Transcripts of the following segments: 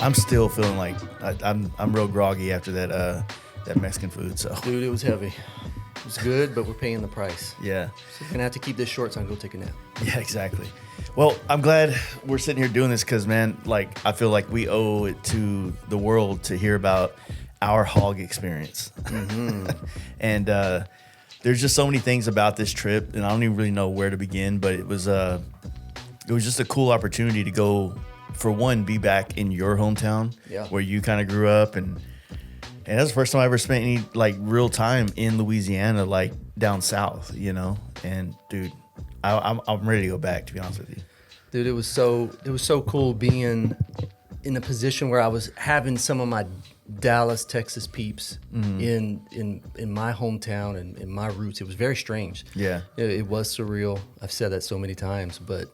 I'm still feeling like I'm real groggy after that Mexican food. So Dude, it was heavy. It was good, but we're paying the price. yeah, So we're gonna have to keep this short so I can go take a nap. yeah, exactly. Well, I'm glad we're sitting here doing this because, man, like I feel like we owe it to the world to hear about our hog experience. And there's just so many things about this trip, and I don't even really know where to begin. But it was just a cool opportunity to go, for one, be back in your hometown, where you kind of grew up, and that's the first time I ever spent any like real time in Louisiana, like down south, you know. And dude, I'm ready to go back, to be honest with you. Dude, it was so cool being in a position where I was having some of my Dallas, Texas peeps in my hometown and in my roots. It was very strange. Yeah. It was surreal. I've said that so many times, but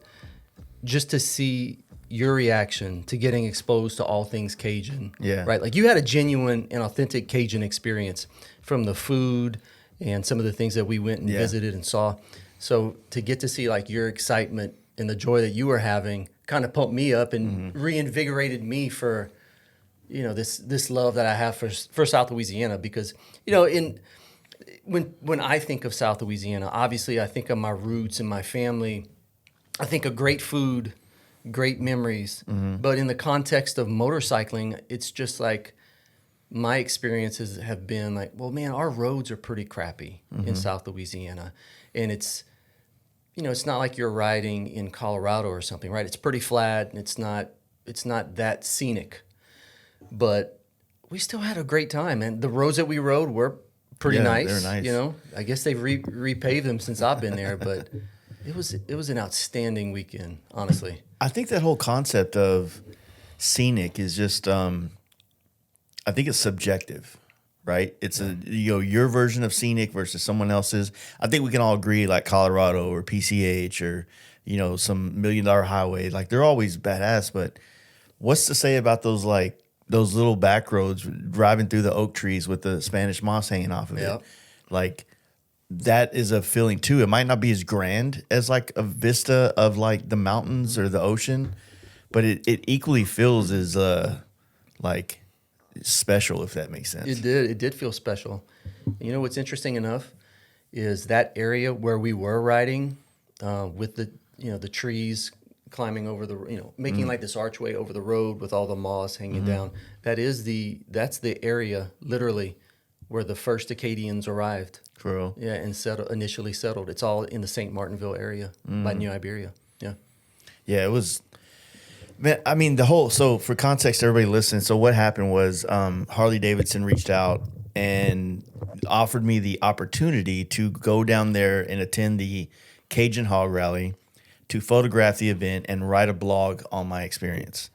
just to see your reaction to getting exposed to all things Cajun. Yeah. Right? Like you had a genuine and authentic Cajun experience from the food and some of the things that we went and visited and saw. So to get to see like your excitement and the joy that you were having kind of pumped me up and reinvigorated me for, you know, this love that I have for South Louisiana. Because, you know, when I think of South Louisiana, obviously I think of my roots and my family. I think of great food, great memories. But in the context of motorcycling, it's just like my experiences have been like, well, man, our roads are pretty crappy in South Louisiana. And it's, you know, it's not like you're riding in Colorado or something, right? It's pretty flat and it's not that scenic. But we still had a great time, and the roads that we rode were pretty nice. They're nice. You know, I guess they've repaved them since I've been there, but it was an outstanding weekend, honestly. I think that whole concept of scenic is just, I think it's subjective, right? It's your version of scenic versus someone else's. I think we can all agree, like Colorado or PCH or, you know, some $1 million highway, like they're always badass. But what's to say about those little back roads driving through the oak trees with the Spanish moss hanging off of it? Like that is a feeling too. It might not be as grand as like a vista of like the mountains or the ocean, but it equally feels as like special, if that makes sense. It did feel special. You know what's interesting enough is that area where we were riding with the trees climbing over the, you know, making like this archway over the road with all the moss hanging down. That's the area literally where the first Acadians arrived. For real? Yeah, and initially settled. It's all in the St. Martinville area by New Iberia. Yeah. Yeah, it was. Man, I mean, so for context, everybody listening, so what happened was Harley-Davidson reached out and offered me the opportunity to go down there and attend the Cajun Hog Rally, to photograph the event and write a blog on my experience.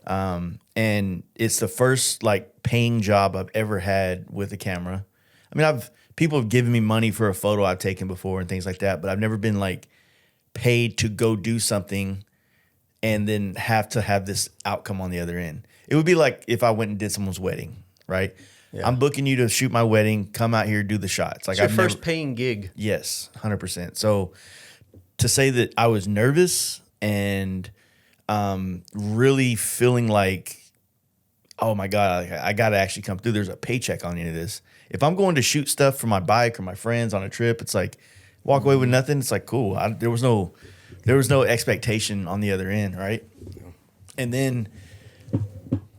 And it's the first like paying job I've ever had with a camera. I mean, people have given me money for a photo I've taken before and things like that, but I've never been like paid to go do something and then have to have this outcome on the other end. It would be like if I went and did someone's wedding, right? Yeah. I'm booking you to shoot my wedding, come out here, do the shots. Like it's your first paying gig. Yes, 100%. So to say that I was nervous and really feeling like, oh my God, I got to actually come through. There's a paycheck on the end of this. If I'm going to shoot stuff for my bike or my friends on a trip, it's like walk away with nothing. It's like, cool. There was no expectation on the other end, right? And then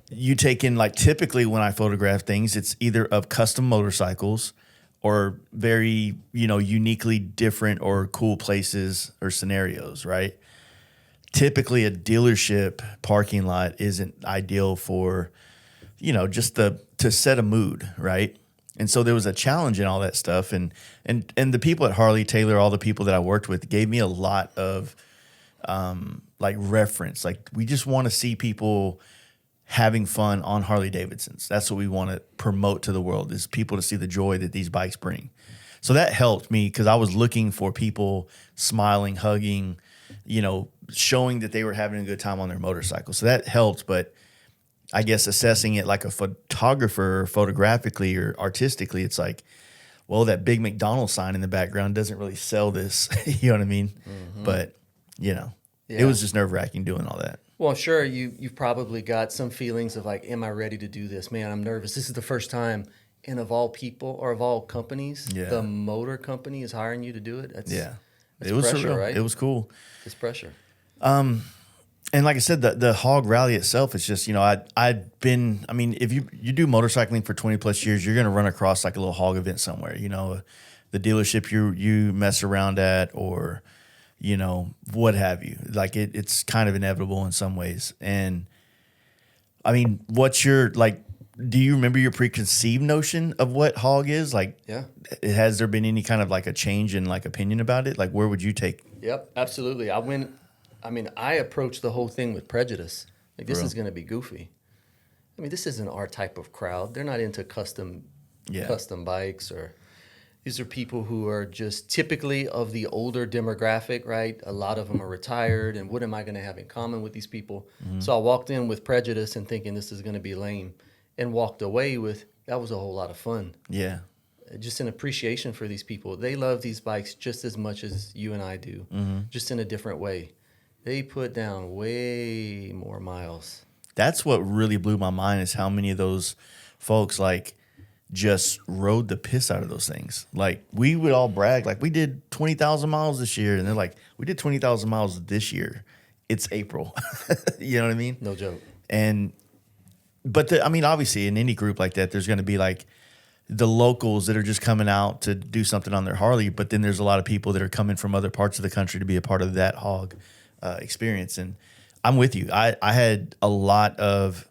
you take in, like, typically when I photograph things, it's either of custom motorcycles or very, you know, uniquely different or cool places or scenarios, right? Typically a dealership parking lot isn't ideal for, you know, just to set a mood, right? And so there was a challenge in all that stuff. And the people at Harley, Taylor, all the people that I worked with gave me a lot of like reference. Like, we just want to see people having fun on Harley Davidsons. That's what we want to promote to the world, is people to see the joy that these bikes bring. So that helped me because I was looking for people smiling, hugging, you know, showing that they were having a good time on their motorcycle. So that helped. But I guess assessing it like a photographer, photographically or artistically, it's like, well, that big McDonald's sign in the background doesn't really sell this. You know what I mean? Mm-hmm. But, you know, it was just nerve-wracking doing all that. Well, sure, you've probably got some feelings of like, am I ready to do this? Man, I'm nervous. This is the first time, and of all people or of all companies, the motor company is hiring you to do it. That's It was pressure, surreal. right? It was cool. It's pressure. And like I said, the hog rally itself is just, I'd been, I mean, if you do motorcycling for 20 plus years, you're going to run across like a little hog event somewhere, the dealership you mess around at, or, what have you. Like it's kind of inevitable in some ways. And I mean, what's your, like, do you remember your preconceived notion of what hog is? Like, Yeah. Has there been any kind of like a change in like opinion about it? Like, where would you take? Yep, absolutely. I approached the whole thing with prejudice. Like, this is going to be goofy. I mean, this isn't our type of crowd. They're not into custom bikes, or these are people who are just typically of the older demographic, right? A lot of them are retired, and what am I going to have in common with these people? Mm-hmm. So I walked in with prejudice and thinking this is going to be lame, and walked away with, that was a whole lot of fun. Yeah. Just an appreciation for these people. They love these bikes just as much as you and I do, just in a different way. They put down way more miles. That's what really blew my mind, is how many of those folks like just rode the piss out of those things. Like, we would all brag, like, we did 20,000 miles this year. And they're like, we did 20,000 miles this year. It's April. You know what I mean? No joke. But obviously in any group like that, there's going to be like the locals that are just coming out to do something on their Harley. But then there's a lot of people that are coming from other parts of the country to be a part of that hog experience. And I'm with you. I had a lot of,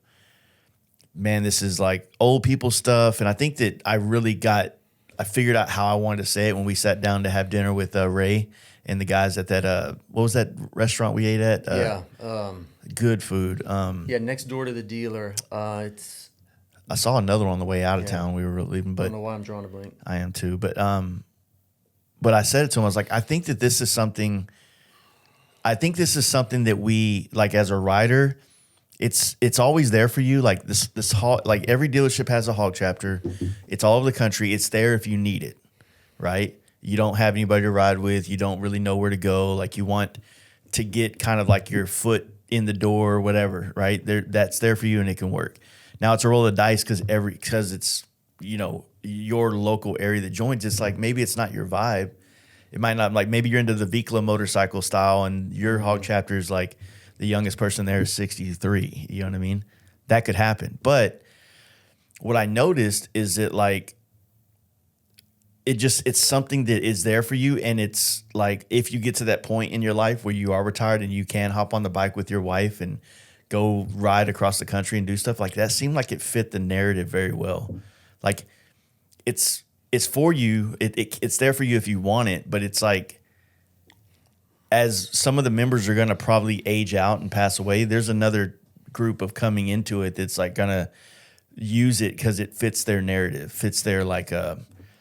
man, this is like old people stuff. And I think that I figured out how I wanted to say it when we sat down to have dinner with Ray and the guys at that, what was that restaurant we ate at? Good food. Next door to the dealer. I saw another one on the way out of town. We were leaving, but I don't know why I'm drawing a blank. I am too. But I said it to him. I was like, I think that this is something that we, like, as a rider, it's always there for you. Like this hog, like every dealership has a hog chapter. It's all over the country. It's there if you need it, right? You don't have anybody to ride with. You don't really know where to go. Like, you want to get kind of like your foot in the door or whatever, right? That's there for you, and it can work. Now it's a roll of the dice because it's, your local area that joins. It's like, maybe it's not your vibe. It might not, like, maybe you're into the Vikla motorcycle style and your hog chapter is like the youngest person there is 63. You know what I mean? That could happen. But what I noticed is that, like, it's something that is there for you. And it's like, if you get to that point in your life where you are retired and you can hop on the bike with your wife and go ride across the country and do stuff like that, seemed like it fit the narrative very well. Like, it's for you. It's there for you if you want it. But it's like, as some of the members are going to probably age out and pass away, there's another group of coming into it that's like going to use it because it fits their narrative, fits their, like,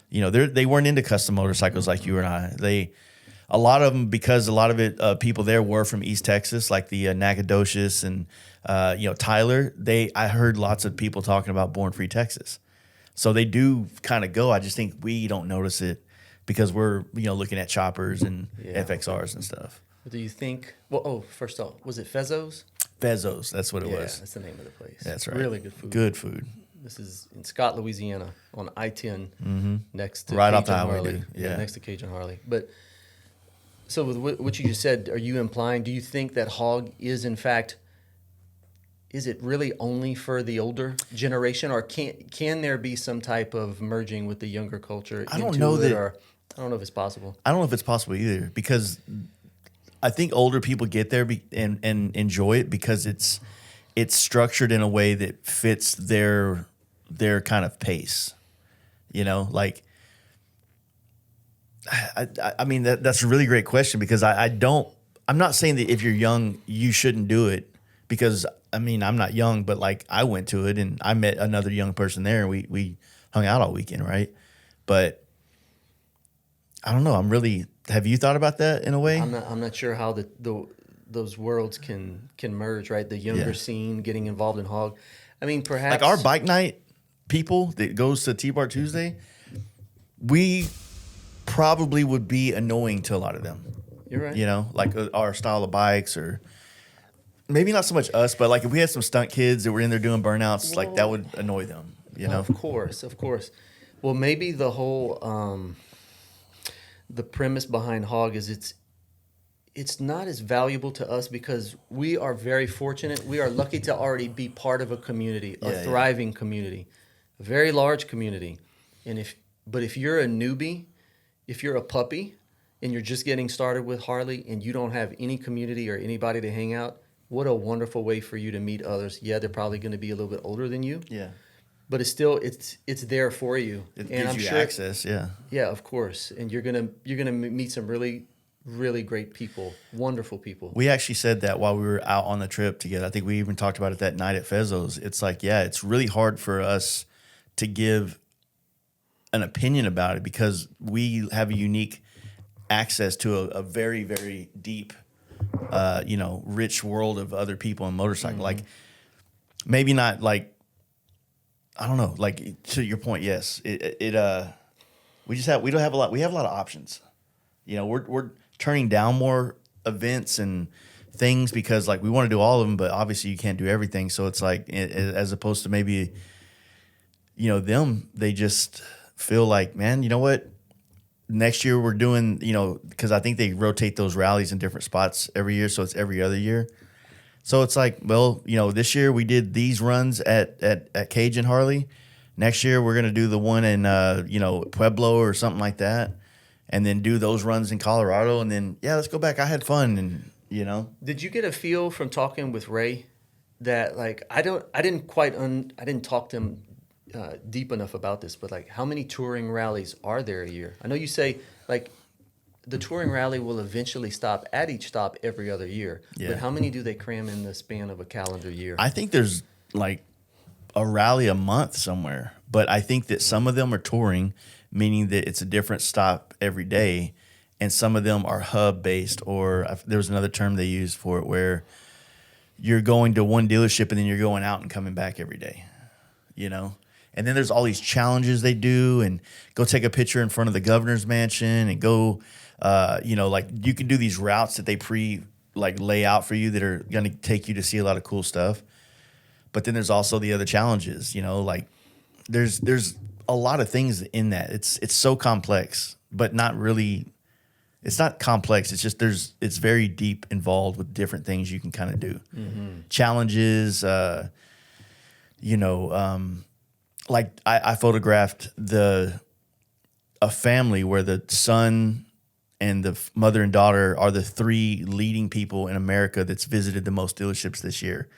they weren't into custom motorcycles like you and I. A lot of them, because a lot of it, people there were from East Texas, like the Nacogdoches and, Tyler. I heard lots of people talking about Born Free Texas. So they do kind of go. I just think we don't notice it because we're, looking at choppers and FXRs and stuff. Do you think, first off, was it Fezzo's? Fezzo's, that's what it was. Yeah, that's the name of the place. That's right. Really good food. Good food. This is in Scott, Louisiana, on I-10, next to right Cajun off the highway, Harley. dude. Yeah, next to Cajun Harley. But so with what you just said, are you implying? Do you think that hog is, in fact, is it really only for the older generation, or can there be some type of merging with the younger culture? I don't know if it's possible. I don't know if it's possible either, because I think older people get there and enjoy it because it's structured in a way that fits their kind of pace. Like, I mean, that's a really great question, because I'm not saying that if you're young you shouldn't do it, because I'm not young, but like, I went to it and I met another young person there and we hung out all weekend, right? But I don't know. Have you thought about that in a way? I'm not sure how those worlds can merge, right? The younger scene getting involved in hog. I mean, perhaps like our bike night people that goes to T-Bar Tuesday, we probably would be annoying to a lot of them. You're right. Like our style of bikes, or maybe not so much us, but like if we had some stunt kids that were in there doing burnouts, like that would annoy them, you know? Of course. Well, maybe the whole the premise behind HOG is it's not as valuable to us because we are very fortunate. We are lucky to already be part of a community, a thriving community, a very large community. And if you're a newbie, if you're a puppy and you're just getting started with Harley and you don't have any community or anybody to hang out, what a wonderful way for you to meet others. Yeah, they're probably going to be a little bit older than you. Yeah. But it's still it's there for you. It gives you access, yeah. Yeah, of course. And you're gonna meet some really, really great people, wonderful people. We actually said that while we were out on the trip together. I think we even talked about it that night at Fezzo's. It's like, yeah, it's really hard for us to give an opinion about it because we have a unique access to a very, very deep, rich world of other people in motorcycle. Mm-hmm. Like maybe not like, I don't know, like to your point, yes. We have a lot of options. You know, we're turning down more events and things because like we want to do all of them, but obviously you can't do everything. So it's like as opposed to maybe, they just feel like, man, you know what? Next year we're doing, because I think they rotate those rallies in different spots every year, so it's every other year. So it's like, well, this year we did these runs at Cajun Harley. Next year we're gonna do the one in Pueblo or something like that, and then do those runs in Colorado, and then let's go back. I had fun, and Did you get a feel from talking with Ray that like I didn't talk to him deep enough about this, but like how many touring rallies are there a year? I know you say like the touring rally will eventually stop at each stop every other year. Yeah. But how many do they cram in the span of a calendar year? I think there's like a rally a month somewhere, but I think that some of them are touring, meaning that it's a different stop every day, and some of them are hub based, or there was another term they used for it where you're going to one dealership and then you're going out and coming back every day, And then there's all these challenges they do, and go take a picture in front of the governor's mansion, and go, like you can do these routes that they lay out for you that are going to take you to see a lot of cool stuff. But then there's also the other challenges, like there's a lot of things in that. It's so complex, but not really. It's not complex. It's just it's very deep involved with different things you can kind of do. Mm-hmm. Challenges, like I photographed a family where the son and the mother and daughter are the three leading people in America that's visited the most dealerships this year.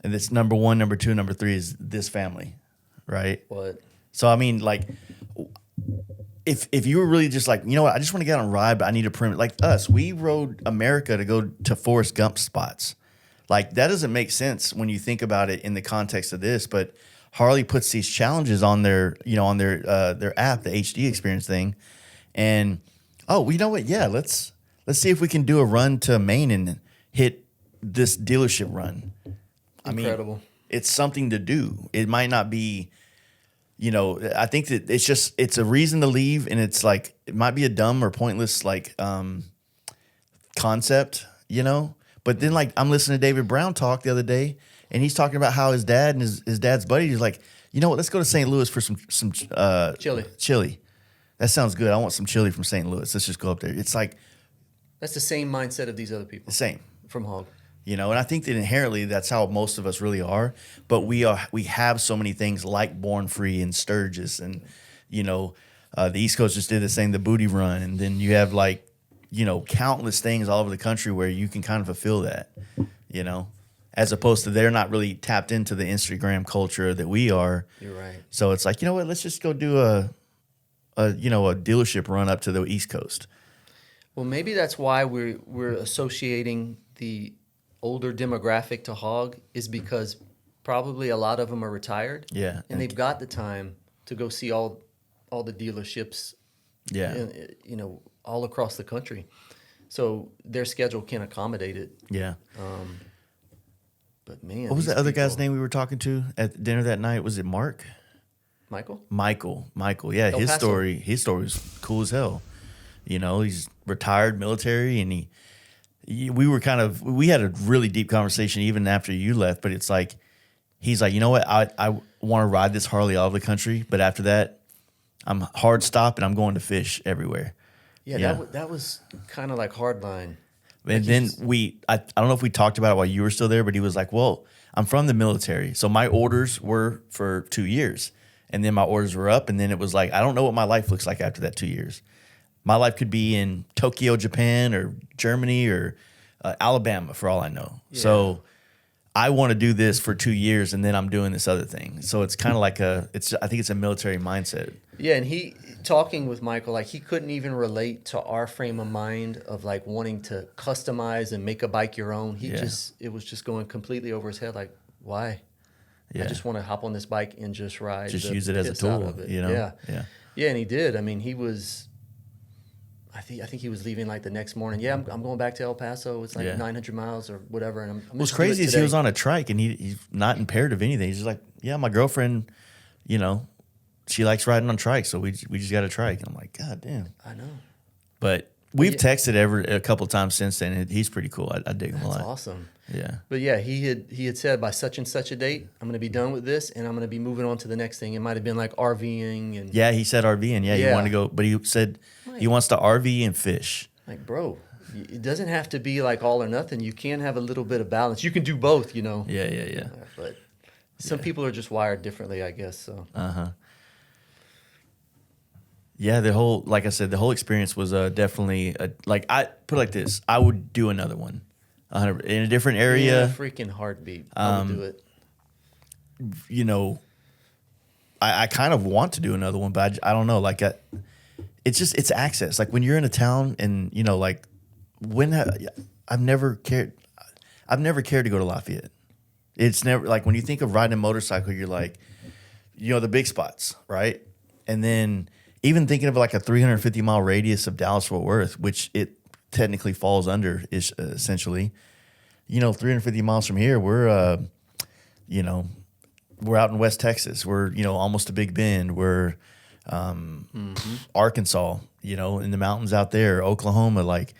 And it's number 1, number 2, number 3 is this family, right? What? So, I mean, like, if you were really just like, you know what, I just want to get on a ride, but I need a permit. Like us, we rode America to go to Forrest Gump spots. Like, that doesn't make sense when you think about it in the context of this, but Harley puts these challenges on their app, the HD experience thing. And, you know what? Yeah, let's see if we can do a run to Maine and hit this dealership run. Incredible. I mean, it's something to do. It might not be, I think that it's a reason to leave, and it's like, it might be a dumb or pointless, like, concept, But then, like, I'm listening to David Brown talk the other day, and he's talking about how his dad and his dad's buddy, he's like, you know what, let's go to St. Louis for some chili. That sounds good. I want some chili from St. Louis. Let's just go up there. It's like, that's the same mindset of these other people. The same. From HOG. And I think that inherently that's how most of us really are. But we have so many things like Born Free and Sturgis, and the East Coast just did the same, the Booty Run, and then you have like countless things all over the country where you can kind of fulfill that, as opposed to they're not really tapped into the Instagram culture that we are. You're right. So it's like, you know what, let's just go do a dealership run up to the East Coast. Well, maybe that's why we're associating the older demographic to HOG, is because probably a lot of them are retired. Yeah. And they've got the time to go see all the dealerships. Yeah. All across the country. So their schedule can accommodate it. Yeah. But man, what was the other guy's name we were talking to at dinner that night? Was it Mark? Michael. Yeah, El his Paso. story was cool as hell. He's retired military, and we had a really deep conversation even after you left, but it's like, he's like, you know what? I want to ride this Harley all over the country, but after that, I'm hard stop and I'm going to fish everywhere. Yeah. That was kind of like hardline. And then I don't know if we talked about it while you were still there, but he was like, well, I'm from the military. So my orders were for 2 years. And then my orders were up. And then it was like, I don't know what my life looks like after that 2 years. My life could be in Tokyo, Japan, or Germany, or Alabama, for all I know. Yeah. So I want to do this for 2 years, and then I'm doing this other thing. So it's kind of like I think it's a military mindset. Yeah, and he, talking with Michael, like he couldn't even relate to our frame of mind of like wanting to customize and make a bike your own. It was just going completely over his head. Like, why? Yeah. I just want to hop on this bike and just ride. Just use it as a tool, you know? Yeah, and he did. I mean, he was... I think he was leaving like the next morning. Yeah, I'm going back to El Paso. It's like 900 miles or whatever. And what's crazy is he was on a trike and he's not impaired of anything. He's just like, yeah, my girlfriend, you know, she likes riding on trikes, so we just got a trike. And I'm like, God damn. I know. But we've texted a couple of times since then. And he's pretty cool. I dig him a lot. That's awesome. Yeah. But yeah, he had said by such and such a date, I'm going to be done with this and I'm going to be moving on to the next thing. It might have been like RVing and he said RVing. Yeah, he wanted to go, but he said he wants to RV and fish. Like, bro, it doesn't have to be like all or nothing. You can have a little bit of balance. You can do both, you know. Yeah. But some people are just wired differently, I guess. So. Yeah, like I said, the whole experience was definitely like, I put it like this: I would do another one. In a different area. Freaking heartbeat. I would do it. You know, I kind of want to do another one, but I don't know. Like, it's access. Like when you're in a town and, you know, like I've never cared to go to Lafayette. It's never like when you think of riding a motorcycle, you're like, you know, the big spots, right? And then even thinking of like a 350-mile radius of Dallas-Fort Worth, which it technically falls under is essentially, you know, 350 miles from here, we're, you know, we're out in West Texas. We're, you know, almost to Big Bend. We're Arkansas, you know, in the mountains out there, Oklahoma, like,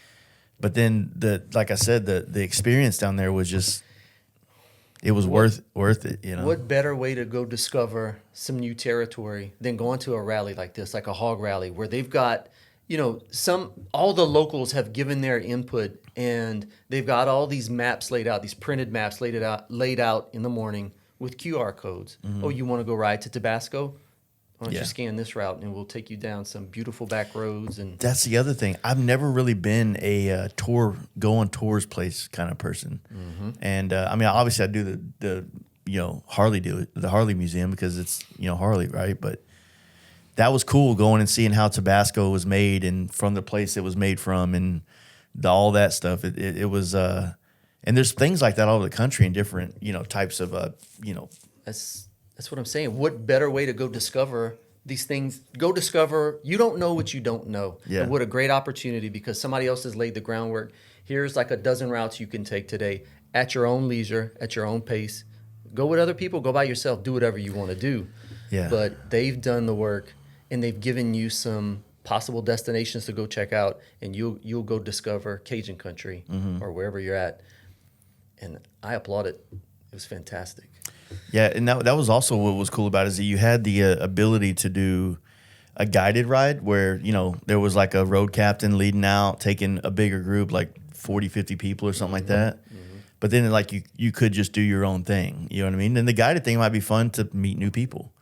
but then like I said, the experience down there was just, it was worth it, you know. What better way to go discover some new territory than going to a rally like this, like a hog rally, where they've got, you know, all the locals have given their input and they've got all these maps laid out, these printed maps laid out in the morning with QR codes. Oh, you want to go ride to Tabasco? Why don't you scan this route and we'll take you down some beautiful back roads. And that's the other thing. I've never really been a go on tours place kind of person. And I mean, obviously I do the you know, the Harley Museum because it's, you know, Harley, right? But that was cool going and seeing how Tabasco was made and from the place it was made from and all that stuff. It was, and there's things like that all over the country in different, you know, types of, you know. That's what I'm saying. What better way to go discover these things? Go discover. You don't know what you don't know. Yeah. And what a great opportunity because somebody else has laid the groundwork. Here's like a dozen routes you can take today at your own leisure, at your own pace. Go with other people. Go by yourself. Do whatever you want to do. Yeah. But they've done the work. And they've given you some possible destinations to go check out, and you'll go discover Cajun Country or wherever you're at. And I applaud it. It was fantastic. Yeah, and that was also what was cool about it is that you had the ability to do a guided ride where, you know, there was like a road captain leading out, taking a bigger group, like 40, 50 people or something like that. But then like you could just do your own thing. You know what I mean? And the guided thing might be fun to meet new people.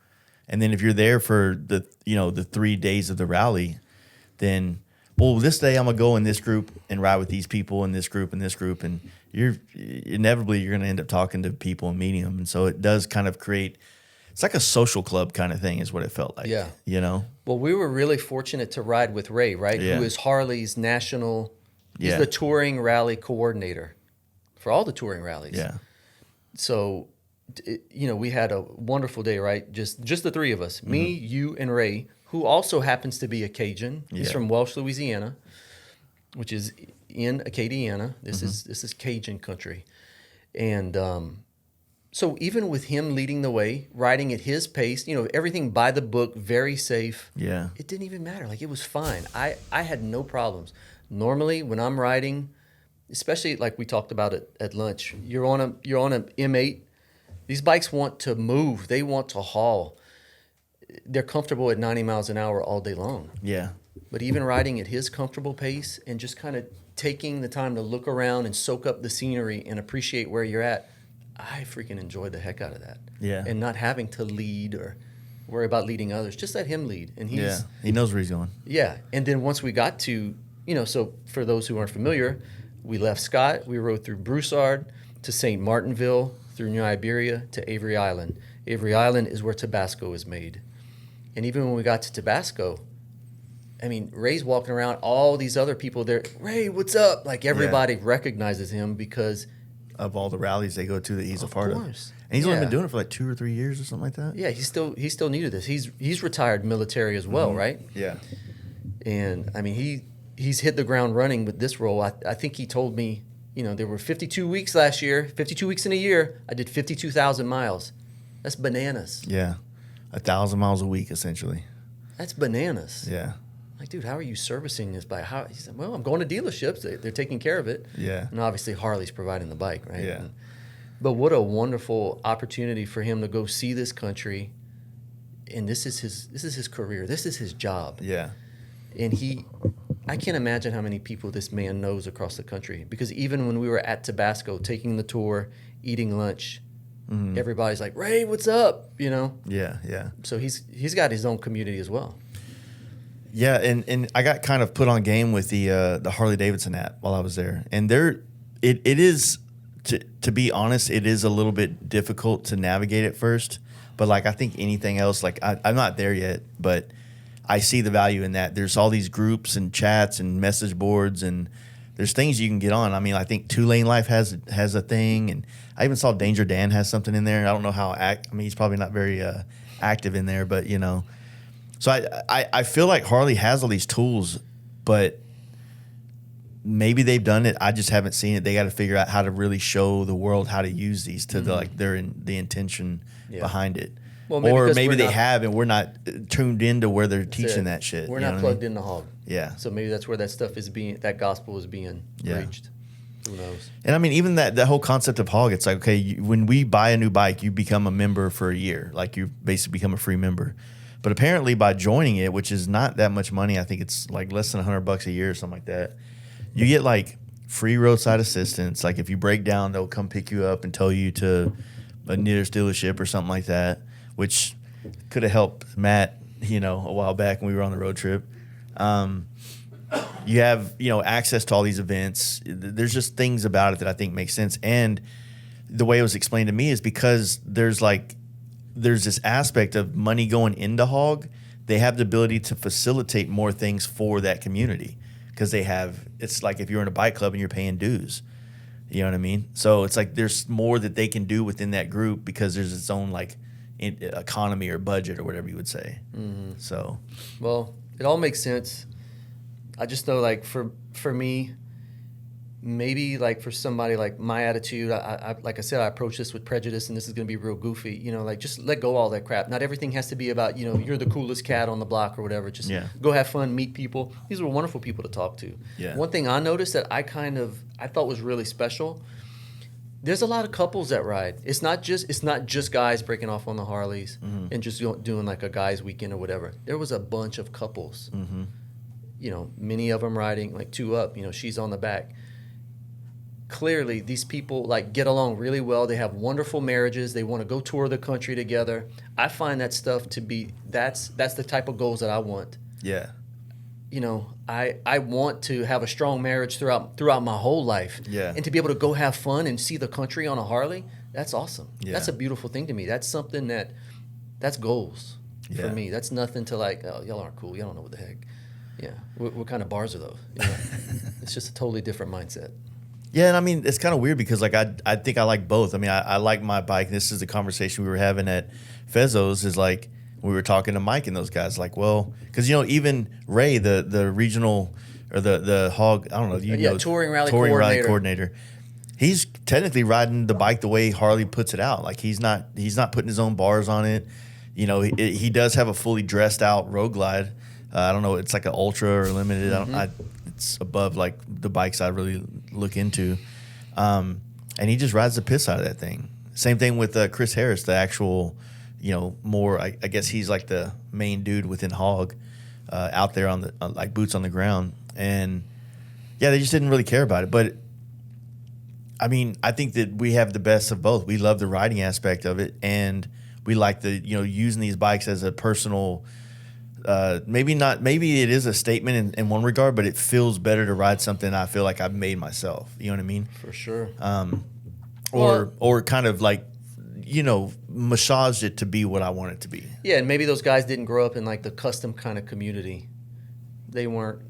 And then if you're there for the 3 days of the rally, then, well, this day I'm going to go in this group and ride with these people in this group and this group. And you're inevitably going to end up talking to people and meeting them. And so it does kind of create, it's like a social club kind of thing is what it felt like. Yeah. You know? Well, we were really fortunate to ride with Ray, right? Yeah. Who is Harley's national, he's the touring rally coordinator for all the touring rallies. Yeah. So, you know, we had a wonderful day, right? Just the three of us, me, you, and Ray, who also happens to be a Cajun. He's from Welch, Louisiana, which is in Acadiana. This is Cajun country. And so even with him leading the way, riding at his pace, you know, everything by the book, very safe. Yeah. It didn't even matter. Like, it was fine. I had no problems. Normally, when I'm riding, especially like we talked about it at lunch. You're on a M8. These bikes want to move. They want to haul. They're comfortable at 90 miles an hour all day long. Yeah. But even riding at his comfortable pace and just kind of taking the time to look around and soak up the scenery and appreciate where you're at, I freaking enjoyed the heck out of that. Yeah. And not having to lead or worry about leading others. Just let him lead. And he knows where he's going. Yeah. And then once we got to, so for those who aren't familiar, we left Scott. We rode through Broussard to St. Martinville, through New Iberia to Avery Island. Avery Island is where Tabasco is made. And even when we got to Tabasco, I mean, Ray's walking around, all these other people there, Ray, what's up? Like everybody recognizes him because of all the rallies they go to that he's a part of. And he's only been doing it for like 2 or 3 years or something like that. Yeah, he's still new to this. He's retired military as well, right? Yeah. And I mean, he's hit the ground running with this role. I think he told me, there were 52 weeks last year, 52 weeks in a year. I did 52,000 miles. That's bananas. Yeah. 1,000 miles a week, essentially. That's bananas. Yeah. Like, dude, how are you servicing this bike? He said, well, I'm going to dealerships. They're taking care of it. Yeah. And obviously Harley's providing the bike, right? Yeah. But what a wonderful opportunity for him to go see this country. And this is his career. This is his job. Yeah. And I can't imagine how many people this man knows across the country. Because even when we were at Tabasco, taking the tour, eating lunch, everybody's like, Ray, what's up? Yeah, yeah. So he's got his own community as well. Yeah, and I got kind of put on game with the Harley-Davidson app while I was there. And it is, to be honest, it is a little bit difficult to navigate at first. But like I think anything else, like I'm not there yet, but I see the value in that. There's all these groups and chats and message boards, and there's things you can get on. I mean, I think Two Lane Life has a thing, and I even saw Danger Dan has something in there. I don't know how he's probably not very active in there, but So I feel like Harley has all these tools, but maybe they've done it. I just haven't seen it. They got to figure out how to really show the world how to use these to the intention behind it. Well, maybe they have, and we're not tuned into where they're teaching that shit. We're not plugged into HOG. Yeah. So maybe that's where that stuff that gospel is being preached. Who knows? And I mean, even that whole concept of HOG, it's like, okay, when we buy a new bike, you become a member for a year. Like you basically become a free member. But apparently by joining it, which is not that much money, I think it's like less than $100 a year or something like that, you get like free roadside assistance. Like if you break down, they'll come pick you up and tow you to a nearest dealership or something like that, which could have helped Matt, a while back when we were on the road trip. You have, access to all these events. There's just things about it that I think make sense. And the way it was explained to me is because there's this aspect of money going into HOG. They have the ability to facilitate more things for that community because it's like if you're in a bike club and you're paying dues, you know what I mean? So it's like there's more that they can do within that group because there's its own like economy or budget or whatever you would say. Mm-hmm. So, well, it all makes sense. I just know like for me, maybe like for somebody like my attitude, I like I said, I approach this with prejudice, and this is going to be real goofy. Like just let go of all that crap. Not everything has to be about you're the coolest cat on the block or whatever. Just go have fun, meet people. These were wonderful people to talk to. Yeah. One thing I noticed that I thought was really special. There's a lot of couples that ride. It's not just guys breaking off on the Harleys and just doing like a guys weekend or whatever. There was a bunch of couples. Mm-hmm. Many of them riding like two up. She's on the back. Clearly, these people like get along really well. They have wonderful marriages. They want to go tour the country together. I find that stuff to be that's the type of goals that I want. Yeah. I want to have a strong marriage throughout my whole life. Yeah. And to be able to go have fun and see the country on a Harley, that's awesome. Yeah. That's a beautiful thing to me. That's something that's goals for me. That's nothing to like, oh, y'all aren't cool. Y'all don't know what the heck. Yeah. What kind of bars are those? It's just a totally different mindset. Yeah, and I mean, it's kind of weird because like I think I like both. I mean, I like my bike. This is the conversation we were having at Fezzo's is like we were talking to Mike and those guys like, well, because even Ray, the regional or the HOG, I don't know, touring rally coordinator. He's technically riding the bike the way Harley puts it out. Like he's not putting his own bars on it. He does have a fully dressed out Road Glide. I don't know, it's like an ultra or limited. It's above like the bikes I really look into. And he just rides the piss out of that thing. Same thing with Chris Harris, the actual, more, I guess he's like the main dude within HOG, out there on the like boots on the ground. And yeah, they just didn't really care about it. But I mean, I think that we have the best of both. We love the riding aspect of it, and we like the, using these bikes as a personal, maybe it is a statement in one regard, but it feels better to ride something I feel like I've made myself. You know what I mean? For sure. Or kind of like, massaged it to be what I want it to be. Yeah, and maybe those guys didn't grow up in like the custom kind of community. They weren't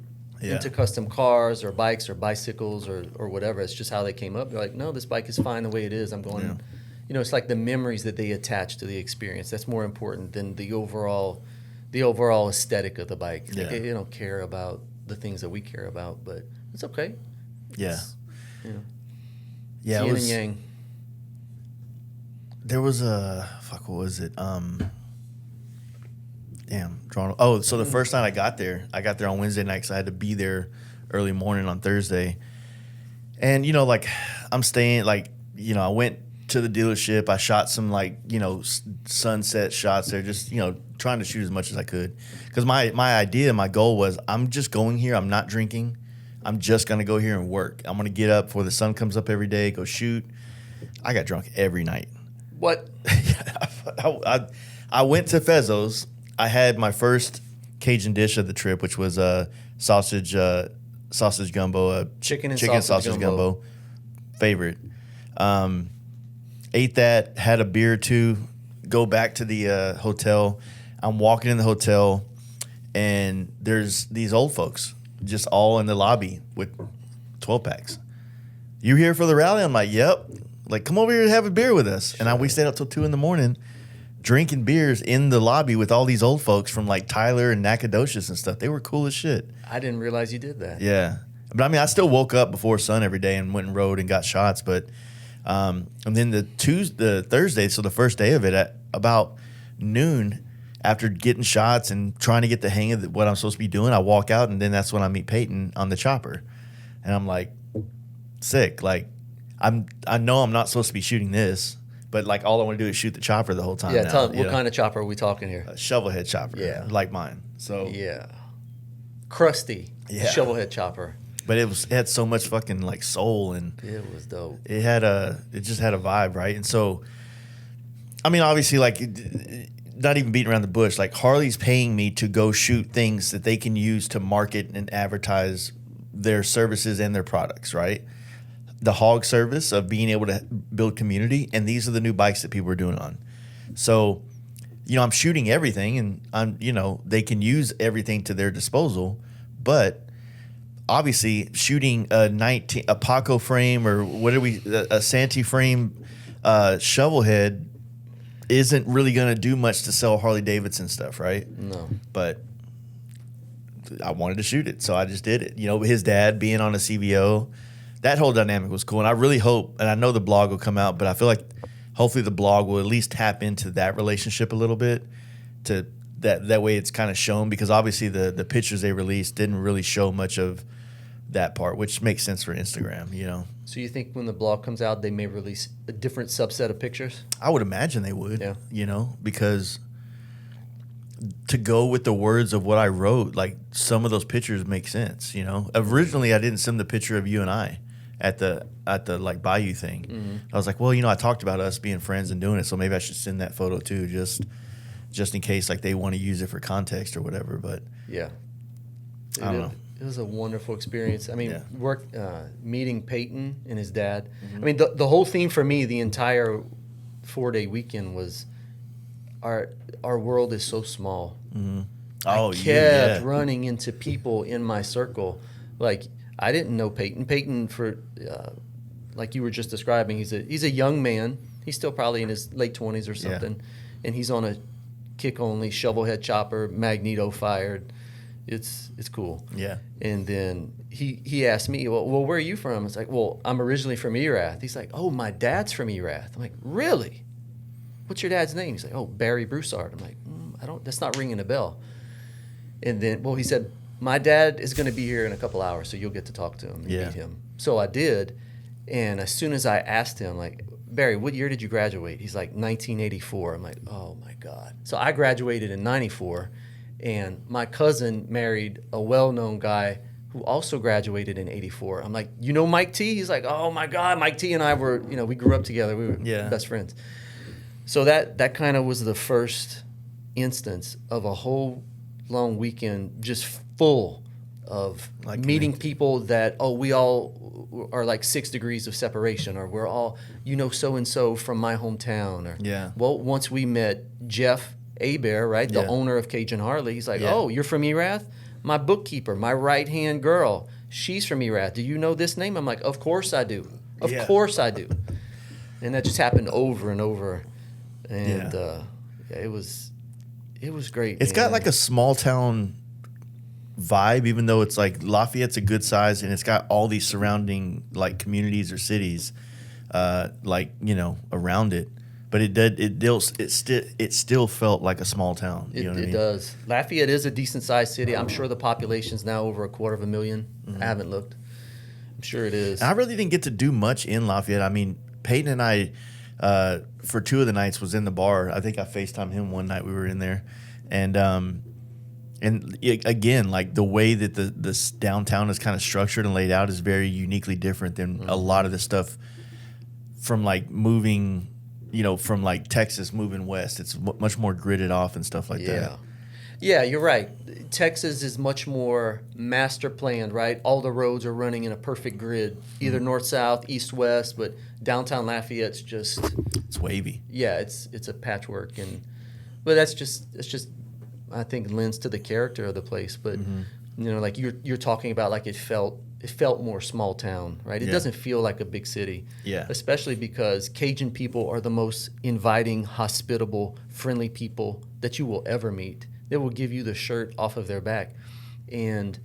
into custom cars or bikes or bicycles or whatever. It's just how they came up. They're like, no, this bike is fine the way it is. I'm going, it's like the memories that they attach to the experience. That's more important than the overall aesthetic of the bike. Yeah. Like, they don't care about the things that we care about, but it's okay. Yeah. It's, yeah. yin and yang. There was what was it? So the first night I got there on Wednesday night because I had to be there early morning on Thursday. And, like, I'm staying, like, I went to the dealership. I shot some, like, sunset shots there, just, trying to shoot as much as I could. Because my goal was, I'm just going here. I'm not drinking. I'm just going to go here and work. I'm going to get up before the sun comes up every day, go shoot. I got drunk every night. What? I went to Fezzo's. I had my first Cajun dish of the trip, which was sausage gumbo, chicken and sausage gumbo. Favorite. Ate that, had a beer or two, go back to the hotel. I'm walking in the hotel, and there's these old folks just all in the lobby with 12 packs. You here for the rally? I'm like, yep. Like, come over here and have a beer with us. And we stayed up till 2 a.m. drinking beers in the lobby with all these old folks from like Tyler and Nacogdoches and stuff. They were cool as shit. I didn't realize you did that. Yeah. But I mean, I still woke up before sun every day and went and rode and got shots. But, and then the Thursday, so the first day of it at about noon, after getting shots and trying to get the hang of what I'm supposed to be doing, I walk out, and then that's when I meet Peyton on the chopper. And I'm like, sick. Like, I know I'm not supposed to be shooting this, but like all I want to do is shoot the chopper the whole time. Yeah, tell me, what kind of chopper are we talking here? A shovel head chopper. Yeah. Like mine. So yeah. Crusty. Yeah. Shovel head chopper. But it had so much fucking like soul, and it was dope. It just had a vibe, right? And so, I mean, obviously, like, not even beating around the bush, like Harley's paying me to go shoot things that they can use to market and advertise their services and their products, right? The HOG service of being able to build community, and these are the new bikes that people are doing on. So, I'm shooting everything, and they can use everything to their disposal, but obviously shooting a Paco frame or a Santee frame shovel head isn't really going to do much to sell Harley-Davidson stuff, right? No. But I wanted to shoot it, so I just did it. His dad being on a CVO, that whole dynamic was cool. And I really hope, and I know the blog will come out, but I feel like hopefully the blog will at least tap into that relationship a little bit, to that way it's kind of shown, because obviously the pictures they released didn't really show much of that part, which makes sense for Instagram, So you think when the blog comes out, they may release a different subset of pictures? I would imagine they would, yeah. Because to go with the words of what I wrote, like some of those pictures make sense, Originally, I didn't send the picture of you and I at the like Bayou thing. Mm-hmm. I was like, well, I talked about us being friends and doing it, so maybe I should send that photo too, just in case like they want to use it for context or whatever. But yeah, I don't know. It was a wonderful experience. I mean, meeting Peyton and his dad. Mm-hmm. I mean, the whole theme for me, the entire 4-day weekend was our world is so small. Mm-hmm. I kept running into people in my circle. Like, I didn't know Peyton. Peyton, for like you were just describing, he's a young man. He's still probably in his late 20s or something, and he's on a kick-only shovel head chopper, magneto fired. It's cool. Yeah. And then he asked me, well, where are you from? It's like, well, I'm originally from Erath. He's like, oh, my dad's from Erath. I'm like, really? What's your dad's name? He's like, oh, Barry Broussard. I'm like, that's not ringing a bell. And then, he said, my dad is going to be here in a couple hours, so you'll get to talk to him and meet him. So I did. And as soon as I asked him, like, Barry, what year did you graduate? He's like, 1984. I'm like, oh my God. So I graduated in 94, and my cousin married a well-known guy who also graduated in 84. I'm like, you know Mike T? He's like, oh my God, Mike T and I were, we grew up together. We were best friends. So that kind of was the first instance of a whole long weekend just full of meeting people that, we all are like 6 degrees of separation, or we're all, so-and-so from my hometown. Or, well, once we met Jeff Abear, right, the owner of Cajun Harley, he's like, oh, you're from Erath? My bookkeeper, my right-hand girl, she's from Erath. Do you know this name? I'm like, of course I do. Of course I do. And that just happened over and over. And it was great. It's got like a small town vibe, even though it's like Lafayette's a good size, and it's got all these surrounding like communities or cities, around it. But it still felt like a small town. You know what I mean? It does. Lafayette is a decent sized city. I'm sure the population's now over 250,000. I haven't looked. I'm sure it is. And I really didn't get to do much in Lafayette. I mean, Peyton and I, for 2 of the nights, was in the bar. I think I FaceTimed him one night. We were in there, and again, like the way that this downtown is kind of structured and laid out is very uniquely different than a lot of the stuff from like moving, from like Texas moving west. It's much more gridded off and stuff like that. Yeah, you're right. Texas is much more master planned, right? All the roads are running in a perfect grid, either north-south, east-west, but downtown Lafayette's just... It's wavy. Yeah, it's a patchwork. But it's just, I think, lends to the character of the place. But, like you're talking about, like it felt more small town, right? It doesn't feel like a big city. Yeah. Especially because Cajun people are the most inviting, hospitable, friendly people that you will ever meet. They will give you the shirt off of their back. And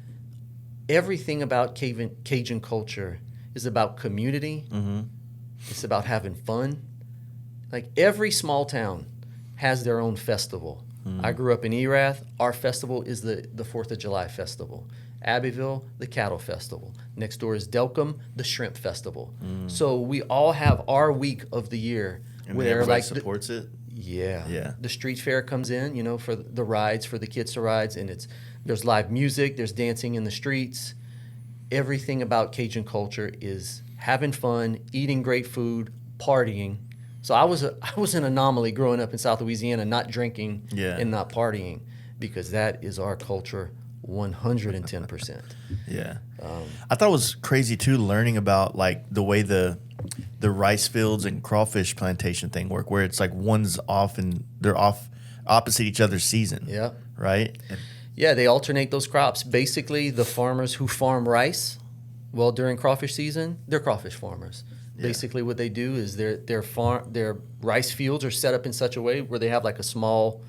everything about Cajun culture is about community. It's about having fun. Like every small town has their own festival. I grew up in Erath. Our festival is the 4th of July festival. Abbeville, the Cattle Festival. Next door is Delcombe, the Shrimp Festival. So we all have our week of the year where everybody supports it. Yeah. The street fair comes in, for the rides, for the kids to rides, and there's live music, there's dancing in the streets. Everything about Cajun culture is having fun, eating great food, partying. So I was an anomaly growing up in South Louisiana, not drinking and not partying, because that is our culture 110%. Yeah. I thought it was crazy too, learning about like the way the rice fields and crawfish plantation thing work, where it's like one's off and they're off opposite each other's season. Yeah. Right? Yeah, they alternate those crops. Basically, the farmers who farm rice, well, during crawfish season, they're crawfish farmers. Yeah. Basically, what they do is their rice fields are set up in such a way where they have like a small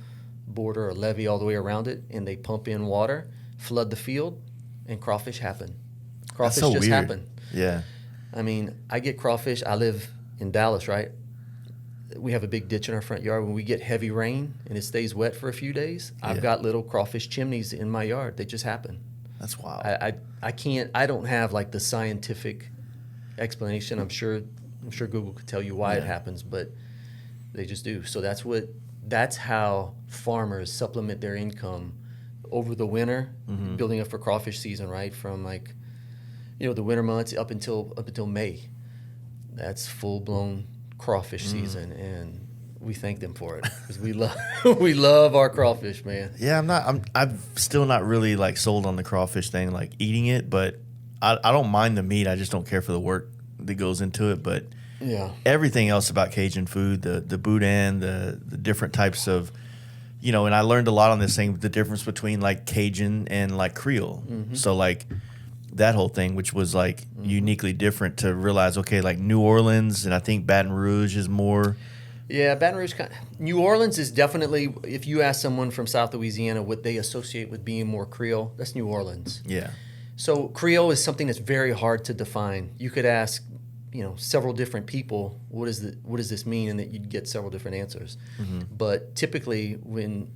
border or levee all the way around it, and they pump in water, flood the field, and crawfish happen. Crawfish That's so just weird. happen. Yeah. I mean, I get crawfish. I live in Dallas, right? We have a big ditch in our front yard. When we get heavy rain and it stays wet for a few days, I've got little crawfish chimneys in my yard. They just happen. That's wild. I don't have like the scientific explanation. I'm sure Google could tell you why it happens, but they just do. So that's how farmers supplement their income over the winter, building up for crawfish season, right? From like, the winter months up until May. That's full blown crawfish season, and we thank them for it because we love our crawfish, man. Yeah, I'm still not really like sold on the crawfish thing, like eating it, but I don't mind the meat. I just don't care for the work that goes into it. But everything else about Cajun food, the boudin, the different types of, and I learned a lot on this thing, the difference between like Cajun and like Creole. So like that whole thing, which was like uniquely different, to realize, okay, like New Orleans and I think Baton Rouge is more. Yeah, Baton Rouge. New Orleans is definitely, if you ask someone from South Louisiana what they associate with being more Creole, that's New Orleans. Yeah. So Creole is something that's very hard to define. You could ask, several different people, what does this mean, and that you'd get several different answers. But typically, when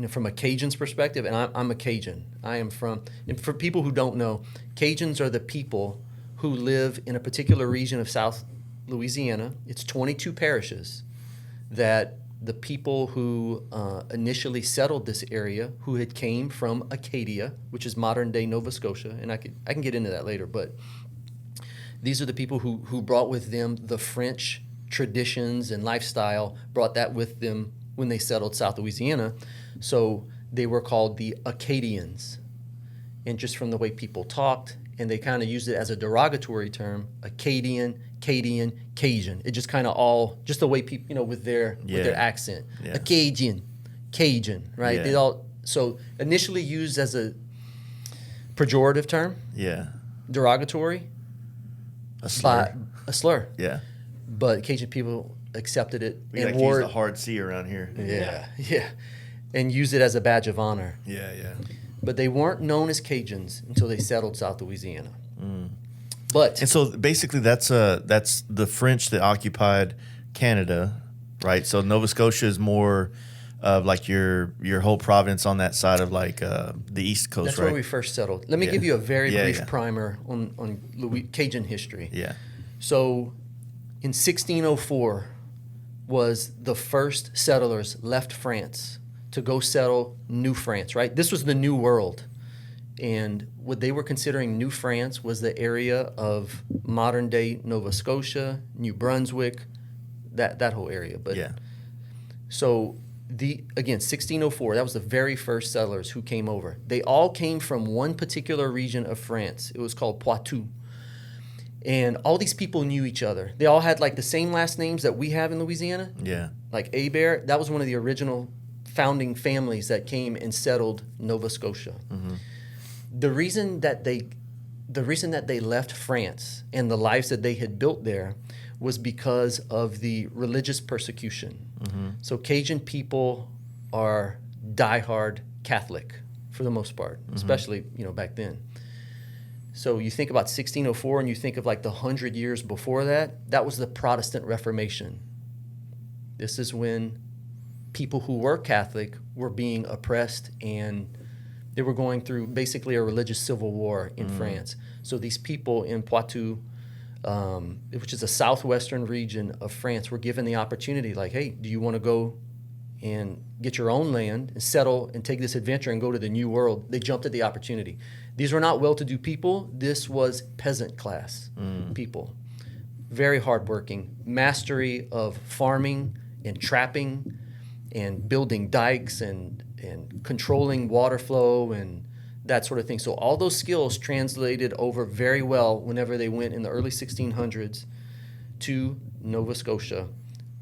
from a Cajun's perspective, and I'm a Cajun. I am from, and for people who don't know, Cajuns are the people who live in a particular region of South Louisiana. It's 22 parishes that the people who initially settled this area, who had came from Acadia, which is modern-day Nova Scotia, and I can get into that later, but these are the people who brought with them the French traditions and lifestyle, brought that with them when they settled South Louisiana. So they were called the Acadians. And just from the way people talked, and they kind of used it as a derogatory term, Acadian, Cadian, Cajun. It just kind of all, just the way people, with their accent. Yeah. Acadian, Cajun, right? Yeah. They all, so initially used as a pejorative term, Yeah. derogatory, A slur. a slur. Yeah. But Cajun people accepted it We and like wore use the hard C around here. yeah, and used it as a badge of honor. Yeah, yeah. But they weren't known as Cajuns until they settled South Louisiana. But And so basically that's the French that occupied Canada, right? So Nova Scotia is more of like your whole province on that side of like the East Coast, that's right? where we first settled. Let me Yeah. give you a very Yeah, brief yeah. primer on Cajun history. Yeah. So in 1604 was the first settlers left France to go settle New France, right? This was the New World. And what they were considering New France was the area of modern-day Nova Scotia, New Brunswick, that whole area. But Yeah. so again, 1604, that was the very first settlers who came over. They all came from one particular region of France. It was called Poitou. And all these people knew each other. They all had like the same last names that we have in Louisiana. Yeah. Like Hebert, that was one of the original founding families that came and settled Nova Scotia. Mm-hmm. The reason that they left France and the lives that they had built there was because of the religious persecution. Mm-hmm. So Cajun people are diehard Catholic for the most part, especially back then. So you think about 1604 and you think of like the 100 years before that, that was the Protestant Reformation. This is when people who were Catholic were being oppressed and they were going through basically a religious civil war in France. So these people in Poitou, which is a southwestern region of France, were given the opportunity like, hey, do you want to go and get your own land and settle and take this adventure and go to the New World? They jumped at the opportunity. These were not well-to-do people. This was peasant class people. Very hardworking, mastery of farming and trapping and building dikes and controlling water flow and that sort of thing. So all those skills translated over very well whenever they went in the early 1600s to Nova Scotia,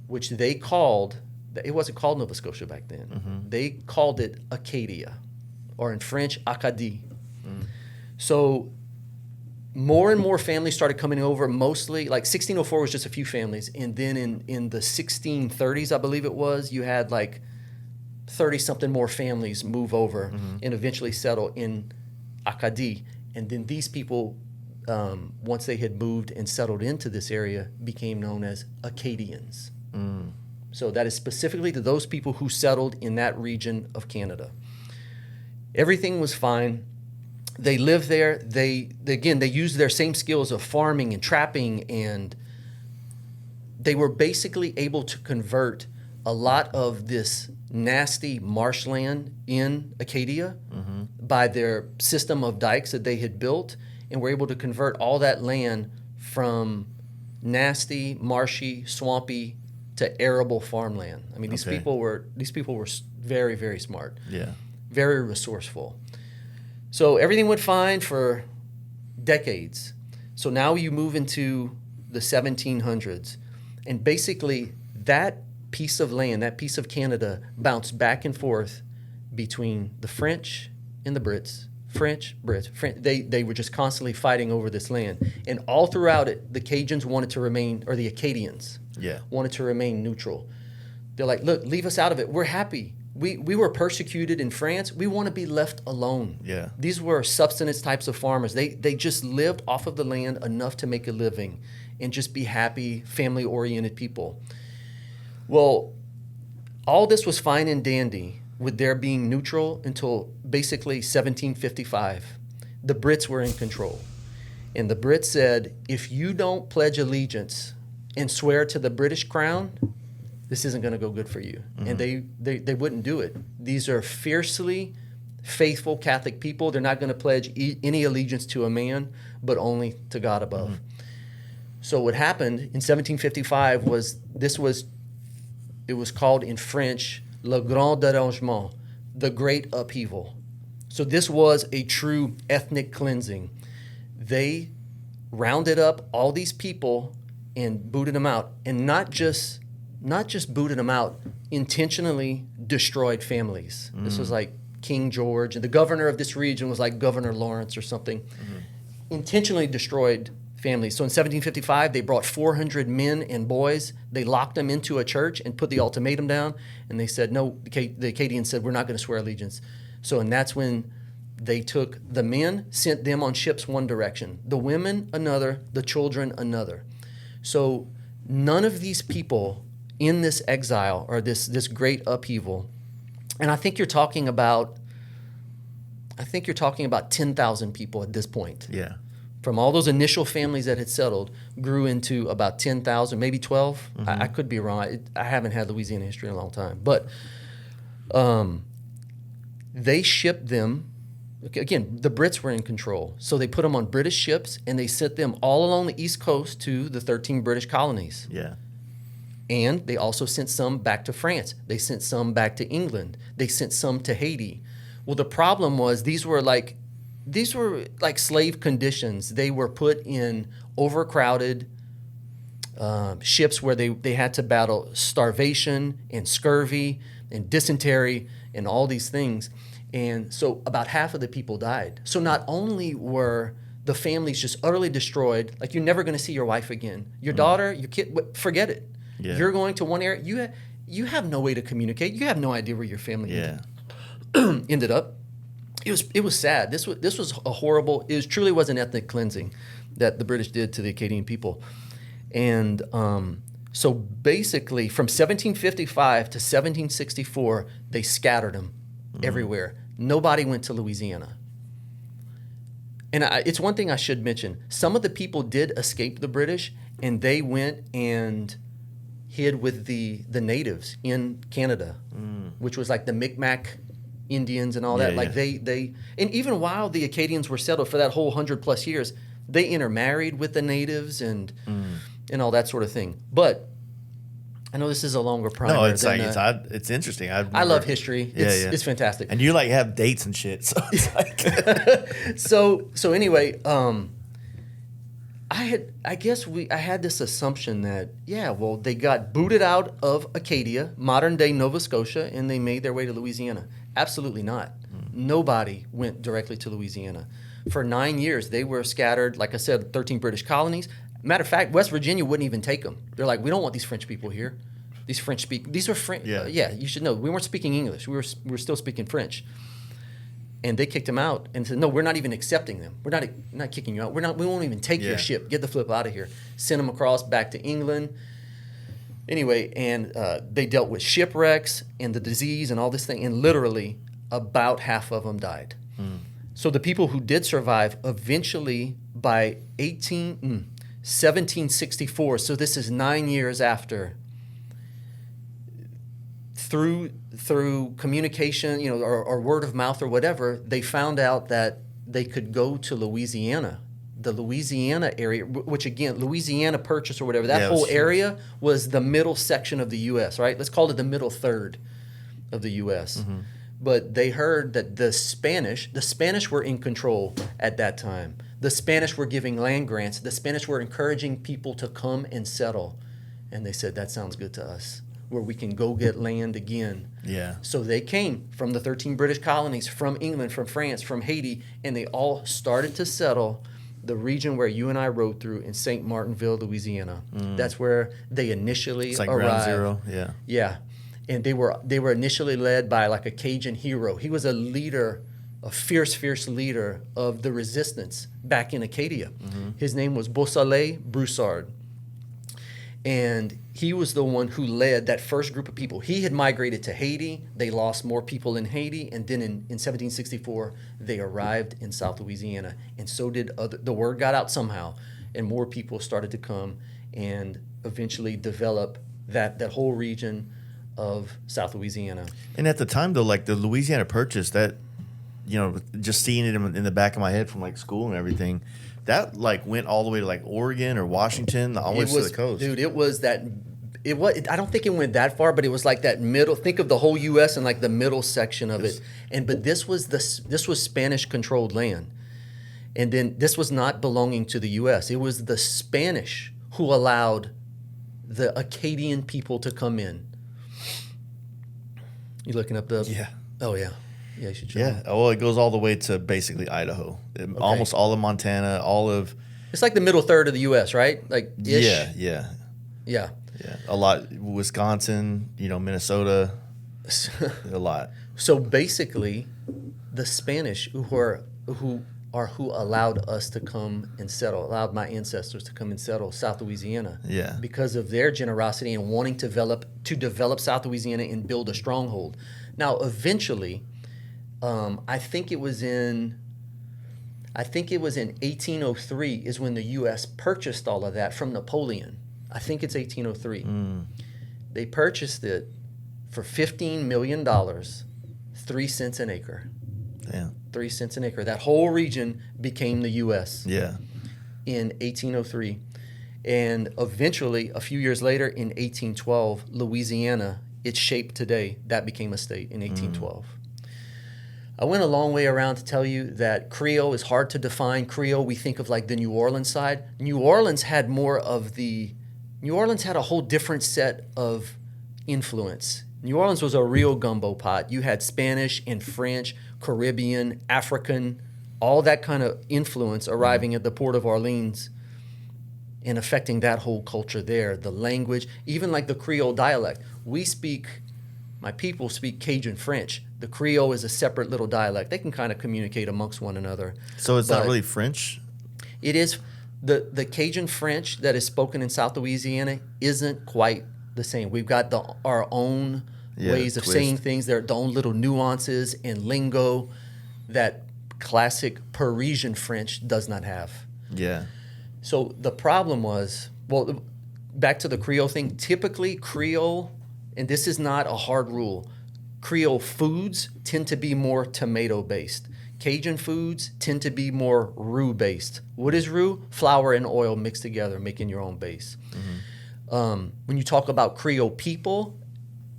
which they called, it wasn't called Nova Scotia back then. Mm-hmm. They called it Acadia, or in French, Acadie. So more and more families started coming over, mostly, like 1604 was just a few families, and then in the 1630s, I believe it was, you had like 30-something more families move over and eventually settle in Acadie. And then these people, once they had moved and settled into this area, became known as Acadians. So that is specifically to those people who settled in that region of Canada. Everything was fine. They lived there. They used their same skills of farming and trapping, and they were basically able to convert a lot of this nasty marshland in Acadia by their system of dikes that they had built, and were able to convert all that land from nasty, marshy, swampy to arable farmland. I mean, these people were very, very smart. Yeah. Very resourceful. So everything went fine for decades. So now you move into the 1700s, and basically that piece of land, that piece of Canada, bounced back and forth between the French and the Brits. French. They were just constantly fighting over this land. And all throughout it, the Cajuns wanted to remain, or the Acadians wanted to remain neutral. They're like, look, leave us out of it. We're happy. We were persecuted in France. We want to be left alone. Yeah. These were subsistence types of farmers. They just lived off of the land enough to make a living and just be happy, family-oriented people. Well, all this was fine and dandy with their being neutral until basically 1755. The Brits were in control. And the Brits said, if you don't pledge allegiance and swear to the British crown, this isn't going to go good for you. And they wouldn't do it. These are fiercely faithful Catholic people. They're not going to pledge any allegiance to a man, but only to God above. So what happened in 1755 was it was called in French, Le Grand Dérangement, the Great Upheaval. So this was a true ethnic cleansing. They rounded up all these people and booted them out, and not just booted them out, intentionally destroyed families. This was like King George, and the governor of this region was like Governor Lawrence or something. Intentionally destroyed families. So in 1755, they brought 400 men and boys. They locked them into a church and put the ultimatum down, and they said, no, the Acadians said, we're not going to swear allegiance. So, and that's when they took the men, sent them on ships one direction, the women another, the children another. So none of these people in this exile or this great upheaval, and I think you're talking about 10,000 people at this point. Yeah. From all those initial families that had settled, grew into about 10,000, maybe 12. I could be wrong. I haven't had Louisiana history in a long time. But they shipped them. Again, the Brits were in control. So they put them on British ships, and they sent them all along the East Coast to the 13 British colonies. Yeah. And they also sent some back to France. They sent some back to England. They sent some to Haiti. Well, the problem was these were like slave conditions. They were put in overcrowded ships where they had to battle starvation and scurvy and dysentery and all these things. And so about half of the people died. So not only were the families just utterly destroyed, like you're never going to see your wife again. Your daughter, your kid, forget it. Yeah. You're going to one area. You have no way to communicate. You have no idea where your family ended up. It was sad. This was a horrible. It truly was an ethnic cleansing that the British did to the Acadian people, and so basically from 1755 to 1764 they scattered them everywhere. Nobody went to Louisiana. And it's one thing I should mention. Some of the people did escape the British, and they went and hid with the natives in Canada, which was like the Micmac Indians and all that. They and even while the Acadians were settled for that whole 100+ years, they intermarried with the natives and all that sort of thing. But I know this is a longer primer. No, it's it's interesting. I love history. It's fantastic. And you like have dates and shit. So it's like so anyway, I had this assumption that they got booted out of Acadia, modern day Nova Scotia, and they made their way to Louisiana. Absolutely not. Nobody went directly to Louisiana. For 9 years, they were scattered, like I said, 13 British colonies. Matter of fact, West Virginia wouldn't even take them. They're like, we don't want these French people here. These are French. You should know. We weren't speaking English. We were still speaking French. And they kicked them out and said, no, we're not even accepting them. We're not kicking you out. We won't even take your ship. Get the flip out of here. Send them across back to England. Anyway, and they dealt with shipwrecks and the disease and all this thing, and literally about half of them died. So the people who did survive eventually by 1764, so this is 9 years after, through communication, or word of mouth or whatever, they found out that they could go to Louisiana. The Louisiana area, which again, Louisiana Purchase or whatever, that whole area was the middle section of the U.S., right? Let's call it the middle third of the U.S. But they heard that the Spanish were in control at that time. The Spanish were giving land grants. The Spanish were encouraging people to come and settle. And they said, that sounds good to us, where we can go get land again. Yeah. So they came from the 13 British colonies, from England, from France, from Haiti, and they all started to settle the region where you and I rode through in St. Martinville, Louisiana. That's where they initially it's like arrived. Ground Zero, yeah. Yeah. And they were initially led by like a Cajun hero. He was a leader, a fierce leader of the resistance back in Acadia. His name was Beausoleil Broussard. And he was the one who led that first group of people. He had migrated to Haiti. They lost more people in Haiti. And then in 1764, they arrived in South Louisiana. And so did the word got out somehow. And more people started to come and eventually develop that whole region of South Louisiana. And at the time, though, like the Louisiana Purchase, that, you know, just seeing it in the back of my head from like school and everything, that like went all the way to like Oregon or Washington, always to the coast. Dude, it was that. It was. I don't think it went that far, but it was like that middle. Think of the whole U.S. and like the middle section of it. But this was Spanish controlled land, and then this was not belonging to the U.S. It was the Spanish who allowed the Acadian people to come in. You looking up the? Yeah. Oh yeah. Yeah, you should show Yeah. Well, it goes all the way to basically Idaho, almost all of Montana, all of. It's like the middle third of the U.S., right? Like ish. Yeah. Yeah. A lot. Wisconsin, you know, Minnesota, a lot. So basically, the Spanish who allowed us to come and settle, allowed my ancestors to come and settle South Louisiana. Yeah. Because of their generosity and wanting to develop South Louisiana and build a stronghold. Now, eventually, I think it was in 1803 is when the U.S. purchased all of that from Napoleon. I think it's 1803. They purchased it for $15 million, 3 cents an acre. Damn. 3 cents an acre. That whole region became the U.S. Yeah. in 1803. And eventually, a few years later, in 1812, Louisiana, its shape today, that became a state in 1812. I went a long way around to tell you that Creole is hard to define. Creole, we think of like the New Orleans side. New Orleans had a whole different set of influence. New Orleans was a real gumbo pot. You had Spanish and French, Caribbean, African, all that kind of influence arriving at the port of Orleans and affecting that whole culture there. The language, even like the Creole dialect. My people speak Cajun French. The Creole is a separate little dialect. They can kind of communicate amongst one another. So it's not really French? It is. The Cajun French that is spoken in South Louisiana isn't quite the same. We've got our own ways of saying things. Their own little nuances and lingo that classic Parisian French does not have. Yeah. So the problem was, well, back to the Creole thing, typically Creole, and this is not a hard rule, Creole foods tend to be more tomato-based. Cajun foods tend to be more roux-based. What is roux? Flour and oil mixed together, making your own base. Mm-hmm. When you talk about Creole people,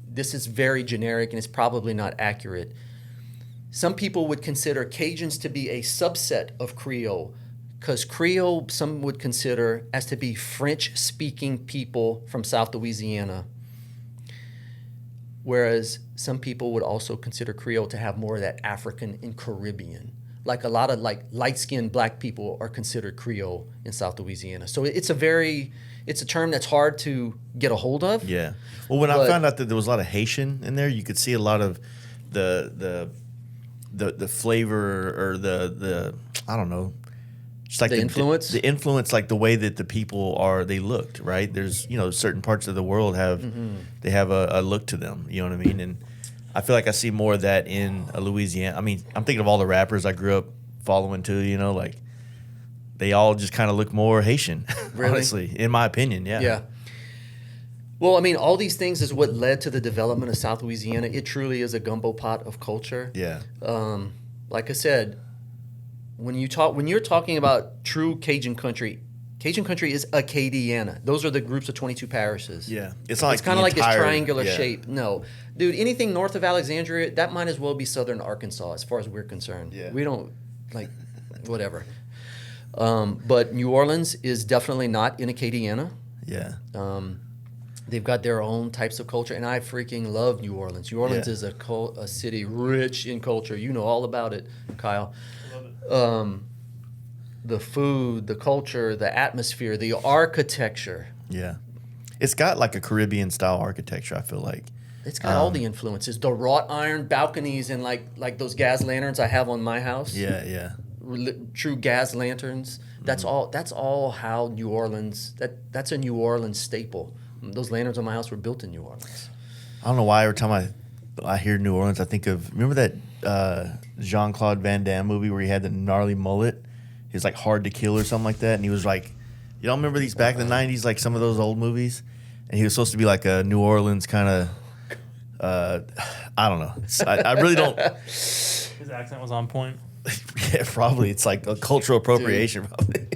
this is very generic and it's probably not accurate. Some people would consider Cajuns to be a subset of Creole, because Creole, some would consider as to be French-speaking people from South Louisiana, whereas some people would also consider Creole to have more of that African and Caribbean. Like a lot of like light-skinned black people are considered Creole in South Louisiana. So it's a term that's hard to get a hold of. Yeah. Well, when I found out that there was a lot of Haitian in there, you could see a lot of the flavor or the I don't know, just like the influence. The influence, like the way that the people they looked, right? There's certain parts of the world have they have a look to them. You know what I mean? And I feel like I see more of that in Louisiana. I mean, I'm thinking of all the rappers I grew up following too. Like they all just kind of look more Haitian, really? Honestly, in my opinion. Yeah. Yeah. Well, I mean, all these things is what led to the development of South Louisiana. It truly is a gumbo pot of culture. Yeah. Like I said, when you're talking about true Cajun country is Acadiana. Those are the groups of 22 parishes. Yeah. It's kind of like this triangular shape. No. Dude, anything north of Alexandria, that might as well be southern Arkansas as far as we're concerned. Yeah. We don't, like, whatever. But New Orleans is definitely not in Acadiana. Yeah. They've got their own types of culture, and I freaking love New Orleans. New Orleans is a city rich in culture. You know all about it, Kyle. Love it. The food, the culture, the atmosphere, the architecture. Yeah. It's got like a Caribbean style architecture, I feel like. It's got all the influences. The wrought iron balconies and like those gas lanterns I have on my house. Yeah, yeah. true gas lanterns. That's all. That's all how New Orleans. That's a New Orleans staple. Those lanterns on my house were built in New Orleans. I don't know why every time I hear New Orleans, I think of, remember that Jean-Claude Van Damme movie where he had the gnarly mullet? He was like Hard to Kill or something like that, and he was like, you don't remember these back in the 90s, like some of those old movies? And he was supposed to be like a New Orleans kind of, I don't know. I really don't. His accent was on point. Yeah, probably. It's like a cultural appropriation, probably.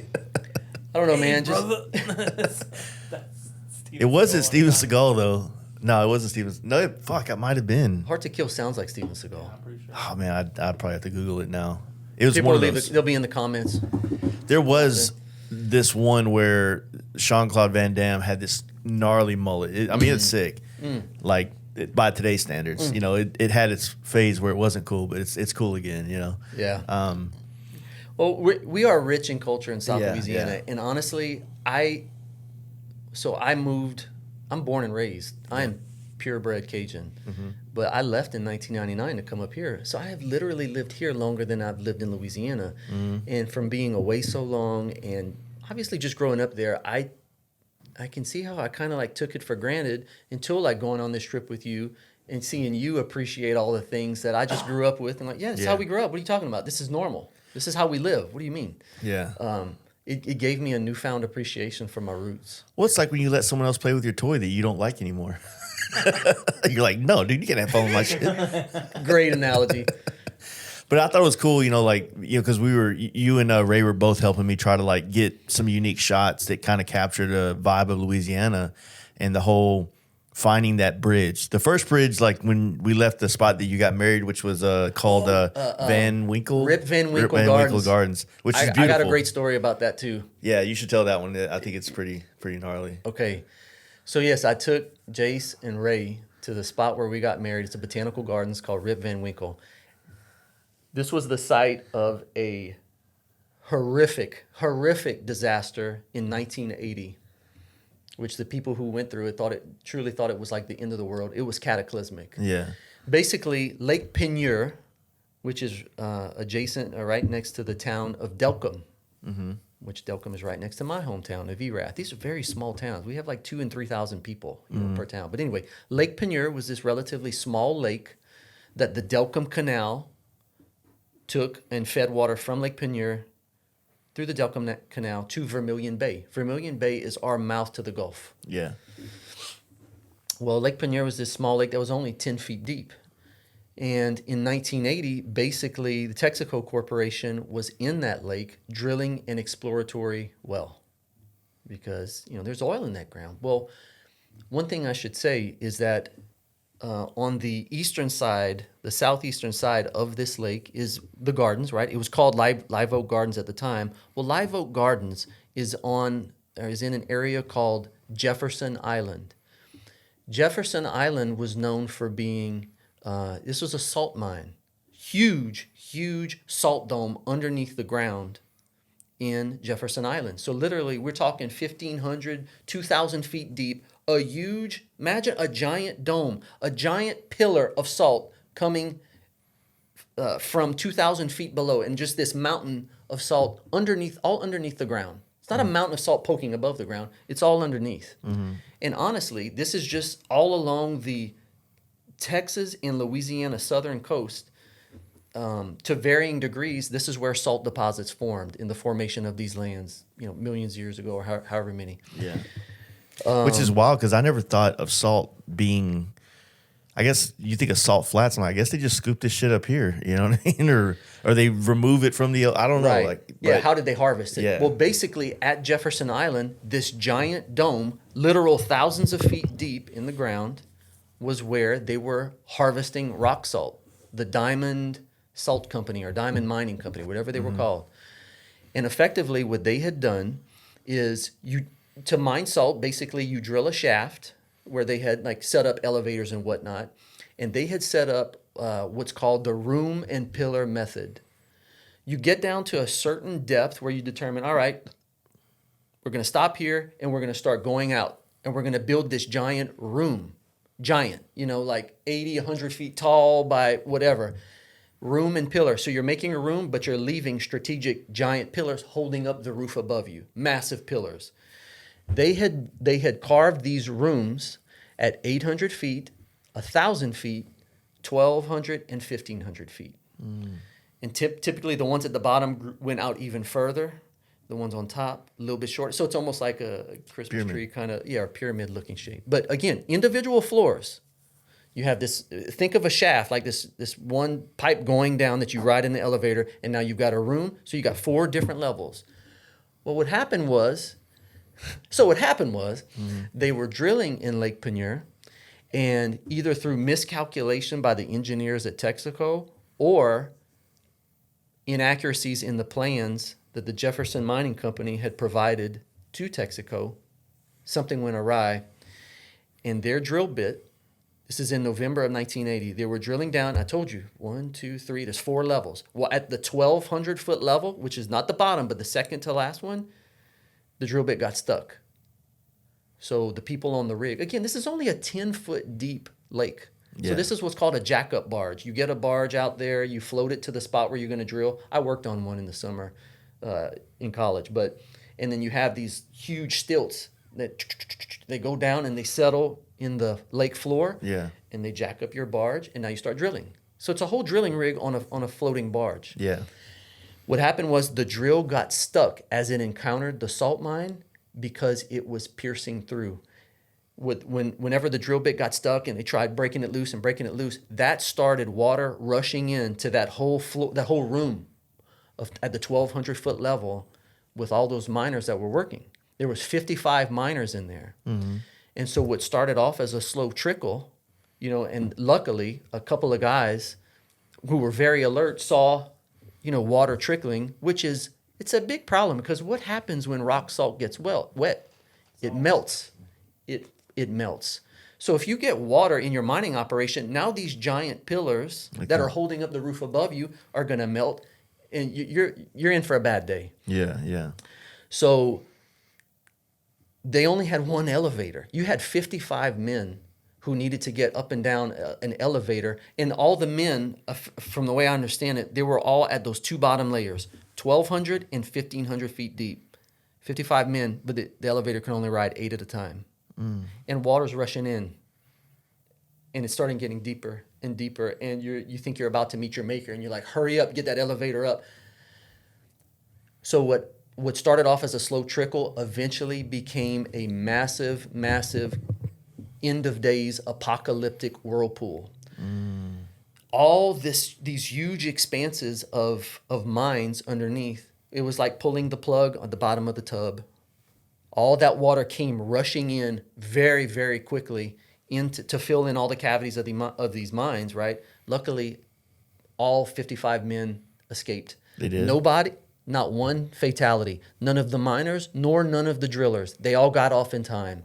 I don't know, man. It wasn't Steven Seagal, though. No, it wasn't Steven. No, fuck, it might have been. Hard to Kill sounds like Steven Seagal. Yeah, I'm pretty sure. Oh, man, I'd probably have to Google it now. It was People one of will those. they'll be in the comments. There was this one where Jean-Claude Van Damme had this gnarly mullet. It's sick. Like, by today's standards. You know, it had its phase where it wasn't cool, but it's cool again, you know? Yeah. Well, we are rich in culture in South Yeah, Louisiana. yeah. And honestly, I moved, I'm born and raised. I am purebred Cajun. But I left in 1999 to come up here. So I have literally lived here longer than I've lived in Louisiana. And from being away so long and obviously just growing up there, I can see how I kind of like took it for granted until like going on this trip with you and seeing you appreciate all the things that I just grew up with. And like, yeah, this is how we grew up. What are you talking about? This is normal. This is how we live. What do you mean? Yeah. It gave me a newfound appreciation for my roots. Well, it's like when you let someone else play with your toy that you don't like anymore. You're like, no, dude, you can't have fun with my shit. Great analogy. But I thought it was cool, because you and Ray were both helping me try to like get some unique shots that kind of captured the vibe of Louisiana and the whole finding that bridge. The first bridge, like when we left the spot that you got married, which was called Van Winkle. Rip Van Winkle Van Gardens. Winkle Gardens, which is beautiful. I got a great story about that too. Yeah, you should tell that one. I think it's pretty gnarly. Okay. So yes, I took Jace and Ray to the spot where we got married. It's a botanical gardens called Rip Van Winkle. This was the site of a horrific disaster in 1980, which the people who went through it truly thought it was like the end of the world. It was cataclysmic. Yeah. Basically, Lake Peigneur, which is adjacent, right next to the town of Delcombe, which Delcombe is right next to my hometown of Erath. These are very small towns. We have like 2,000 and 3,000 people per town. But anyway, Lake Peigneur was this relatively small lake that the Delcombe Canal took and fed water from Lake Peigneur through the Delcombe Canal to Vermilion Bay. Vermilion Bay is our mouth to the Gulf. Yeah. Well, Lake Peigneur was this small lake that was only 10 feet deep. And in 1980, basically, the Texaco Corporation was in that lake drilling an exploratory well because, there's oil in that ground. Well, one thing I should say is that on the eastern side, the southeastern side of this lake is the gardens, right? It was called Live Oak Gardens at the time. Well, Live Oak Gardens is in an area called Jefferson Island. Jefferson Island was known for being, this was a salt mine. Huge salt dome underneath the ground in Jefferson Island. So literally, we're talking 1,500, 2,000 feet deep, imagine a giant dome, a giant pillar of salt coming from 2,000 feet below, and just this mountain of salt all underneath the ground. It's not a mountain of salt poking above the ground. It's all underneath. And honestly, this is just all along the Texas and Louisiana southern coast. To varying degrees, this is where salt deposits formed in the formation of these lands, millions of years ago or however many. Yeah. Which is wild because I never thought of salt being, I guess you think of salt flats. I guess they just scoop this shit up here, you know what I mean? Or they remove it from I don't know. Right. How did they harvest it? Yeah. Well, basically at Jefferson Island, this giant dome, literal thousands of feet deep in the ground, was where they were harvesting rock salt, the Diamond Salt Company or Diamond Mining Company, whatever they were called. And effectively what they had done is to mine salt, basically you drill a shaft where they had like set up elevators and whatnot. And they had set up what's called the room and pillar method. You get down to a certain depth where you determine, all right, we're going to stop here and we're going to start going out. And we're going to build this giant room. Giant, like 80, 100 feet tall by whatever. room and pillar. So you're making a room, but you're leaving strategic giant pillars holding up the roof above you. Massive pillars. They had carved these rooms at 800 feet, 1,000 feet, 1,200, and 1,500 feet. And typically the ones at the bottom went out even further. The ones on top, a little bit shorter. So it's almost like a Christmas tree kind of, a pyramid-looking shape. But again, individual floors. You have this, think of a shaft, like this one pipe going down that you ride in the elevator, and now you've got a room, so you got 4 different levels. Well, what happened was, they were drilling in Lake Peigneur, and either through miscalculation by the engineers at Texaco or inaccuracies in the plans that the Jefferson Mining Company had provided to Texaco, something went awry, and their drill bit, this is in November of 1980. They were drilling down. I told you, 1, 2, 3. There's 4 levels. Well, at the 1,200-foot level, which is not the bottom, but the second to last one, the drill bit got stuck. So the people on the rig, again, this is only a 10-foot deep lake. So this is what's called a jack-up barge. You get a barge out there, you float it to the spot where you're going to drill. I worked on one in the summer in college, and then you have these huge stilts that they go down and they settle in the lake floor, and they jack up your barge, and now you start drilling. So it's a whole drilling rig on a floating barge. Yeah. What happened was the drill got stuck as it encountered the salt mine because it was piercing through. Whenever the drill bit got stuck and they tried breaking it loose, that started water rushing into that whole room at the 1,200-foot level with all those miners that were working. There was 55 miners in there. Mm-hmm. And so what started off as a slow trickle, and luckily a couple of guys who were very alert saw, water trickling, it's a big problem because what happens when rock salt gets wet? It melts. It melts. So if you get water in your mining operation, now these giant pillars that are holding up the roof above you are going to melt, and you're in for a bad day. Yeah. So they only had one elevator. You had 55 men who needed to get up and down an elevator. And all the men, from the way I understand it, they were all at those 2 bottom layers, 1,200 and 1,500 feet deep. 55 men, but the elevator can only ride 8 at a time. And water's rushing in. And it's starting getting deeper and deeper. And you think you're about to meet your maker. And you're like, hurry up, get that elevator up. So what started off as a slow trickle eventually became a massive end of days apocalyptic whirlpool. All these huge expanses of mines underneath, it was like pulling the plug on the bottom of the tub. All that water came rushing in very, very quickly to fill in all the cavities of these mines, right? Luckily, all 55 men escaped. They did. Nobody, not one fatality. None of the miners, nor none of the drillers. They all got off in time.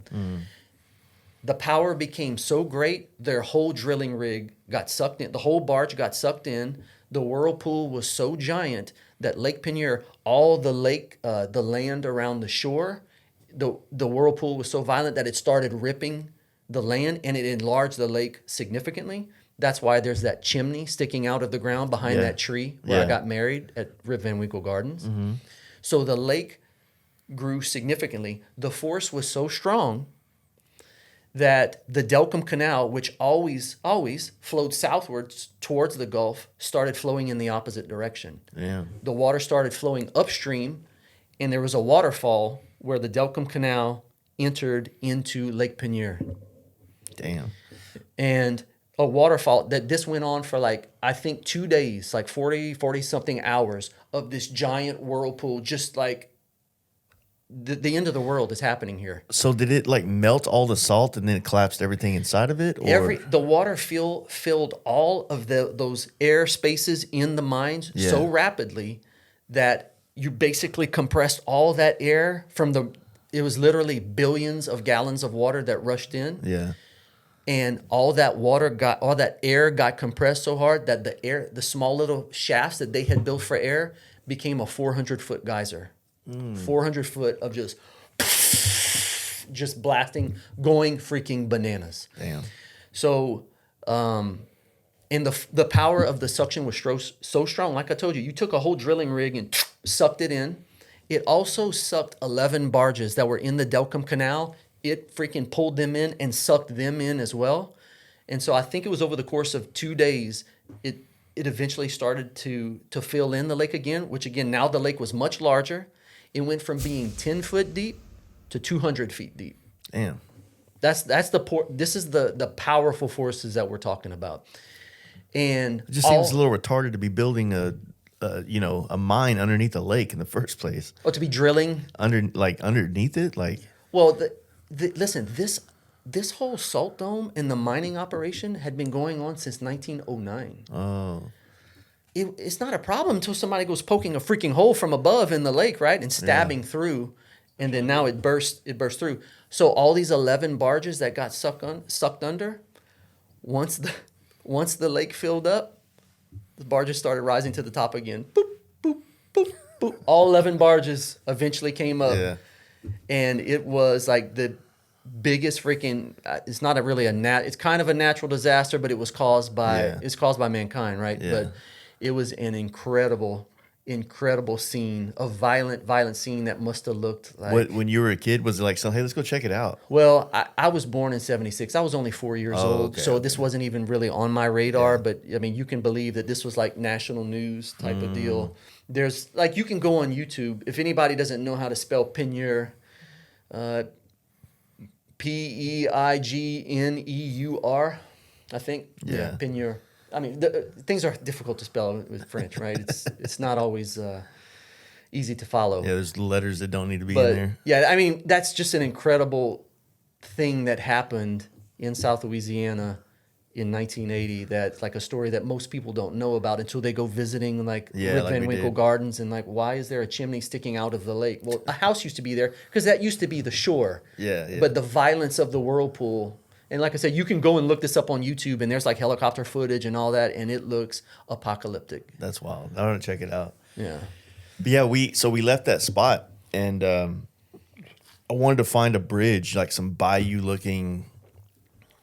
The power became so great, their whole drilling rig got sucked in. The whole barge got sucked in. The whirlpool was so giant that Lake Peigneur, all the land around the shore, the whirlpool was so violent that it started ripping the land and it enlarged the lake significantly. That's why there's that chimney sticking out of the ground behind that tree where I got married at Rip Van Winkle Gardens. Mm-hmm. So the lake grew significantly. The force was so strong that the Delcambre Canal, which always flowed southwards towards the Gulf, started flowing in the opposite direction. Yeah. The water started flowing upstream, and there was a waterfall where the Delcambre Canal entered into Lake Peigneur. Damn. And a waterfall that this went on for I think 2 days, 40 something hours of this giant whirlpool, just like the end of the world is happening here. So did it melt all the salt and then it collapsed everything inside of it? Or? The water filled all of those air spaces in the mines so rapidly that you basically compressed all that air it was literally billions of gallons of water that rushed in. Yeah. And all that air got compressed so hard that the small little shafts that they had built for air became a 400-foot geyser. 400 foot of just blasting, going freaking bananas. Damn. So And the power of the suction was so strong. Like I told you, you took a whole drilling rig and sucked it in. It also sucked 11 barges that were in the Delcombe Canal. It freaking pulled them in and sucked them in as well. And so I think it was over the course of 2 days, it eventually started to fill in the lake again, which again, now the lake was much larger. It went from being 10 foot deep to 200 feet deep. Damn. This is the powerful forces that we're talking about. And It just seems a little retarded to be building a mine underneath a lake in the first place. Oh, to be drilling underneath it, like. Well, listen, this whole salt dome and the mining operation had been going on since 1909. Oh. It's not a problem until somebody goes poking a freaking hole from above in the lake, right, and stabbing through, and then now it burst through. So all these 11 barges that got sucked under, once the lake filled up, the barges started rising to the top again. Boop, boop, boop, boop. All 11 barges eventually came up. Yeah. And it was like the biggest freaking, it's not it's kind of a natural disaster, but it was caused by mankind, right? Yeah. But it was an incredible scene, a violent scene that must have looked like. When you were a kid, was it like, so, hey, let's go check it out? Well, I was born in 76. I was only 4 years old. Okay, so okay. this wasn't even really on my radar. Yeah. But I mean, you can believe that this was like national news type of deal. There's like, you can go on YouTube. If anybody doesn't know how to spell Peigneur, Peigneur, I think. Yeah. Peigneur. I mean, things are difficult to spell with French, right? It's not always easy to follow. Yeah, there's letters that don't need to be in there. Yeah, I mean, that's just an incredible thing that happened in South Louisiana in 1980. That's like a story that most people don't know about until they go visiting Rip Van Winkle Gardens and like, why is there a chimney sticking out of the lake? Well, a house used to be there because that used to be the shore. Yeah. But the violence of the whirlpool. And like I said, you can go and look this up on YouTube, and there's like helicopter footage and all that, and it looks apocalyptic. That's wild. I want to check it out. Yeah. But yeah, we left that spot, and I wanted to find a bridge, like some bayou looking.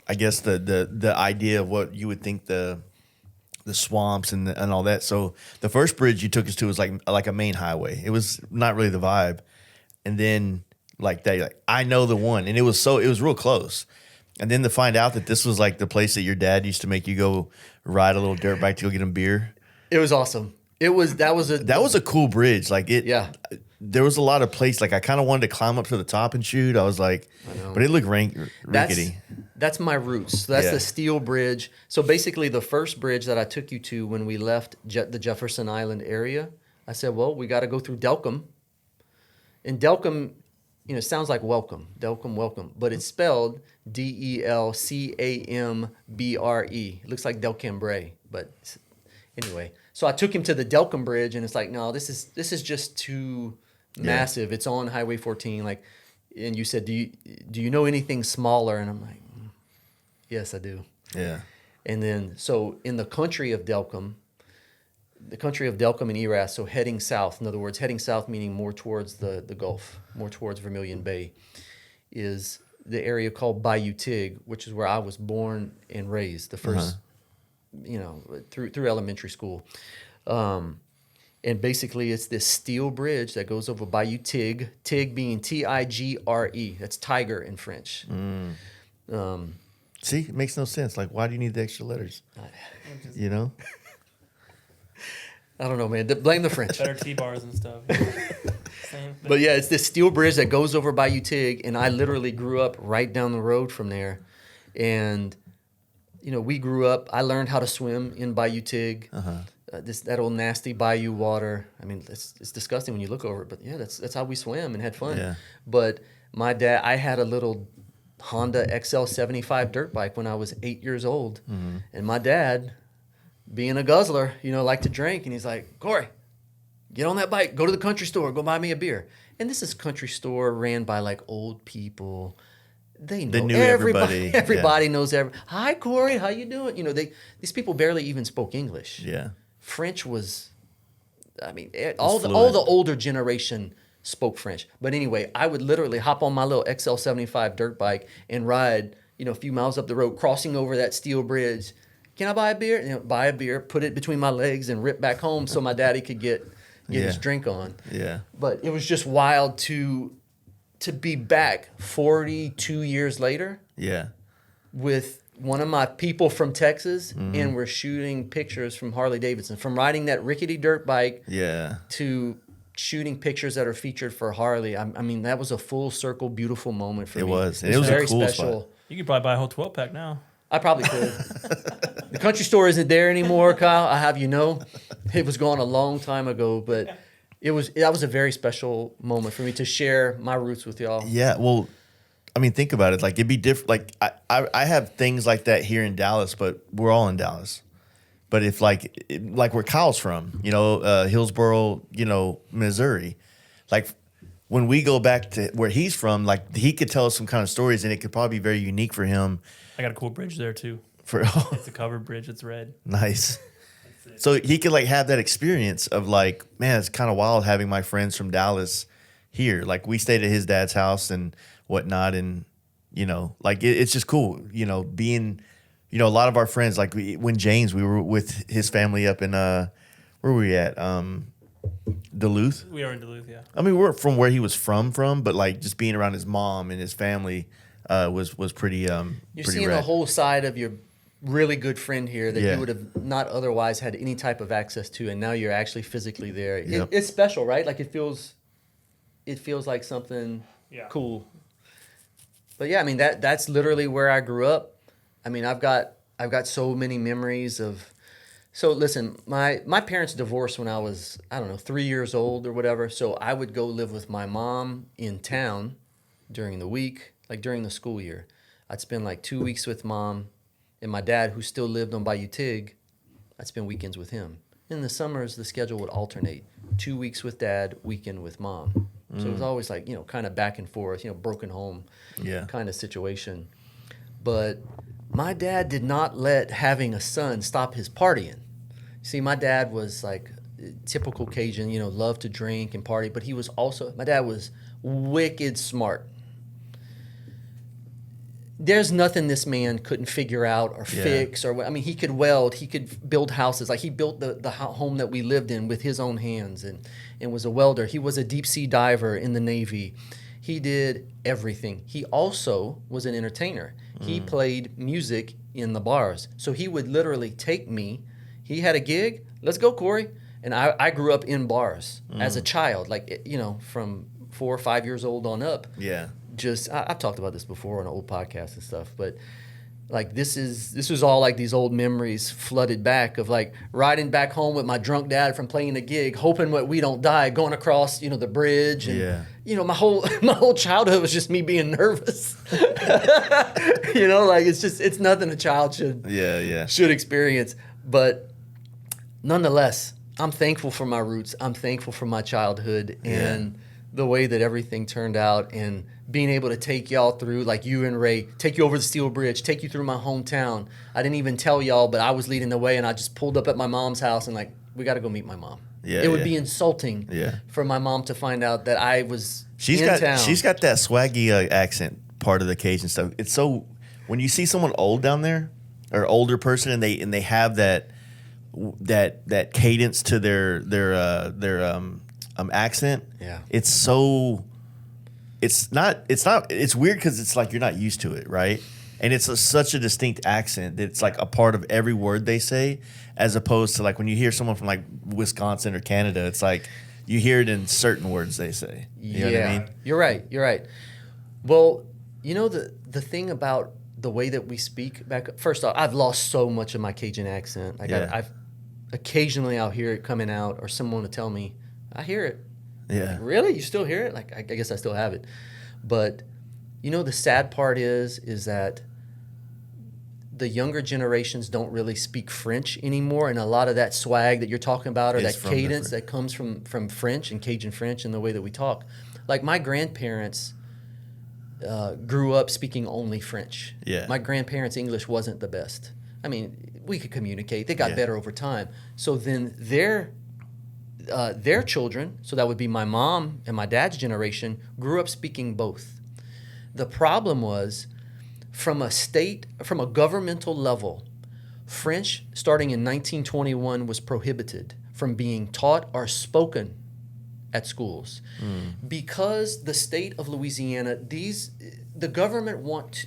I guess the idea of what you would think the swamps and all that. So the first bridge you took us to was like a main highway. It was not really the vibe, and then I know the one, and it was real close. And then to find out that this was like the place that your dad used to make you go ride a little dirt bike to go get him beer. It was awesome. That was a cool bridge. Yeah. There was a lot of place. Like I kind of wanted to climb up to the top and shoot. I was like, but it looked rickety. That's my roots. So that's the steel bridge. So basically the first bridge that I took you to when we left the Jefferson Island area, I said, well, we got to go through Delcombe. And Delcombe, sounds like welcome, welcome, but it's spelled Delcambre. It looks like Delcambre, but anyway. So I took him to the Delcombe Bridge, and it's like, no, this is just too massive. It's on Highway 14, and you said, do you know anything smaller? And I'm like, yes, I do. Yeah. And then so in the country of Delcombe and Eras, so heading south, in other words, heading south meaning more towards the Gulf, more towards Vermilion Bay, is the area called Bayou Tig, which is where I was born and raised, the first, through elementary school. And basically it's this steel bridge that goes over Bayou Tig, Tig being Tigre. That's tiger in French. See, it makes no sense. Like, why do you need the extra letters? I don't know, man. Blame the French. Better T-bars and stuff. But yeah, it's this steel bridge that goes over Bayou Tig, and I literally grew up right down the road from there. And, we grew up, I learned how to swim in Bayou Tig. That old nasty bayou water. I mean, it's disgusting when you look over it, but yeah, that's how we swam and had fun. Yeah. But my dad, I had a little Honda XL75 dirt bike when I was 8 years old. Mm-hmm. And my dad, being a guzzler, liked to drink. And he's like, Cory, get on that bike, go to the country store, go buy me a beer. And this is country store ran by like old people. They knew everybody. Everybody knows everybody. Hi, Cory, how you doing? These people barely even spoke English. Yeah. French was, all the older generation spoke French. But anyway, I would literally hop on my little XL75 dirt bike and ride, a few miles up the road, crossing over that steel bridge, can I buy a beer? Buy a beer, put it between my legs, and rip back home so my daddy could get his drink on. Yeah. But it was just wild to be back 42 years later. Yeah. With one of my people from Texas, and we're shooting pictures from Harley-Davidson, from riding that rickety dirt bike to shooting pictures that are featured for Harley. I mean, that was a full circle, beautiful moment for me. It was. And it was very a cool special. spot. You could probably buy a whole 12-pack now. I probably could. The country store isn't there anymore, Kyle. I have you know. It was gone a long time ago, but that was a very special moment for me to share my roots with y'all. Yeah, well, I mean, think about it. Like, it'd be different. Like, I have things like that here in Dallas, but we're all in Dallas. But if, like where Kyle's from, Hillsboro, Missouri, like, when we go back to where he's from, like, he could tell us some kind of stories, and it could probably be very unique for him. I got a cool bridge there, too. It's a covered bridge. It's red. Nice. So he could, like, have that experience of, like, man, it's kind of wild having my friends from Dallas here. Like, we stayed at his dad's house and whatnot, and like, it's just cool, being, a lot of our friends, like, when James, we were with his family up in where were we at, Duluth. We are in Duluth, yeah. I mean, we're from where he was from, but, like, just being around his mom and his family was pretty You're pretty seeing rad. the whole side of your really good friend here that Yeah. you would have not otherwise had any type of access to, and now you're actually physically there. Yep. It's special, right? Like, it feels like something cool. But yeah, I mean, that's literally where I grew up. I mean, I've got so many memories of. So listen, my parents divorced when I was, I don't know, 3 years old or whatever. So I would go live with my mom in town during the week, like during the school year. I'd spend like 2 weeks with mom, and my dad, who still lived on Bayou Tig, I'd spend weekends with him. In the summers, the schedule would alternate: 2 weeks with dad, weekend with mom. So it was always like, kind of back and forth, broken home kind of situation. But my dad did not let having a son stop his partying. See, my dad was like typical Cajun, loved to drink and party, but my dad was wicked smart. There's nothing this man couldn't figure out or fix, or, I mean, he could weld, he could build houses. Like, he built the home that we lived in with his own hands, and was a welder. He was a deep sea diver in the Navy. He did everything. He also was an entertainer. He played music in the bars. So he would literally take me. He had a gig. Let's go, Cory. And I grew up in bars as a child, like, from 4 or 5 years old on up. Yeah. I've talked about this before on old podcasts and stuff, but like, this was all like these old memories flooded back of, like, riding back home with my drunk dad from playing a gig, hoping that we don't die, going across, the bridge. And, my whole childhood was just me being nervous. Like, it's nothing a child should experience. But nonetheless, I'm thankful for my roots. I'm thankful for my childhood and the way that everything turned out, and being able to take y'all through, like you and Ray, take you over the Steel Bridge, take you through my hometown. I didn't even tell y'all, but I was leading the way, and I just pulled up at my mom's house and, like, we got to go meet my mom. It would be insulting for my mom to find out that I was in town. She's got that swaggy accent part of the Cajun stuff. It's so, when you see someone old down there, or older person, and they have that cadence to their accent. Yeah. It's weird because it's like you're not used to it, right? And it's such a distinct accent that it's like a part of every word they say, as opposed to, like, when you hear someone from, like, Wisconsin or Canada, it's like you hear it in certain words they say. You know what I mean? You're right. Well, the thing about the way that we speak back, first off, I've lost so much of my Cajun accent. Like, I've occasionally I'll hear it coming out, or someone will tell me, I hear it. Yeah. Like, really? You still hear it? Like, I guess I still have it. But, the sad part is that the younger generations don't really speak French anymore, and a lot of that swag that you're talking about, or that cadence that comes from French and Cajun French and the way that we talk. Like, my grandparents grew up speaking only French. Yeah. My grandparents' English wasn't the best. I mean, we could communicate. They got better over time. So then their children, so that would be my mom and my dad's generation, grew up speaking both. The problem was, from a governmental level, French, starting in 1921, was prohibited from being taught or spoken at schools because the state of Louisiana, the government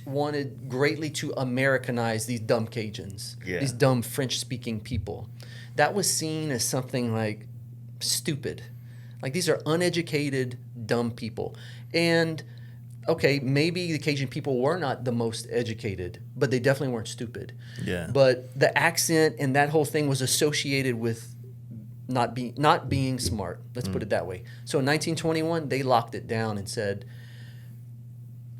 wanted greatly to Americanize these dumb Cajuns, these dumb French-speaking people. That was seen as something like stupid. Like, these are uneducated, dumb people. And, okay, maybe the Cajun people were not the most educated, but they definitely weren't stupid. Yeah. But the accent and that whole thing was associated with not being smart. Let's put it that way. So in 1921, they locked it down and said,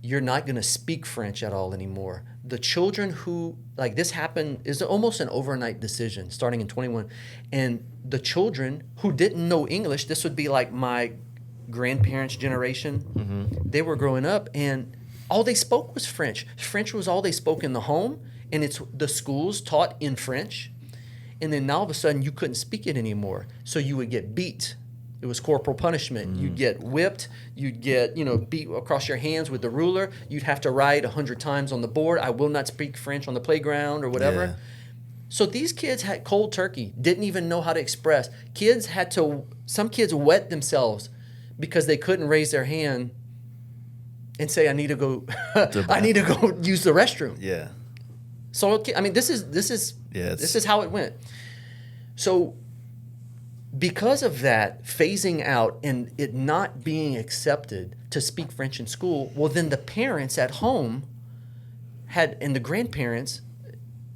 you're not going to speak French at all anymore. The children who, like, this happened, is almost an overnight decision starting in 21. And the children who didn't know English, this would be like my grandparents' generation, they were growing up and all they spoke was French. French was all they spoke in the home, and it's the schools taught in French. And then now all of a sudden you couldn't speak it anymore. So you would get beat. It was corporal punishment. You'd get whipped. You'd get, beat across your hands with the ruler. You'd have to write 100 times on the board, I will not speak French on the playground or whatever. Yeah. So these kids had cold turkey, didn't even know how to express. Some kids wet themselves because they couldn't raise their hand and say, I need to go use the restroom. Yeah. So, I mean, this is how it went. So because of that phasing out and it not being accepted to speak French in school, well, then the parents at home and the grandparents,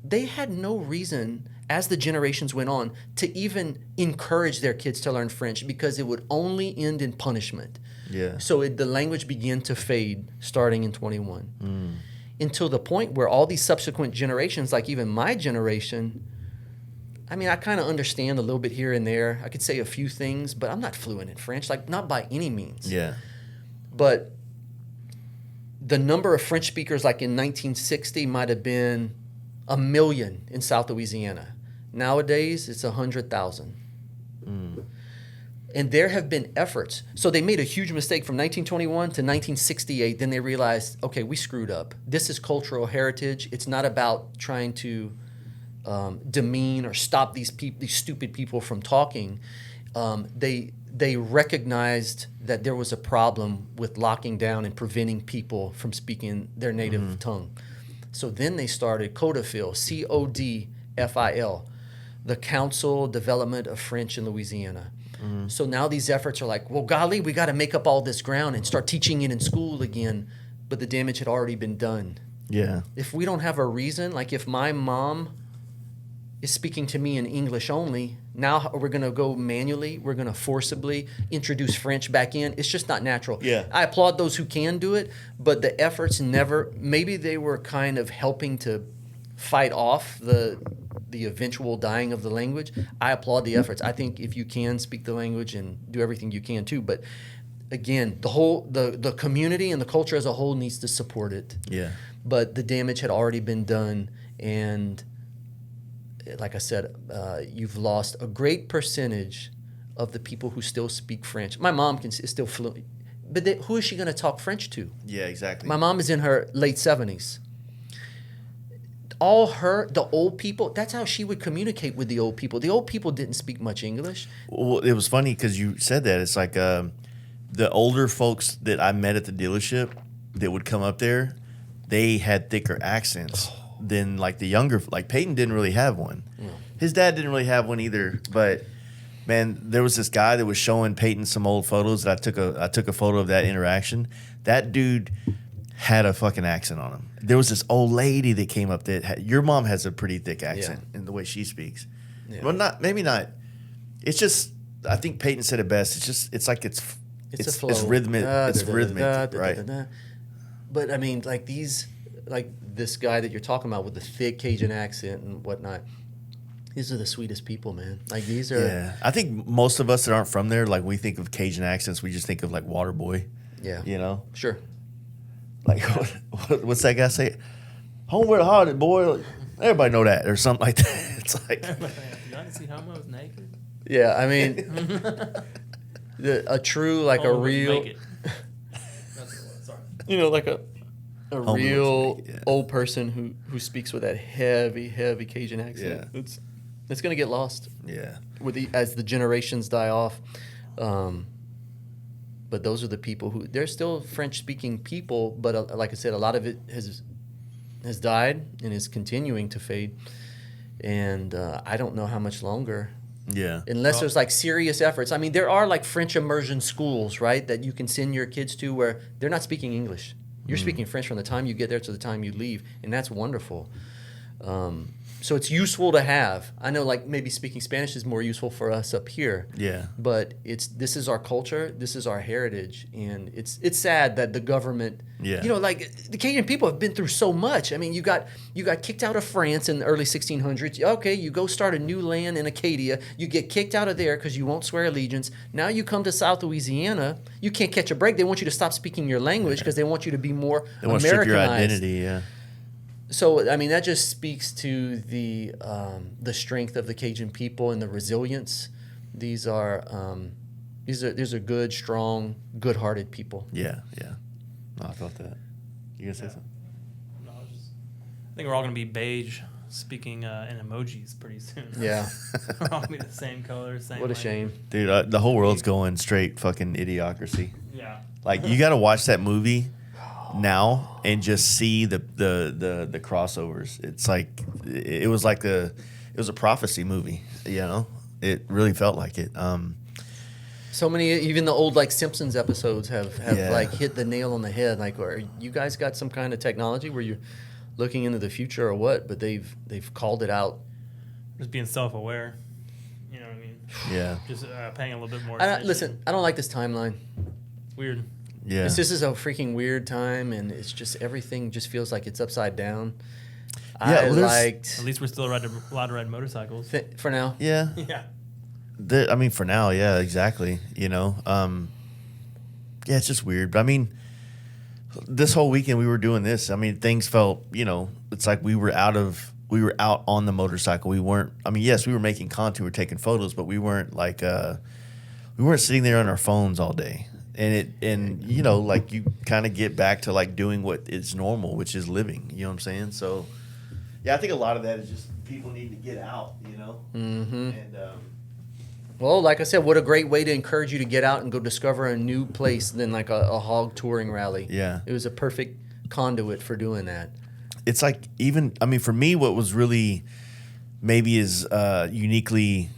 they had no reason as the generations went on to even encourage their kids to learn French because it would only end in punishment. Yeah. So the language began to fade starting in 21 until the point where all these subsequent generations, like even my generation, I mean, I kind of understand a little bit here and there. I could say a few things, but I'm not fluent in French, like not by any means. Yeah. But the number of French speakers, like in 1960, might have been 1 million in South Louisiana. Nowadays, it's 100,000. And there have been efforts. So they made a huge mistake from 1921 to 1968. Then they realized, okay, we screwed up. This is cultural heritage. It's not about trying to demean or stop these stupid people from talking. They recognized that there was a problem with locking down and preventing people from speaking their native tongue. So then they started CODIFIL, CODFIL, the Council Development of French in Louisiana. So now these efforts are like, well, golly, we got to make up all this ground and start teaching it in school again. But the damage had already been done. Yeah. If we don't have a reason, like if my mom is speaking to me in English only, now we're going to go manually, we're going to forcibly introduce French back in. It's just not natural. Yeah. I applaud those who can do it, but the efforts maybe they were kind of helping to fight off the eventual dying of the language. I applaud the efforts. I think if you can speak the language and do everything you can too, but again, the community and the culture as a whole needs to support it. Yeah. But the damage had already been done, and like I said, you've lost a great percentage of the people who still speak French. My mom is still fluent, but who is she going to talk French to? Yeah, exactly. My mom is in her late 70s. The old people, that's how she would communicate with the old people. The old people didn't speak much English. Well, it was funny because you said that. It's like the older folks that I met at the dealership that would come up there, they had thicker accents than like the younger. Like Peyton didn't really have one. No. His dad didn't really have one either. But man, there was this guy that was showing Peyton some old photos. That I took a photo of that interaction. That dude had a fucking accent on him. There was this old lady that came up that your mom has a pretty thick accent in the way she speaks. Yeah. Well, maybe not. It's just, I think Peyton said it best. It's like it's a flow. It's rhythmic. It's rhythmic, right? But I mean, like this guy that you're talking about with the thick Cajun accent and whatnot. These are the sweetest people, man. Like these are. Yeah, I think most of us that aren't from there, like we think of Cajun accents, we just think of like Water Boy. Yeah. You know. Sure. Like, what's that guy say? Homeward hearted boy. Everybody know that or something like that. It's like. You want to see homos naked? Yeah, I mean, a true, like a real. Sorry. You know, like a Homer real looks fake, old person who speaks with that heavy Cajun accent. Yeah. It's going to get lost Yeah. as the generations die off. But those are the people who they're still French speaking people, but like I said, a lot of it has died and is continuing to fade. And I don't know how much longer. Yeah. Unless there's like serious efforts. I mean, there are like French immersion schools, right, that you can send your kids to where they're not speaking English. You're speaking French from the time you get there to the time you leave, and that's wonderful. So it's useful to have. I know, like maybe speaking Spanish is more useful for us up here. Yeah. But this is our culture, this is our heritage, and it's sad that the government. Yeah. You know, like the Cajun people have been through so much. I mean, you got kicked out of France in the early 1600s. Okay, you go start a new land in Acadia. You get kicked out of there because you won't swear allegiance. Now you come to South Louisiana. You can't catch a break. They want you to stop speaking your language because they want you to be more Americanized. They want to strip your identity. Yeah. So I mean that just speaks to the strength of the Cajun people and the resilience. These are good, strong, good-hearted people. Yeah. Yeah. No, I felt that. You gonna say something? No, I think we're all gonna be beige, speaking in emojis pretty soon. Yeah. We're all gonna be the same color, same. What a language. shame. Dude, the whole world's going straight fucking idiocracy. Yeah. Like you got to watch that movie now and just see the crossovers. It's like it was a prophecy movie. You know, it really felt like it. So many, even the old like Simpsons episodes have Yeah. like hit the nail on the head. Like, or you guys got some kind of technology where you're looking into the future or what? But they've called it out. Just being self-aware. You know what I mean? Yeah. Just paying a little bit more attention. Listen, I don't like this timeline. Weird. Yeah. This is a freaking weird time, and it's just everything just feels like it's upside down. Yeah, well, At least we're still allowed to ride motorcycles. For now. Yeah. Yeah. I mean, for now, yeah, exactly. You know, yeah, it's just weird. But I mean, this whole weekend we were doing this. I mean, things felt, you know, it's like we were out on the motorcycle. We weren't. I mean, yes, we were making content, we were taking photos, but we weren't like we weren't sitting there on our phones all day. And you know, like you kind of get back to like doing what is normal, which is living. You know what I'm saying? So, yeah, I think a lot of that is just people need to get out. You know. Mm-hmm. And well, like I said, what a great way to encourage you to get out and go discover a new place than like a hog touring rally. Yeah. It was a perfect conduit for doing that. It's like even, I mean, for me, what was really maybe is uniquely,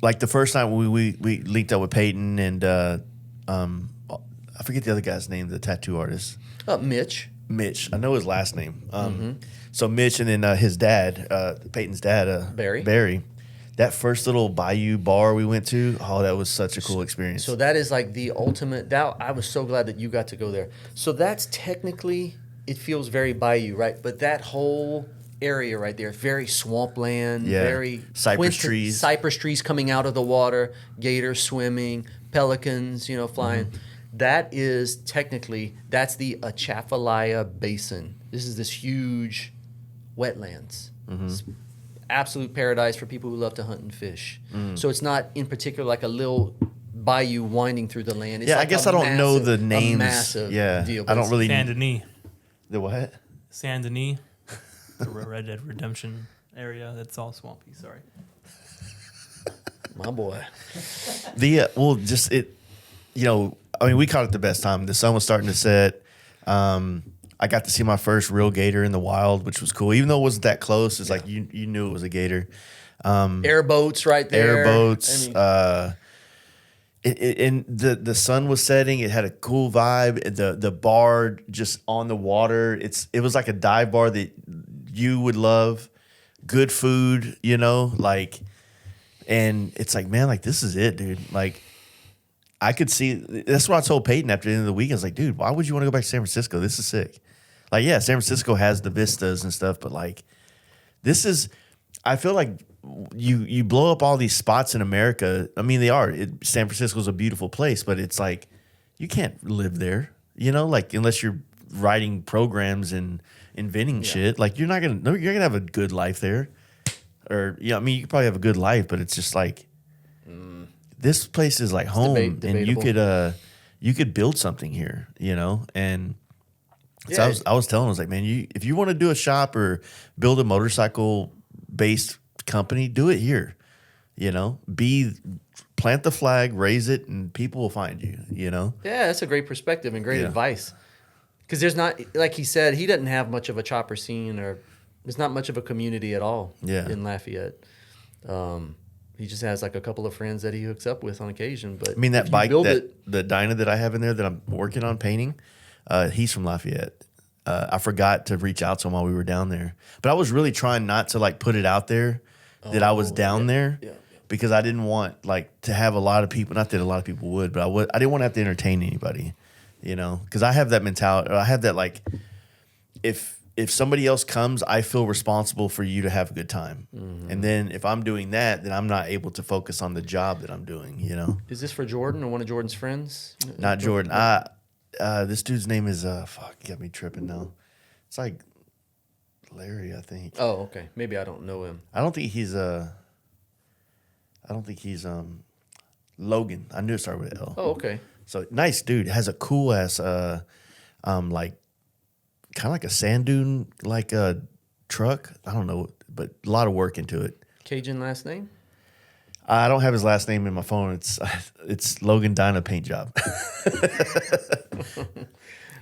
like the first time we linked up with Peyton and I forget the other guy's name, the tattoo artist. Mitch. I know his last name. So Mitch and then his dad, Peyton's dad, Barry. That first little bayou bar we went to, oh, that was such a cool experience. So that is like the ultimate. I was so glad that you got to go there. So that's technically, it feels very bayou, right? But that whole area right there, very swampland, very cypress trees coming out of the water, gators swimming, pelicans, you know, flying. Mm-hmm. That is technically, that's the Atchafalaya Basin. This is this huge wetlands. Mm-hmm. Absolute paradise for people who love to hunt and fish. Mm. So it's not in particular like a little bayou winding through the land. It's like I guess I don't know the names. A massive deal. I don't really. Saint Denis. The what? Saint Denis. The Red Dead Redemption area. That's all swampy. Sorry. My boy. Just it. You know, I mean, we caught it the best time. The sun was starting to set. I got to see my first real gator in the wild, which was cool. Even though it wasn't that close, it's like you knew it was a gator. Airboats right there. Airboats. I mean, and the sun was setting. It had a cool vibe. The bar just on the water. It was like a dive bar that you would love. Good food, you know, like, and it's like, man, like this is it, dude. Like, I could see. That's what I told Peyton after the end of the weekend. I was like, dude, why would you want to go back to San Francisco? This is sick. Like, yeah, San Francisco has the vistas and stuff, but like, this is. I feel like you blow up all these spots in America. I mean, they are. San Francisco is a beautiful place, but it's like you can't live there. You know, like unless you're writing programs and inventing shit. Like you're gonna have a good life there. Or I mean, you could probably have a good life, but it's just like this place is like home, and you could build something here. You know, and So I was telling him, I was like, man, if you want to do a shop or build a motorcycle based company, do it here. You know, plant the flag, raise it, and people will find you. You know. Yeah, that's a great perspective and great advice. Because there's not, like he said, he doesn't have much of a chopper scene, or there's not much of a community at all in Lafayette. He just has like a couple of friends that he hooks up with on occasion. But I mean, that bike, the Dyna that I have in there that I'm working on painting, he's from Lafayette. I forgot to reach out to him while we were down there. But I was really trying not to like put it out there that I was down there because I didn't want like to have a lot of people, not that a lot of people would, but I didn't want to have to entertain anybody, you know, because I have that mentality. I have that like if somebody else comes, I feel responsible for you to have a good time. Mm-hmm. And then if I'm doing that, then I'm not able to focus on the job that I'm doing, you know. Is this for Jordan or one of Jordan's friends? Not Jordan. This dude's name is you got me tripping now. It's like Larry, I think. Oh, okay. Maybe I don't know him. I don't think he's Logan. I knew it started with L. Oh, okay. So nice dude. Has a cool ass like kind of like a sand dune like a truck. I don't know, but a lot of work into it. Cajun last name? I don't have his last name in my phone. It's Logan Dyna Paint Job.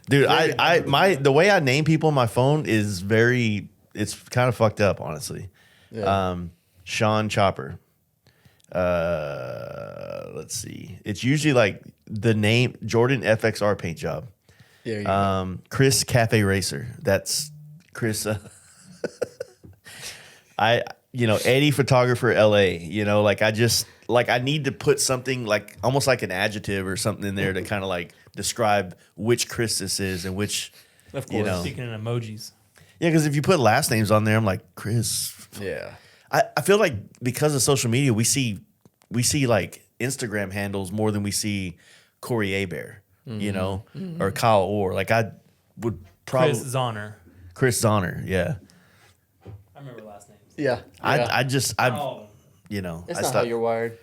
Dude, the way I name people on my phone is it's kind of fucked up, honestly. Yeah. Sean Chopper. Let's see. It's usually like the name Jordan FXR Paint Job. There you go. Chris Cafe Racer. That's Chris. Eddie Photographer LA. You know, like I need to put something like almost like an adjective or something in there to kind of like describe which Chris this is and which. Of course, you know. Speaking in emojis. Yeah, because if you put last names on there, I'm like Chris. Yeah. I feel like because of social media, we see like Instagram handles more than we see Cory Abear, you know, or Kyle Orr. Like I would probably Chris Zahner, yeah. I remember last names. Yeah. You know, that's not how you're wired.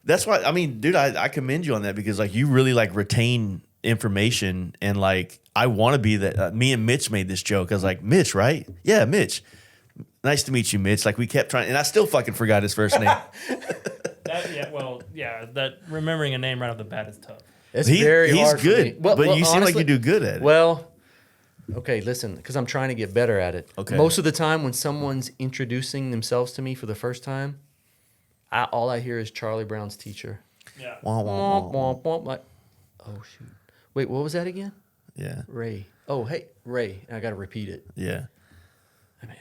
That's why, I mean, dude, I commend you on that because like you really like retain information and like I want to be that. Me and Mitch made this joke. I was like, Mitch, right? Yeah, Mitch. Nice to meet you, Mitch. Like we kept trying, and I still fucking forgot his first name. That remembering a name right off the bat is tough. It's very hard. He's good, but you seem honestly, like you do good at it. Well, okay, listen, because I'm trying to get better at it. Okay. Most of the time, when someone's introducing themselves to me for the first time, all I hear is Charlie Brown's teacher. Yeah. Wah, wah, wah, wah. Like, oh shoot, wait, what was that again? Yeah. Ray. Oh, hey, Ray. I got to repeat it. Yeah. I mean,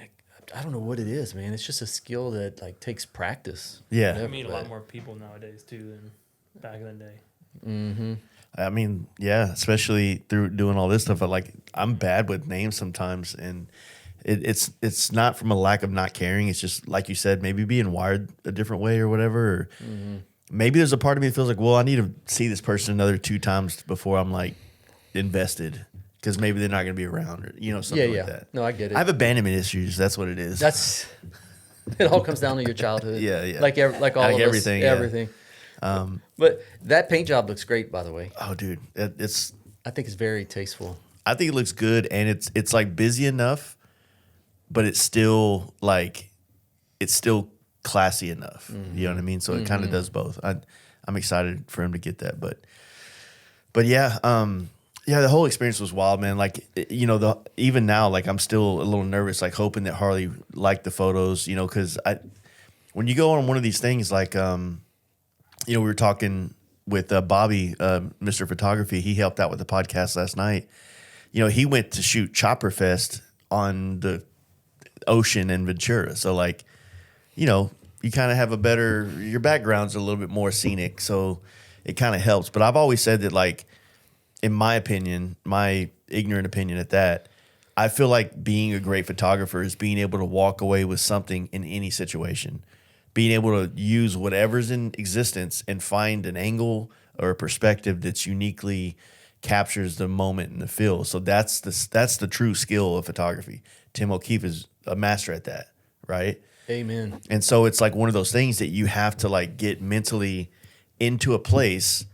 I don't know what it is, man. It's just a skill that like takes practice. Yeah. You meet a lot more people nowadays too than back in the day. Mm-hmm. I mean, yeah, especially through doing all this stuff. I'm bad with names sometimes, and it's not from a lack of not caring. It's just like you said, maybe being wired a different way or whatever. Or maybe there's a part of me that feels like, well, I need to see this person another 2 times before I'm like invested. Because maybe they're not going to be around, or something like that. No, I get it. I have abandonment issues. That's what it is. It all comes down to your childhood. Yeah. Like all of everything, us, everything. But that paint job looks great, by the way. Oh, dude, I think it's very tasteful. I think it looks good, and it's like busy enough, but it's still classy enough. Mm-hmm. You know what I mean? So it kind of does both. I'm excited for him to get that, but yeah. Yeah, the whole experience was wild, man. Like, even now, like, I'm still a little nervous, like, hoping that Harley liked the photos, because when you go on one of these things, like, we were talking with Bobby, Mr. Photography. He helped out with the podcast last night. He went to shoot Chopper Fest on the ocean in Ventura. So, like, you kind of have your background's a little bit more scenic, so it kind of helps. But I've always said that, like, in my opinion, my ignorant opinion at that, I feel like being a great photographer is being able to walk away with something in any situation, being able to use whatever's in existence and find an angle or a perspective that's uniquely captures the moment and the feel. So that's the true skill of photography. Tim O'Keefe is a master at that, right? Amen. And so it's like one of those things that you have to like get mentally into a place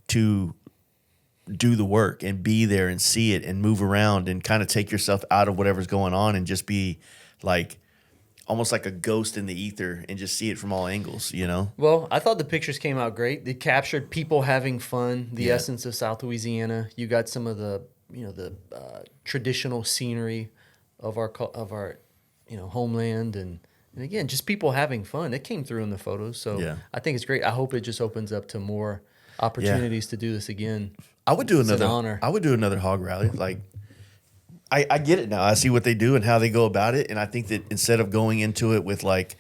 to do the work and be there and see it and move around and kind of take yourself out of whatever's going on and just be like almost like a ghost in the ether and just see it from all angles, you know? Well, I thought the pictures came out great. They captured people having fun, the Yeah. essence of South Louisiana. You got some of the, traditional scenery of our homeland, and again, just people having fun. It came through in the photos, so Yeah. I think it's great. I hope it just opens up to more opportunities to do this again. I would do It's an another honor. I would do another hog rally. Like I get it now. I see what they do and how they go about it. And I think that instead of going into it with like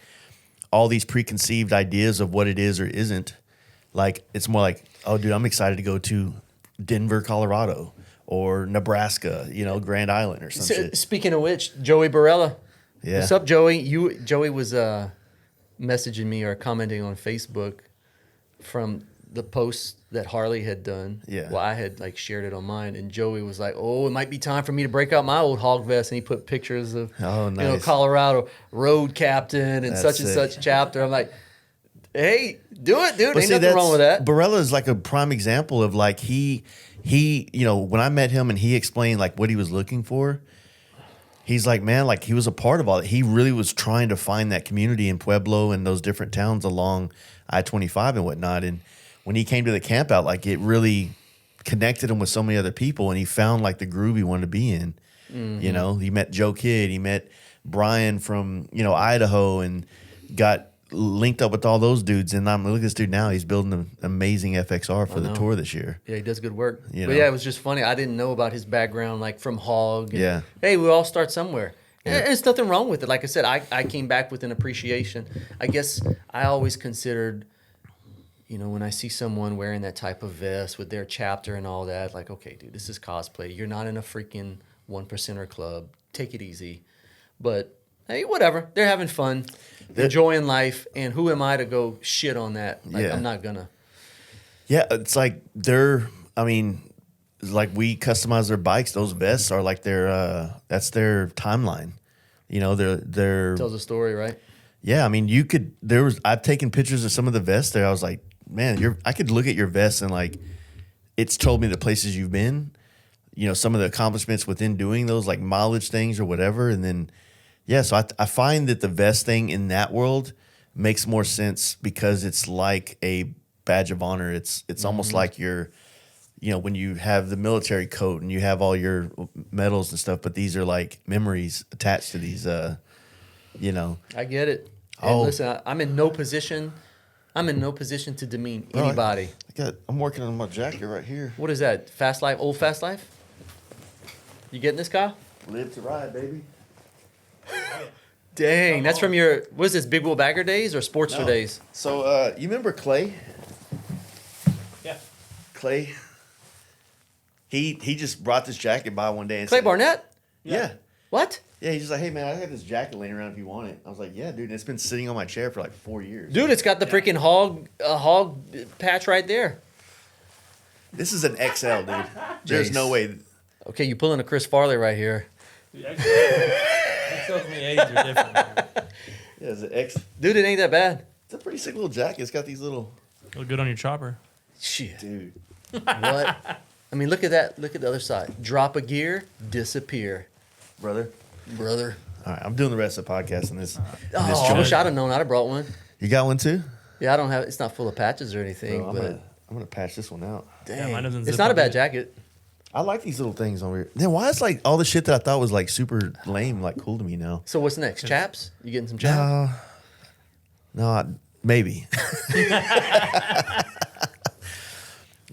all these preconceived ideas of what it is or isn't, like it's more like, oh, dude, I'm excited to go to Denver, Colorado, or Nebraska, Grand Island or some shit. Speaking of which, Joey Barella. Yeah. What's up, Joey? Joey was messaging me or commenting on Facebook from the post that Harley had done. Yeah. Well, I had shared it on mine, and Joey was like, "Oh, it might be time for me to break out my old hog vest," and he put pictures of nice. Colorado road captain and That's such and sick. such chapter. I'm like, "Hey, do it, dude. But Ain't nothing wrong with that." Barella is like a prime example of like he when I met him and he explained like what he was looking for, he's like, man, like he was a part of all that. He really was trying to find that community in Pueblo and those different towns along I-25 and whatnot. And when he came to the camp out, like it really connected him with so many other people, and he found like the groove he wanted to be in. Mm-hmm. He met Joe Kidd, he met Brian from Idaho, and got linked up with all those dudes. And I'm look at this dude now; he's building an amazing FXR for the tour this year. Yeah, he does good work. You But know. yeah, it was just funny. I didn't know about his background, like from Hog. And, Yeah. Hey, we all start somewhere. Yeah. And there's nothing wrong with it. Like I said, I came back with an appreciation. I guess I always considered, when I see someone wearing that type of vest with their chapter and all that, like, okay, dude, this is cosplay. You're not in a freaking 1%er club. Take it easy. But hey, whatever. They're having fun, enjoying life. And who am I to go shit on that? Like, Yeah. I'm not gonna. Yeah, it's like like we customize their bikes. Those vests are like that's their timeline. They're Tells a story, right? yeah. I mean, I've taken pictures of some of the vests there. I was like, man, I could look at your vest and like, it's told me the places you've been, some of the accomplishments within doing those like mileage things or whatever. And then, yeah, so I find that the vest thing in that world makes more sense because it's like a badge of honor. It's almost like you're, when you have the military coat and you have all your medals and stuff, but these are like memories attached to these, I get it. And Oh. listen, I'm in no position. I'm in no position to demean Bro, anybody. I'm working on my jacket right here. What is that? Fast life? Old fast life? You getting this, Kyle? Live to ride, baby. Dang, that's from your, what is this, Big Wheel Bagger days or Sportster No. days? So you remember Clay? Yeah. Clay. He just brought this jacket by one day and Clay said, Barnett? Yeah. What? Yeah, he's just like, hey man, I got this jacket laying around if you want it. I was like, yeah, dude, and it's been sitting on my chair for like 4 years. Dude, it's got the freaking hog patch right there. This is an XL, dude. There's Jace. no way. Okay, you pulling a Chris Farley right here. XLs and the A's are different. Man. Yeah, it's an X. Dude, it ain't that bad. It's a pretty sick little jacket. It's got these little, Look good on your chopper. Shit. dude. What? I mean, look at that. Look at the other side. Drop a gear, disappear. Brother. Brother. All right, I'm doing the rest of the podcast in this. Oh, I wish I'd have known. I'd have brought one. You got one too? Yeah, I don't have. It's not full of patches or anything, Bro, but I'm gonna patch this one out. dang, Yeah, mine doesn't it's zip not a up bad either. jacket. I like these little things over here. Then why is like all the shit that I thought was like super lame like cool to me now? So what's next? Chaps? You getting some chaps? Maybe.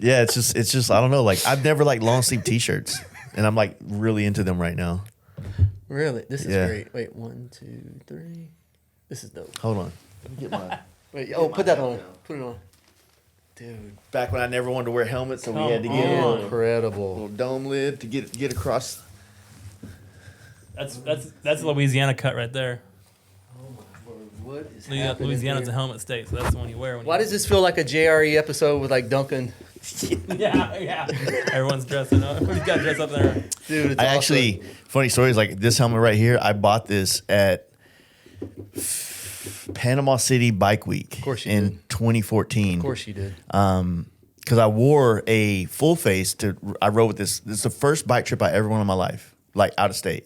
Yeah, it's just I don't know. Like I've never liked long sleeve t-shirts, and I'm like really into them right now. Really? This is Yeah. great. Wait, 1, 2, 3. This is dope. Hold on. Let me get my. Wait, put that on. Put it on. Dude. Back when I never wanted to wear helmets, so we Come had to get a on. little Incredible. dome lid to get across. That's Louisiana cut right there. What is happening Louisiana's a here? helmet state, so that's the one you wear. When Why does this feel like a JRE episode with like Duncan? yeah. Everyone's dressing up. Everybody's got dressed up there. Dude, it's I awesome. actually, funny story is like this helmet right here. I bought this at Panama City Bike Week course you in did. 2014. Of course you did. Because because I wore a full face I rode with this. This is the first bike trip I ever went on in my life, like out of state.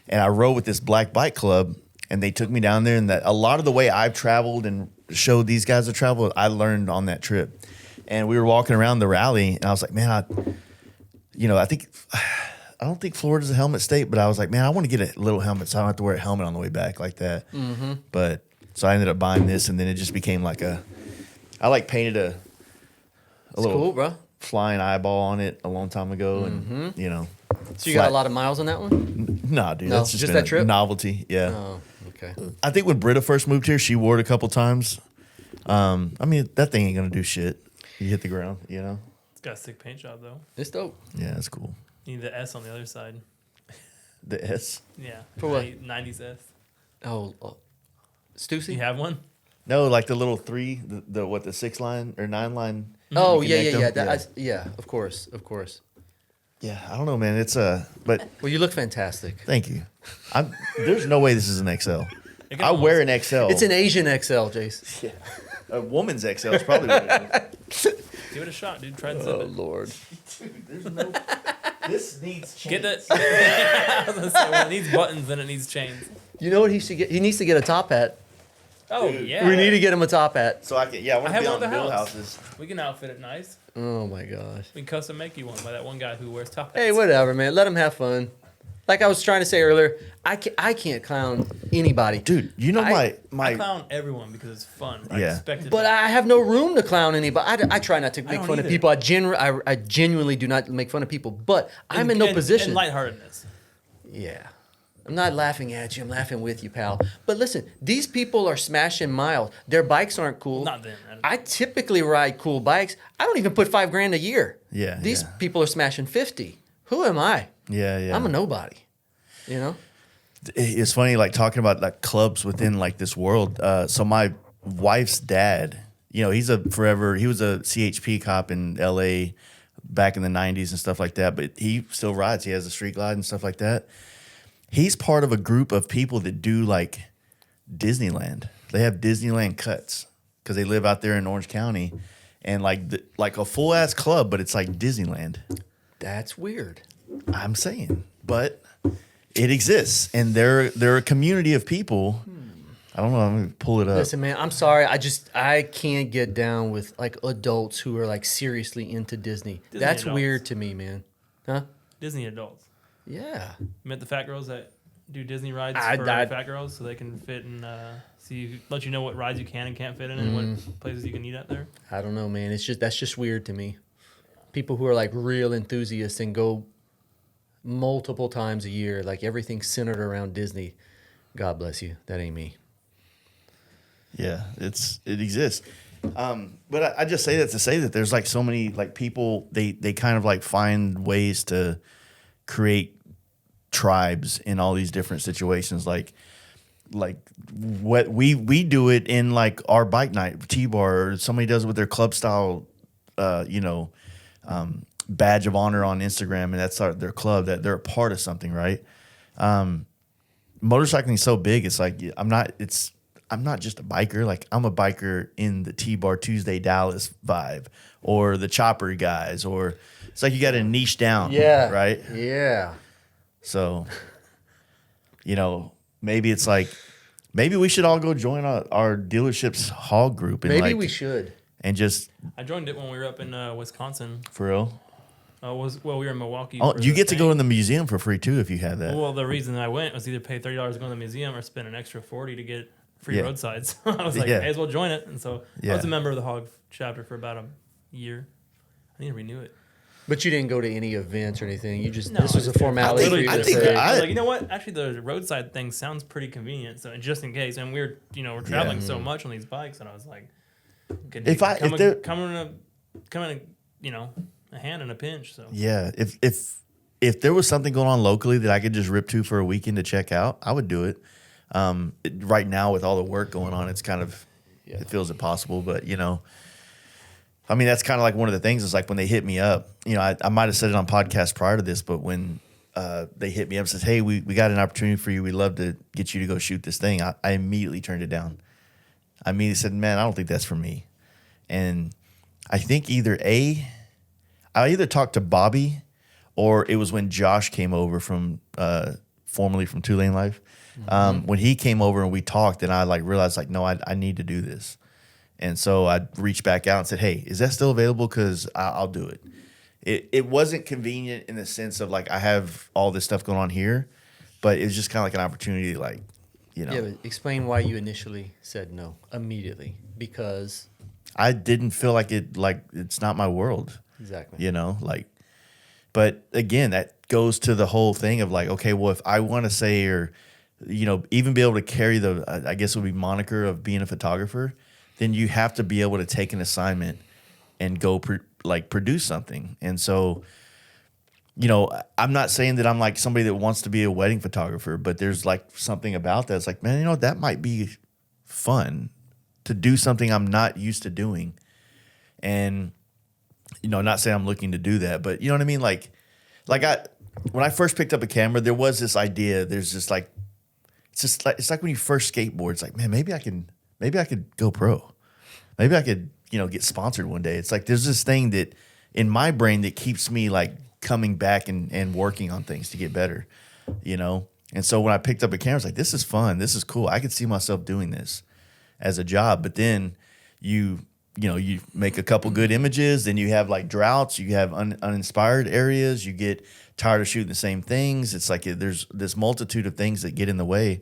And I rode with this black bike club, and they took me down there. And that a lot of the way I've traveled and showed these guys to travel, I learned on that trip. And we were walking around the rally, and I was like, man, I don't think Florida's a helmet state, but I was like, man, I want to get a little helmet so I don't have to wear a helmet on the way back like that. Mm-hmm. But so I ended up buying this, and then it just became like I painted a little cool, bro. flying eyeball on it a long time ago, and So you got a lot of miles on that one? Nah, dude, No, that's just just been that trip? novelty. Yeah. Oh, okay. I think when Britta first moved here, she wore it a couple times. I mean, that thing ain't gonna do shit. You hit the ground, It's got a sick paint job though. It's dope. Yeah, that's cool. You need the S on the other side. The S? Yeah. For what? 90s S. Oh, Stussy? You have one? No, like the little 3, the 6 line or 9 line. Oh, you yeah. connect them? Yeah, of course. Yeah, I don't know, man. It's but Well, you look fantastic. thank you. There's no way this is an XL. It can I wear an almost- XL. It's an Asian XL, Jace. Yeah. A woman's XL is probably what it is. Give it a shot, dude. Try and zip it. Lord. Dude, there's no. This needs Get chains. it. I was gonna say, well, it needs buttons, then it needs chains. You know what he should get? He needs to get a top hat. Oh, Dude. yeah. We need to get him a top hat. So I can. Yeah, I want I to have be one on at the Bill house. houses. We can outfit it nice. Oh, my gosh. We can custom make you one by that one guy who wears top hats. Hey, whatever, man. Let him have fun. Like I was trying to say earlier, I can't clown anybody. Dude, you know I my. clown everyone because it's fun. I Yeah. expect it. But I have no room to clown anybody. I try not to make don't fun of either. people. I genuinely do not make fun of people. But I'm in no position. And lightheartedness. Yeah. I'm not laughing at you. I'm laughing with you, pal. But listen, these people are smashing miles. Their bikes aren't cool. Not them. I typically ride cool bikes. I don't even put $5,000 a year. Yeah, These yeah. people are smashing 50. Who am I? Yeah. I'm a nobody. You know? It's funny, like talking about like clubs within like this world. So my wife's dad, he was a CHP cop in LA back in the 90s and stuff like that, but he still rides. He has a street glide and stuff like that. He's part of a group of people that do like Disneyland. They have Disneyland cuts because they live out there in Orange County, and like a full ass club, but it's like Disneyland. That's weird. I'm saying, but it exists, and they're a community of people. I don't know. I'm gonna pull it up. Listen, man, I'm sorry. I can't get down with like adults who are like seriously into Disney. That's adults. weird to me, man. Huh? Disney adults. Yeah. You met the fat girls that do Disney rides I- for I- fat girls so they can fit and let you know what rides you can and can't fit in and what places you can eat at there. I don't know, man. That's just weird to me. People who are like real enthusiasts and go multiple times a year, like everything's centered around Disney. God bless you. That ain't me. Yeah, it exists. But I just say that to say that there's like so many like people they kind of like find ways to create tribes in all these different situations. Like what we do it in like our bike night T-bar, or somebody does it with their club style, badge of honor on Instagram, and that's their club, that they're a part of something, right? Motorcycling is so big. It's like I'm not just a biker. Like I'm a biker in the T-Bar Tuesday Dallas vibe, or the Chopper guys, or it's like you got to niche down. Yeah. Right. Yeah. So, maybe it's like, maybe we should all go join our dealership's HOG group. And Maybe like, we should. And just I joined it when we were up in Wisconsin. for real. We were in Milwaukee. Oh, for you the get to go thing. in the museum for free too if you have that. Well, the reason I went was either pay $30 to go to the museum or spend an extra $40 to get free Yeah. roadsides. I was like, Yeah. may as well join it. And so Yeah. I was a member of the HOG chapter for about a year. I need to renew it. But you didn't go to any events or anything. You just No, this was a I just- formality for you I to think say. I was like, you know what? Actually, the roadside thing sounds pretty convenient. So just in case, and we're traveling so much on these bikes, and I was like, could If I- come if there- in a hand in a pinch. So Yeah, if there was something going on locally that I could just rip to for a weekend to check out, I would do it. Right now with all the work going on, it's kind of it feels impossible. But I mean that's kind of like one of the things is like when they hit me up. I might have said it on podcast prior to this, but when they hit me up and says, "Hey, we got an opportunity for you. We'd love to get you to go shoot this thing," I immediately turned it down. I immediately said, "Man, I don't think that's for me." And I think I either talked to Bobby, or it was when Josh came over from formerly from Two Lane Life. When he came over and we talked, and I like realized like, no, I need to do this. And so I reached back out and said, hey, is that still available? Because I'll do it. It wasn't convenient in the sense of like I have all this stuff going on here, but it was just kind of like an opportunity, like, you know. Yeah, but explain why you initially said no immediately. Because I didn't feel like it's not my world. exactly. You know, like, but again, that goes to the whole thing of like, okay, well, if I want to say, or, you know, even be able to carry I guess it would be moniker of being a photographer, then you have to be able to take an assignment and go produce something. And so, you know, I'm not saying that I'm like somebody that wants to be a wedding photographer, but there's like something about that. It's like, man, you know, that might be fun to do something I'm not used to doing. And, you know, not saying I'm looking to do that, but you know what I mean? Like when I first picked up a camera, there was this idea. There's just like, it's like when you first skateboard, it's like, man, maybe I could go pro. Maybe I could, you know, get sponsored one day. It's like, there's this thing that in my brain that keeps me like coming back and working on things to get better, you know? And so when I picked up a camera, I was like, this is fun. This is cool. I could see myself doing this as a job. But then you make a couple good images, then you have like droughts, you have uninspired areas, you get tired of shooting the same things. It's like there's this multitude of things that get in the way.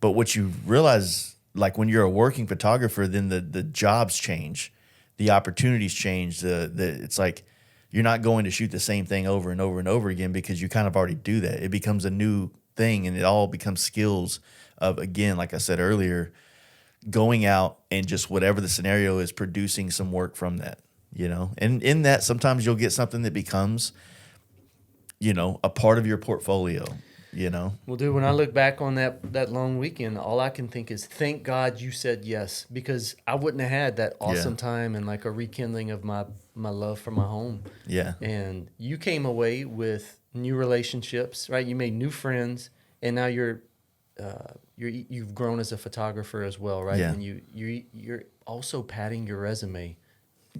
But what you realize, like when you're a working photographer, then the jobs change, the opportunities change. It's like you're not going to shoot the same thing over and over and over again because you kind of already do that. It becomes a new thing, and it all becomes skills of, again, like I said earlier, going out and just whatever the scenario is, producing some work from that, you know? And in that, sometimes you'll get something that becomes, you know, a part of your portfolio, you know? Well, dude, when I look back on that long weekend, all I can think is, thank God you said yes, because I wouldn't have had that awesome time and like a rekindling of my love for my home. Yeah. And you came away with new relationships, right? You made new friends, and now you've grown as a photographer as well, right? Yeah. And you're also padding your resume.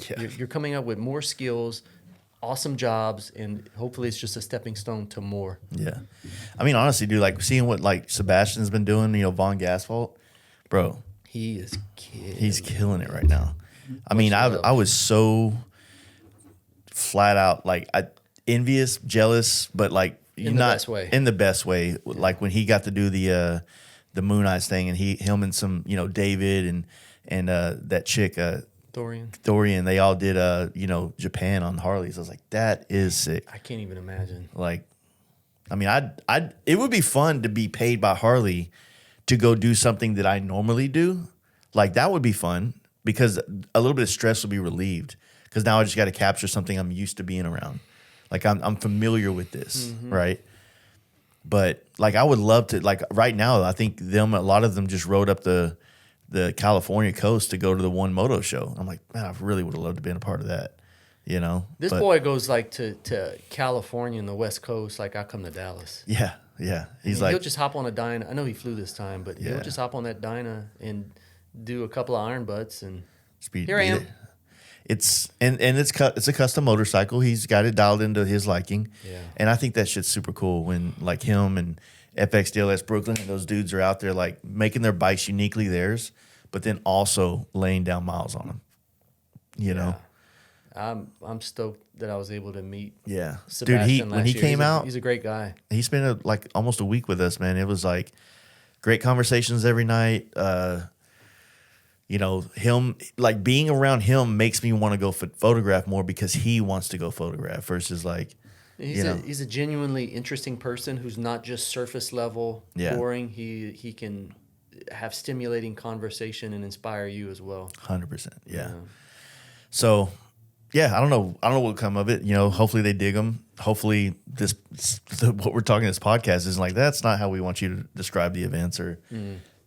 Yeah. You're coming up with more skills, awesome jobs, and hopefully it's just a stepping stone to more. Yeah. I mean, honestly, dude, like seeing what like Sebastian's been doing, you know, Von Gasfalt, bro. He's killing it right now. I mean, I was so flat out like envious, jealous, but like in the best way. In the best way. Like when he got to do the Moon Eyes thing, and him and some, you know, David and that chick Thorian, they all did you know, Japan on Harleys. I was like, that is sick. I can't even imagine. Like, I mean, it would be fun to be paid by Harley to go do something that I normally do. Like, that would be fun because a little bit of stress would be relieved, because now I just got to capture something I'm used to being around. Like, I'm familiar with this, right? But like, I would love to, like right now, I think a lot of them just rode up the California coast to go to the One Moto show. I'm like, man, I really would have loved to be a part of that, you know? This boy goes like to California and the West Coast, like I come to Dallas. Yeah, yeah. He'll just hop on a Dyna. I know he flew this time, but he'll just hop on that Dyna and do a couple of iron butts, and here I am. It's a custom motorcycle. He's got it dialed into his liking. Yeah. And I think that shit's super cool when like him and FX DLS Brooklyn and those dudes are out there like making their bikes uniquely theirs, but then also laying down miles on them. You know? I'm stoked that I was able to meet Dude, Sebastian when he came out, he's a great guy. He spent like almost a week with us, man. It was like great conversations every night. You know, him, like being around him makes me want to go photograph more because he wants to go photograph versus like, he's a genuinely interesting person who's not just surface level boring. He can have stimulating conversation and inspire you as well. 100%. Yeah. So, yeah, I don't know what will come of it. You know, hopefully they dig them. Hopefully what we're talking this podcast isn't like, that's not how we want you to describe the events or.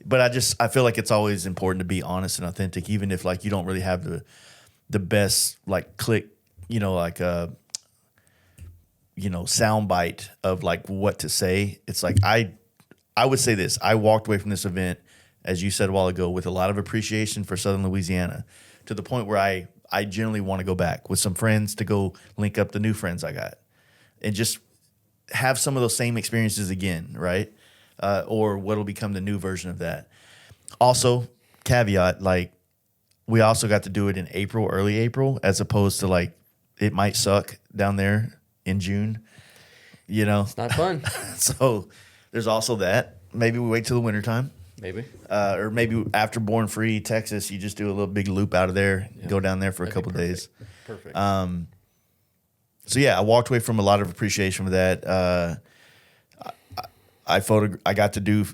But I feel like it's always important to be honest and authentic, even if like you don't really have the best like click, you know, like you know, sound bite of like what to say. It's like I would say this. I walked away from this event, as you said a while ago, with a lot of appreciation for Southern Louisiana, to the point where I I generally want to go back with some friends to go link up the new friends I got and just have some of those same experiences again, right? Or what'll become the new version of that. Also, caveat, like we also got to do it in April, early April, as opposed to like it might suck down there in June, you know? It's not fun. So there's also that. Maybe we wait till the wintertime. Maybe. Or maybe after Born Free, Texas, you just do a little big loop out of there, go down there for a couple days. Perfect. So yeah, I walked away from a lot of appreciation for that. I got to do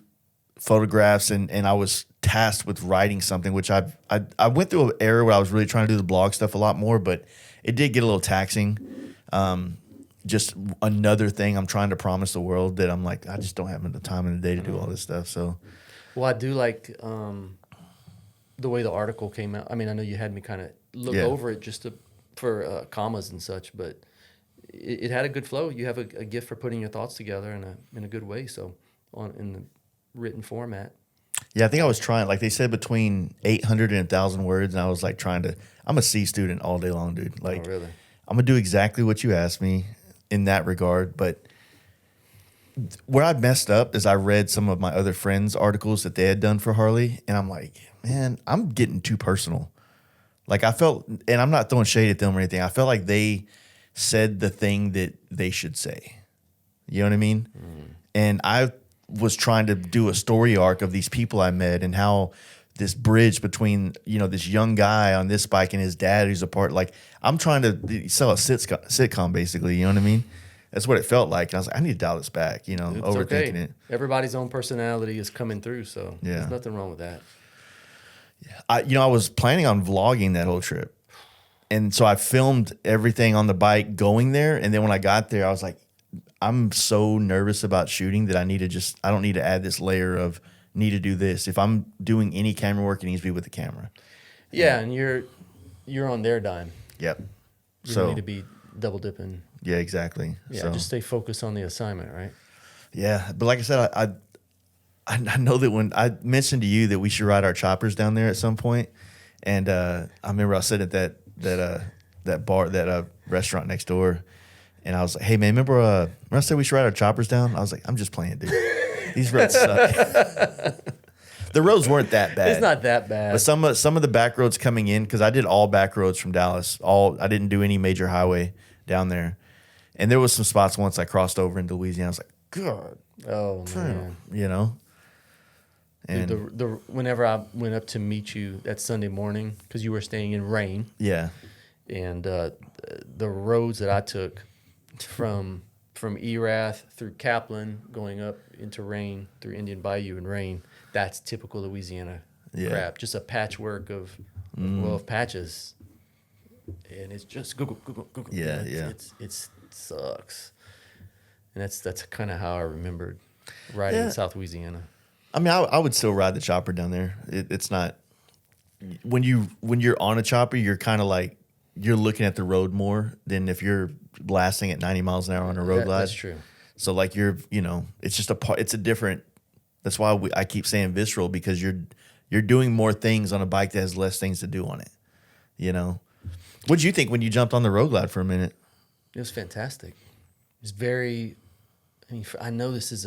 photographs and I was tasked with writing something, which I went through an era where I was really trying to do the blog stuff a lot more, but it did get a little taxing. Just another thing I'm trying to promise the world that I'm like, I just don't have the time in the day to do all this stuff. So, well, I do like the way the article came out. I mean, I know you had me kind of look over it just for commas and such, but it had a good flow. You have a gift for putting your thoughts together in a good way. So, in the written format. Yeah, I think I was trying, like they said, between 800 and 1,000 words, and I was like I'm a C student all day long, dude. Like, oh, really? I'm going to do exactly what you asked me in that regard. But where I messed up is I read some of my other friends' articles that they had done for Harley, and I'm like, man, I'm getting too personal. Like, I felt, and I'm not throwing shade at them or anything, I felt like they said the thing that they should say. You know what I mean? And I was trying to do a story arc of these people I met and how this bridge between, this young guy on this bike and his dad who's apart. Like, I'm trying to sell a sitcom, basically. You know what I mean? That's what it felt like. And I was like, I need to dial this back, It's overthinking it. Everybody's own personality is coming through, so there's nothing wrong with that. I was planning on vlogging that whole trip. And so I filmed everything on the bike going there. And then when I got there, I was like, I'm so nervous about shooting that I don't need to add this layer of need to do this. If I'm doing any camera work, it needs to be with the camera. Yeah, and you're on their dime. Yep. You don't need to be double dipping. Yeah, exactly. Yeah, so, just stay focused on the assignment, right? Yeah, but like I said, I know that when I mentioned to you that we should ride our choppers down there at some point, and I remember I said at that bar, that restaurant next door, and I was like, hey man, remember I said we should ride our choppers down? I was like, I'm just playing, dude. These roads suck. The roads weren't that bad. It's not that bad. But some of the back roads coming in, because I did all back roads from Dallas. I didn't do any major highway down there. And there was some spots once I crossed over into Louisiana. I was like, God. Oh, man. And Dude, whenever I went up to meet you that Sunday morning, because you were staying in rain. Yeah. And the roads that I took from Erath through Kaplan, going up into Rain, through Indian Bayou and Rain, that's typical Louisiana crap. Just a patchwork of patches. And it's just Google. Yeah, It sucks. And that's kind of how I remembered riding in South Louisiana. I mean, I would still ride the chopper down there. It's not when you're on a chopper, you're kind of like you're looking at the road more than if you're blasting at 90 miles an hour on a road glide. That's true. So like it's just it's a different. That's why I keep saying visceral, because you're doing more things on a bike that has less things to do on it. What'd you think when you jumped on the road glide for a minute? It was fantastic. It was very. I mean, I know this is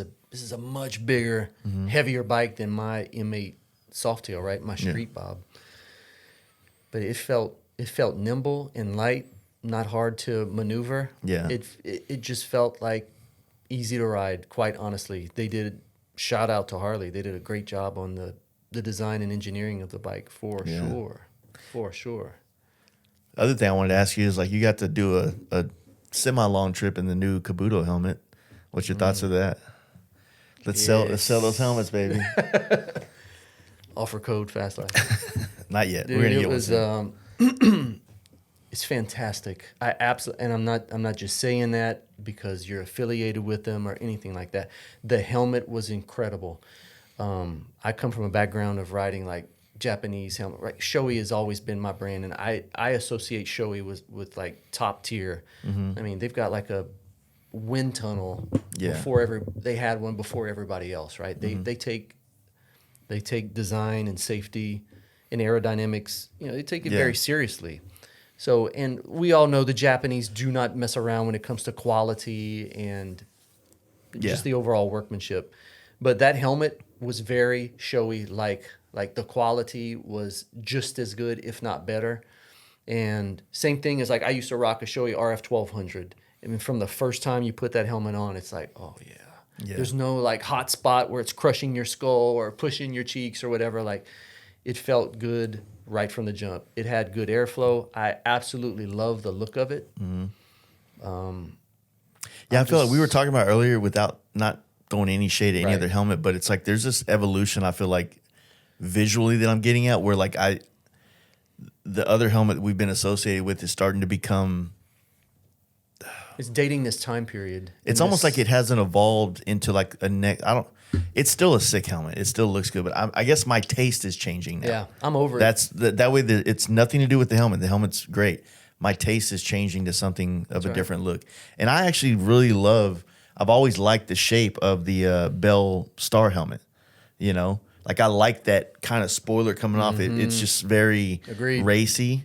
a much bigger, heavier bike than my M8 Softail, right? My Street Bob. But it felt nimble and light, not hard to maneuver. Yeah. It just felt like easy to ride. Quite honestly, shout out to Harley. They did a great job on the design and engineering of the bike for sure. Other thing I wanted to ask you is, like, you got to do a semi-long trip in the new Kabuto helmet. What's your thoughts of that? Let's sell those helmets, baby. Offer code Fast Life. Not yet. Dude, we're gonna it get was one. it's fantastic. I absolutely, and I'm not just saying that because you're affiliated with them or anything like that. The helmet was incredible. I come from a background of riding like Japanese helmet. Right, Shoei has always been my brand, and I associate Shoei with like top tier. I mean, they've got like a wind tunnel they had one before everybody else, right? They take design and safety and aerodynamics, they take it very seriously. So, and we all know the Japanese do not mess around when it comes to quality and just the overall workmanship. But that helmet was very showy, like the quality was just as good, if not better. And same thing as like I used to rock a Shoei RF 1200. I mean, from the first time you put that helmet on, it's like, oh yeah. There's no like hot spot where it's crushing your skull or pushing your cheeks or whatever. Like it felt good right from the jump. It had good airflow. I absolutely love the look of it. Mm-hmm. I feel like we were talking about earlier without not throwing any shade at any other helmet, but it's like there's this evolution I feel like visually that I'm getting at where like the other helmet we've been associated with is starting to become... It's dating this time period. It's almost like it hasn't evolved into like a neck. It's still a sick helmet. It still looks good, but I guess my taste is changing now. Yeah, I'm over it. That way. It's nothing to do with the helmet. The helmet's great. My taste is changing to something of a different look, and I actually really love. I've always liked the shape of the Bell Star helmet. You know, like I like that kind of spoiler coming off. It's just very racy.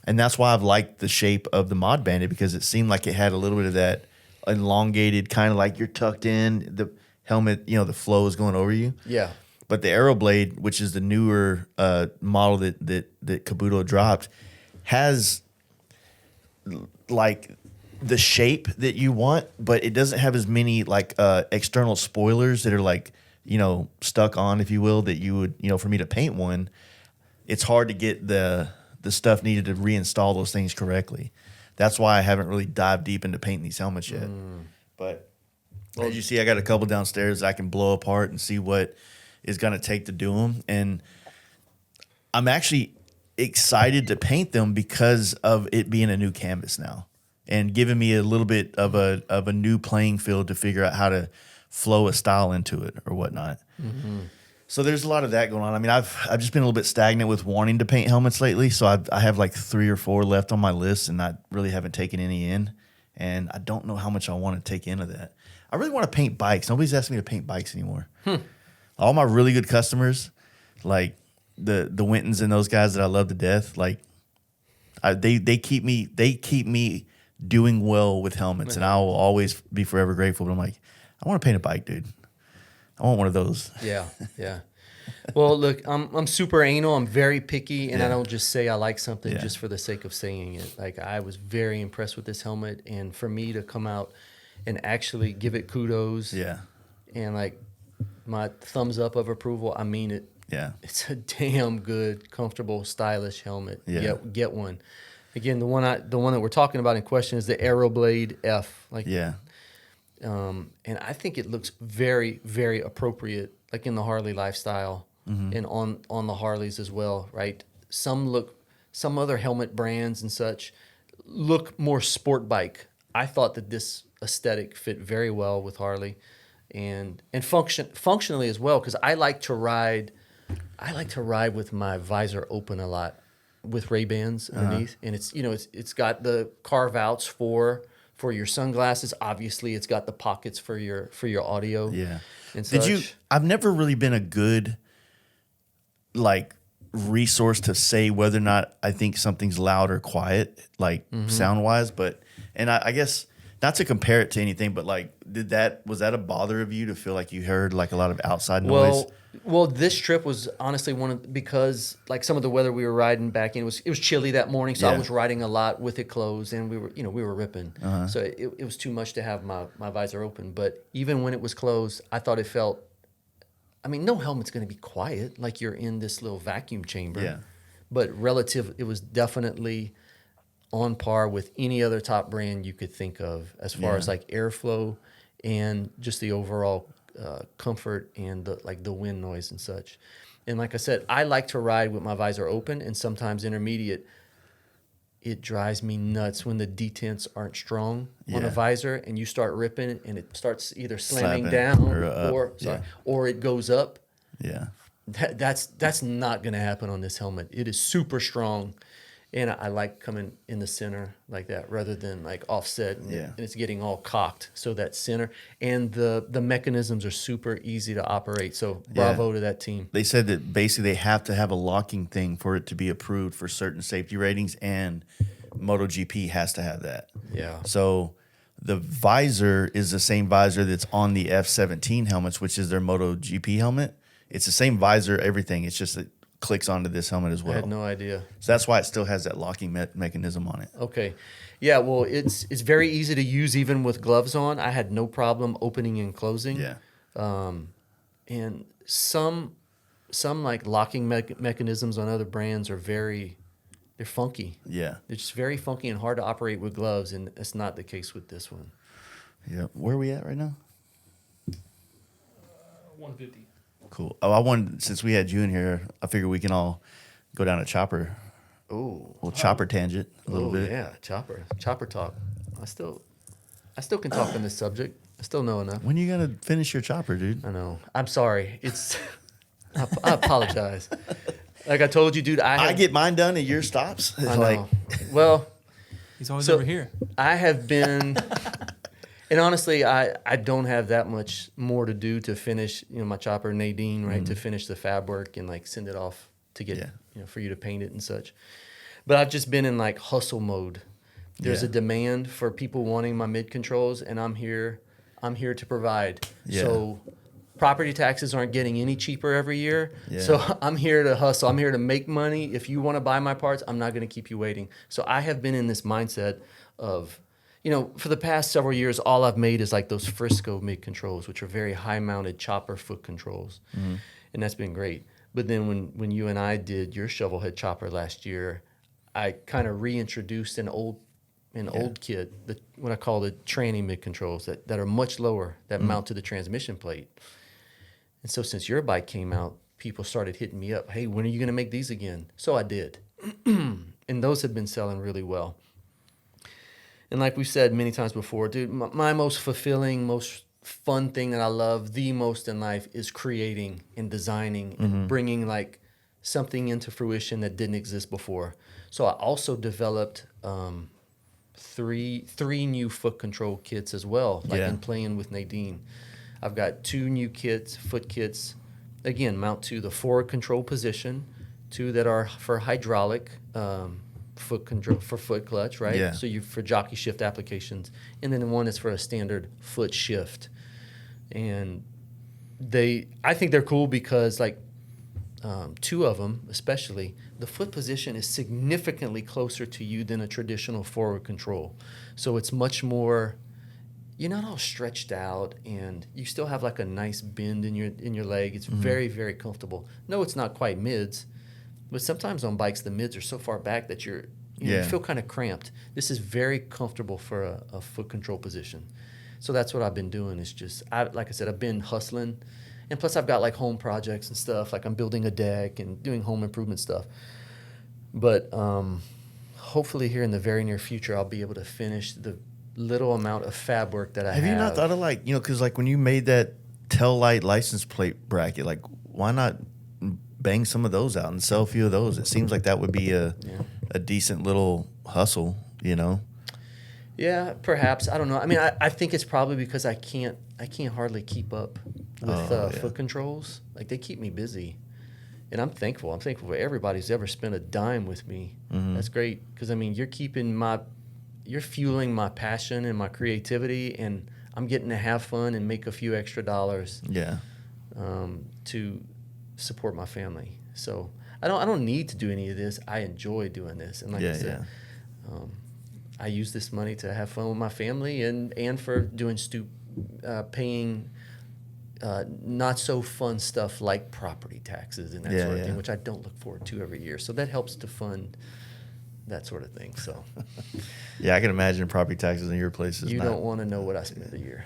And that's why I've liked the shape of the Mod Bandit because it seemed like it had a little bit of that elongated kind of like you're tucked in. The helmet, the flow is going over you. Yeah. But the Aeroblade, which is the newer model that Kabuto dropped, has like the shape that you want, but it doesn't have as many like external spoilers that are like, stuck on, if you will, that you would, for me to paint one, it's hard to get the stuff needed to reinstall those things correctly. That's why I haven't really dived deep into painting these helmets yet. But as you see, I got a couple downstairs I can blow apart and see what is going to take to do them. And I'm actually excited to paint them because of it being a new canvas now and giving me a little bit of a new playing field to figure out how to flow a style into it or whatnot. Mm-hmm. So there's a lot of that going on. I mean, I've just been a little bit stagnant with wanting to paint helmets lately. So I have like 3 or 4 left on my list, and I really haven't taken any in. And I don't know how much I want to take into that. I really want to paint bikes. Nobody's asking me to paint bikes anymore. All my really good customers, like the Wintons and those guys that I love to death, like they keep me doing well with helmets, and I will always be forever grateful. But I'm like, I want to paint a bike, dude. I want one of those. Yeah. Well, look, I'm super anal. I'm very picky, and I don't just say I like something just for the sake of saying it. Like, I was very impressed with this helmet, and for me to come out and actually give it kudos, and like my thumbs up of approval, I mean it. Yeah, it's a damn good, comfortable, stylish helmet. Yeah, get one. Again, the one that we're talking about in question is the Aeroblade F. And I think it looks very, very appropriate, like in the Harley lifestyle, and on the Harleys as well, right? Some other helmet brands and such look more sport bike. I thought that this aesthetic fit very well with Harley, and functionally as well, because I like to ride with my visor open a lot with Ray-Bans underneath, and it's got the carve outs for your sunglasses. Obviously, it's got the pockets for your audio. Yeah. And such. I've never really been a good resource to say whether or not I think something's loud or quiet, sound wise. But I guess not to compare it to anything, but was that a bother of you to feel like you heard a lot of outside noise? Well, this trip was honestly because some of the weather we were riding back in, it was chilly that morning, so I was riding a lot with it closed, and we were ripping. So it was too much to have my visor open. But even when it was closed, I thought it felt. I mean, no helmet's going to be quiet like you're in this little vacuum chamber. Yeah. But it was definitely on par with any other top brand you could think of as far as airflow and just the overall comfort and the wind noise and such. And like I said, I like to ride with my visor open, and sometimes intermediate. It drives me nuts when the detents aren't strong on a visor and you start ripping and it starts either slamming down or it goes up. Yeah. That's not going to happen on this helmet. It is super strong. And I like coming in the center like that rather than like offset and, and it's getting all cocked. So that center and the mechanisms are super easy to operate. So bravo to that team. They said that basically they have to have a locking thing for it to be approved for certain safety ratings, and MotoGP has to have that. Yeah. So the visor is the same visor that's on the F17 helmets, which is their MotoGP helmet. It's the same visor, everything. It's just it clicks onto this helmet as well. I had no idea. So that's why it still has that locking mechanism on it. Okay. Yeah, well, it's very easy to use even with gloves on. I had no problem opening and closing. Yeah. And some like locking mechanisms on other brands are they're funky. Yeah. They're just very funky and hard to operate with gloves, and it's not the case with this one. Yeah. Where are we at right now? 150. Cool. Oh, I wanted, since we had you in here, I figured we can all go down a chopper. Oh. Little chopper tangent a little bit. Yeah, chopper talk. I still can talk on this subject. I still know enough. When are you gonna finish your chopper, dude? I know. I'm sorry. I apologize. Like I told you, dude, I get mine done and yours stops. It's I like, know. Well, He's always So- over here. I have been, and honestly, I don't have that much more to do to finish, my chopper, Nadine, right, to finish the fab work and like send it off to get, for you to paint it and such. But I've just been in like hustle mode. There's a demand for people wanting my mid controls, and I'm here to provide. Yeah. So property taxes aren't getting any cheaper every year. Yeah. So I'm here to hustle. I'm here to make money. If you want to buy my parts, I'm not going to keep you waiting. So I have been in this mindset of, for the past several years, all I've made is like those Frisco mid controls, which are very high mounted chopper foot controls. And that's been great. But then when you and I did your shovel head chopper last year, I kind of reintroduced an old kit, what I call the tranny mid controls that are much lower, that mount to the transmission plate. And so since your bike came out, people started hitting me up. Hey, when are you going to make these again? So I did. And those have been selling really well. And like we've said many times before, dude, my most fulfilling, most fun thing that I love the most in life is creating and designing and bringing like something into fruition that didn't exist before. So I also developed three new foot control kits as well, like in playing with Nadine. I've got 2 new foot kits, again, mount to the forward control position, 2 that are for hydraulic foot control, for foot clutch, right? Yeah. So for jockey shift applications. And then one is for a standard foot shift. And I think they're cool because like 2 of them, especially, the foot position is significantly closer to you than a traditional forward control. So it's much more, you're not all stretched out, and you still have like a nice bend in your leg. It's very, very comfortable. No, it's not quite mids, but sometimes on bikes the mids are so far back that you feel kind of cramped. This is very comfortable for a foot control position. So that's what I've been doing. Is just like I said, I've been hustling, and plus I've got like home projects and stuff. Like I'm building a deck and doing home improvement stuff. But hopefully here in the very near future, I'll be able to finish the little amount of fab work that I have. Have you not thought of like, because like when you made that tail light license plate bracket, like why not bang some of those out and sell a few of those? It seems like that would be a decent little hustle, Yeah, perhaps. I don't know. I mean, I think it's probably because I can't hardly keep up with foot controls. Like they keep me busy. And I'm thankful. I'm thankful for everybody who's ever spent a dime with me. That's great. Because, I mean, you're fueling my passion and my creativity, and I'm getting to have fun and make a few extra dollars to support my family. So I don't need to do any of this. I enjoy doing this. And like I said, I use this money to have fun with my family and for doing paying not so fun stuff like property taxes and that sort of thing, which I don't look forward to every year. So that helps to fund that sort of thing. So I can imagine property taxes in your place is don't want to know what I spend a year.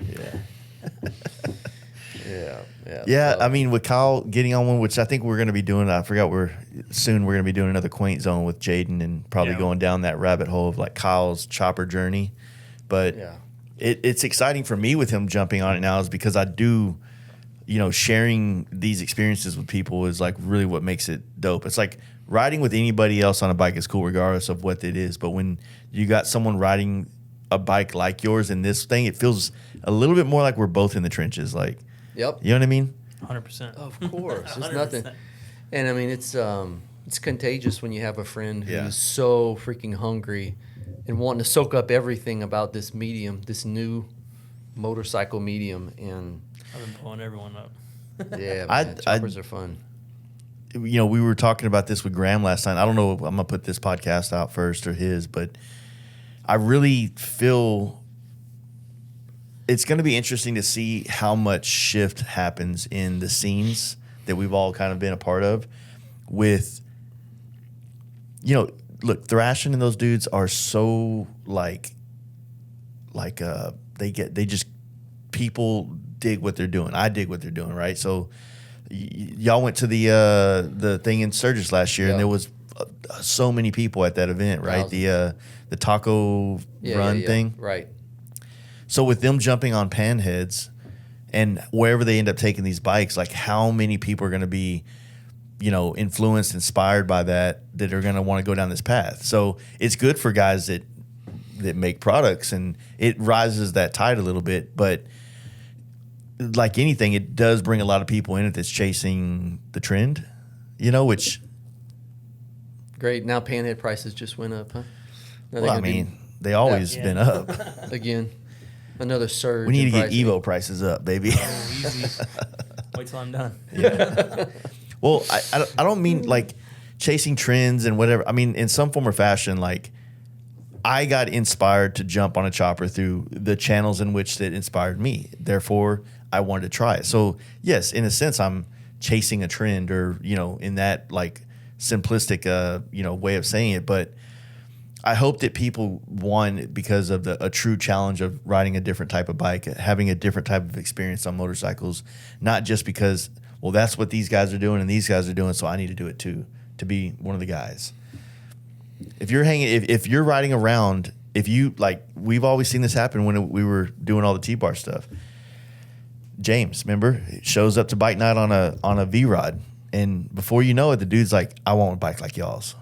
Yeah. I mean, with Kyle getting on one, which I think we're going to be doing, I forgot we're going to be doing another Quaint Zone with Jaden and probably going down that rabbit hole of like Kyle's chopper journey. But it's exciting for me with him jumping on it now is because I do, sharing these experiences with people is like really what makes it dope. It's like riding with anybody else on a bike is cool regardless of what it is. But when you got someone riding a bike like yours in this thing, it feels a little bit more like we're both in the trenches. Like, Yep. you know what I mean? 100%. Of course. It's nothing. And I mean, it's contagious when you have a friend who's so freaking hungry and wanting to soak up everything about this medium, this new motorcycle medium. And I've been pulling everyone up. yeah, man, choppers are fun. You know, we were talking about this with Graham last night. I don't know if I'm going to put this podcast out first or his, but I really feel it's going to be interesting to see how much shift happens in the scenes that we've all kind of been a part of with, you know, look, Thrashing and those dudes are so people dig what they're doing. I dig what they're doing, right? So y'all went to the thing in Sturgis last year, and there was so many people at that event, right? The taco run thing, right? So with them jumping on panheads and wherever they end up taking these bikes, like how many people are going to be, you know, influenced, inspired by that are going to want to go down this path. So it's good for guys that make products, and it rises that tide a little bit. But like anything, it does bring a lot of people in it that's chasing the trend, you know, which. Great. Now panhead prices just went up, huh? Well, I mean, they always been up. Again, another surge. We need to get Evo prices up, baby. Oh, easy. Wait till I'm done. Yeah. Well, I don't mean like chasing trends and whatever. I mean, in some form or fashion, like I got inspired to jump on a chopper through the channels in which that inspired me. Therefore, I wanted to try it. So, yes, in a sense, I'm chasing a trend, or, you know, in that like simplistic, you know, way of saying it. But I hope that people won because of a true challenge of riding a different type of bike, having a different type of experience on motorcycles, not just because, well, that's what these guys are doing and these guys are doing, so I need to do it too, to be one of the guys. If you're riding around, if you, like, we've always seen this happen when we were doing all the T-bar stuff. James, remember, shows up to bike night on a V-Rod, and before you know it, the dude's like, I want a bike like y'all's.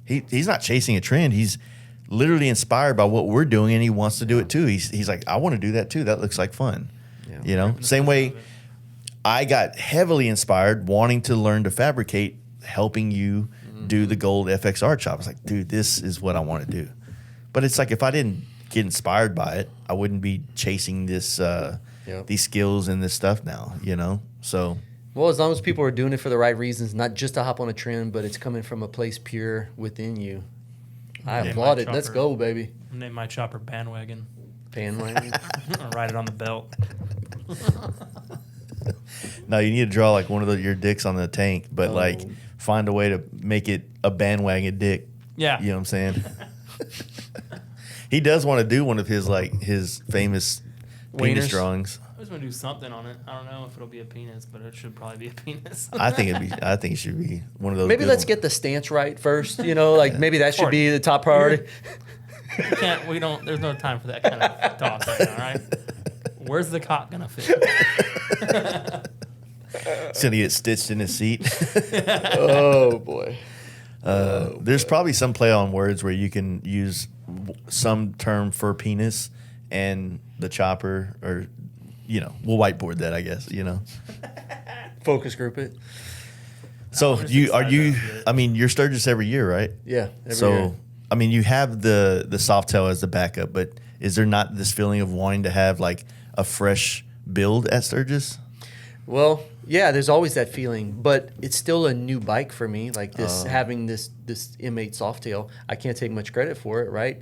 He's not chasing a trend. He's literally inspired by what we're doing, and he wants to do it too. He's like, I want to do that too. That looks like fun. Yeah. You know, same way I got heavily inspired wanting to learn to fabricate, helping you do the gold FXR chop. I was like, dude, this is what I want to do. But it's like, if I didn't get inspired by it, I wouldn't be chasing this these skills and this stuff now, you know? So, well, as long as people are doing it for the right reasons, not just to hop on a trend, but it's coming from a place pure within you, I applaud it. Let's go, baby. Name my chopper Bandwagon. Bandwagon? I'll ride it on the belt. No, you need to draw like one of your dicks on the tank, but like find a way to make it a bandwagon dick. Yeah. You know what I'm saying? He does want to do one of his famous penis drawings. I was gonna do something on it. I don't know if it'll be a penis, but it should probably be a penis. I think it should be one of those. Maybe let's get the stance right first. You know, like maybe that should be the top priority. There's no time for that kind of talk right now, right? Where's the cock gonna fit? It's gonna get stitched in his seat. Oh boy. There's probably some play on words where you can use some term for penis and the chopper, or, you know, we'll whiteboard that, I guess, you know. Focus group it. So I mean, you're Sturgis every year, right? Yeah. So year. I mean, you have the Softail as the backup, but is there not this feeling of wanting to have like a fresh build at Sturgis? Well, yeah, there's always that feeling, but it's still a new bike for me. Like this, having this M8 Softail, I can't take much credit for it, right?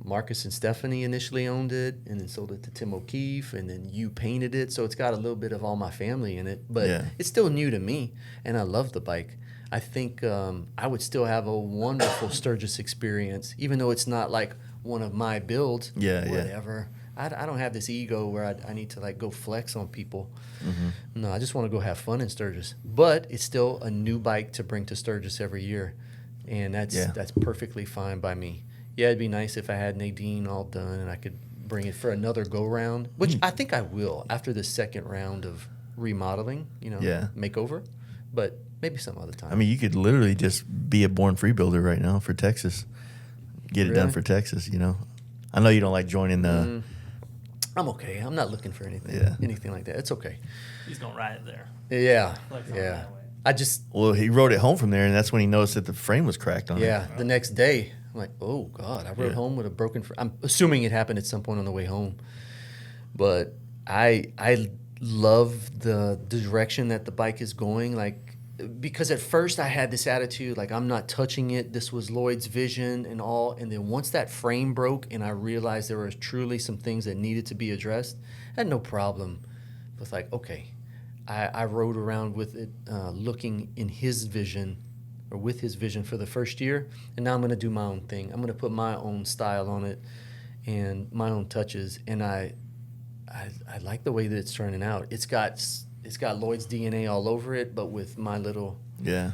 Marcus and Stephanie initially owned it, and then sold it to Tim O'Keefe, and then you painted it, so it's got a little bit of all my family in it. But it's still new to me, and I love the bike. I think I would still have a wonderful Sturgis experience, even though it's not like one of my builds. Whatever. I don't have this ego where I need to like go flex on people. Mm-hmm. No, I just want to go have fun in Sturgis. But it's still a new bike to bring to Sturgis every year, and that's perfectly fine by me. Yeah, it'd be nice if I had Nadine all done and I could bring it for another go round, which I think I will after the second round of remodeling, makeover. But maybe some other time. I mean, you could literally just be a born free builder right now for Texas. Get it done for Texas, you know. I know you don't like joining the. I'm okay. I'm not looking for anything. Yeah. Anything like that. It's okay. He's gonna ride it there. Yeah. Flex on Yeah. that way. I just. Well, he rode it home from there, and that's when he noticed that the frame was cracked on it. Yeah. The next day, I'm like, oh God, I rode home with a broken frame. I'm assuming it happened at some point on the way home, but I love the direction that the bike is going. Like, because at first I had this attitude, like, I'm not touching it. This was Lloyd's vision and all. And then once that frame broke and I realized there were truly some things that needed to be addressed, I had no problem with, like, okay, I rode around with it looking in his vision or with his vision for the first year. And now I'm going to do my own thing. I'm going to put my own style on it and my own touches. And I like the way that it's turning out. It's got Lloyd's DNA all over it, but with my little bit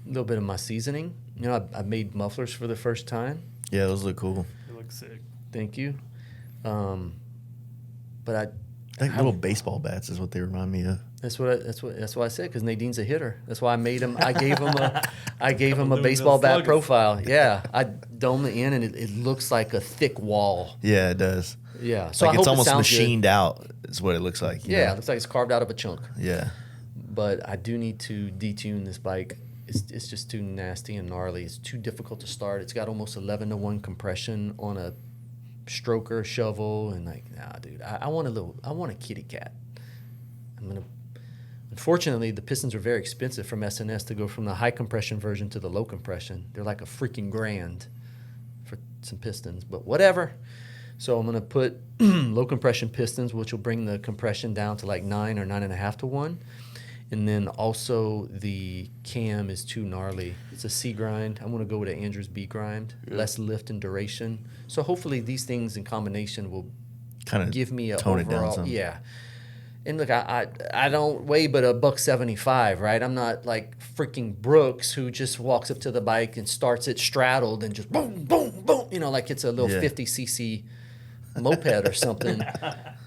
of my seasoning. You know, I made mufflers for the first time. Yeah, those look cool. It looks sick. Thank you. But I think little baseball bats is what they remind me of. that's why I said, because Nadine's a hitter. That's why I made him. I gave him a baseball bat profile. Yeah, I domed it in, and it looks like a thick wall. Yeah, it does. Yeah, so Like I hope it's almost it sounds machined out. Is what it looks like. Good. Yeah, it looks like it's carved out of a chunk. Yeah. But I do need to detune this bike. It's just too nasty and gnarly. It's too difficult to start. It's got almost 11-to-1 compression on a stroker shovel, and like, nah, dude, I want a kitty cat. Unfortunately, the pistons are very expensive from S&S to go from the high compression version to the low compression. They're like a freaking $1,000 for some pistons, but whatever. So I'm gonna put low compression pistons, which will bring the compression down to like 9 or 9.5 to 1. And then also the cam is too gnarly. It's a C grind. I'm gonna go with an Andrews B grind, less lift and duration. So hopefully these things in combination will Kind of give me a tone overall, it down some. yeah. And look, I don't weigh but $175, right? I'm not like freaking Brooks, who just walks up to the bike and starts it straddled and just boom, boom, boom. You know, like it's a little 50cc moped or something.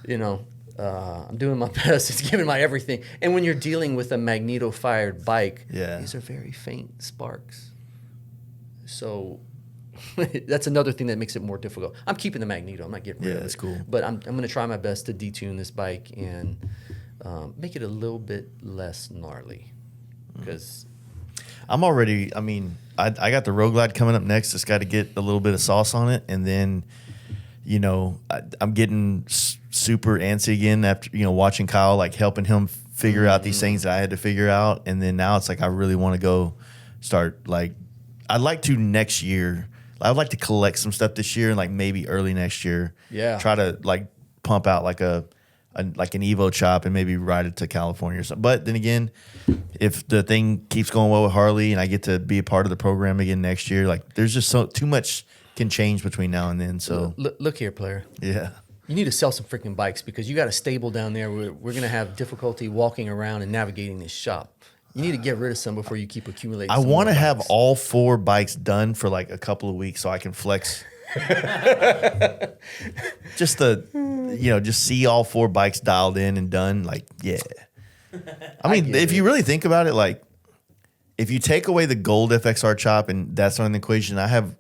You know, I'm doing my best. It's giving my everything. And when you're dealing with a magneto-fired bike, these are very faint sparks. So that's another thing that makes it more difficult. I'm keeping the magneto. I'm not getting rid of it. Yeah, that's cool. But I'm going to try my best to detune this bike and make it a little bit less gnarly. Because I'm already, I mean, I got the Road Glide coming up next. Just got to get a little bit of sauce on it. And then, you know, I'm getting super antsy again after, you know, watching Kyle, like helping him figure out these things that I had to figure out. And then now it's like I really want to go start, like, I'd like to next year. I'd like to collect some stuff this year and like maybe early next year. Yeah. Try to like pump out like an Evo chop and maybe ride it to California or something. But then again, if the thing keeps going well with Harley and I get to be a part of the program again next year, like there's just too much can change between now and then. So look here, player. yeah. You need to sell some freaking bikes because you got a stable down there. We're going to have difficulty walking around and navigating this shop. You need to get rid of some before you keep accumulating. I want to have all 4 bikes done for like a couple of weeks so I can flex. Just just see all 4 bikes dialed in and done. Like, yeah. I mean, if you really think about it, like if you take away the gold FXR chop and that's not an equation, I have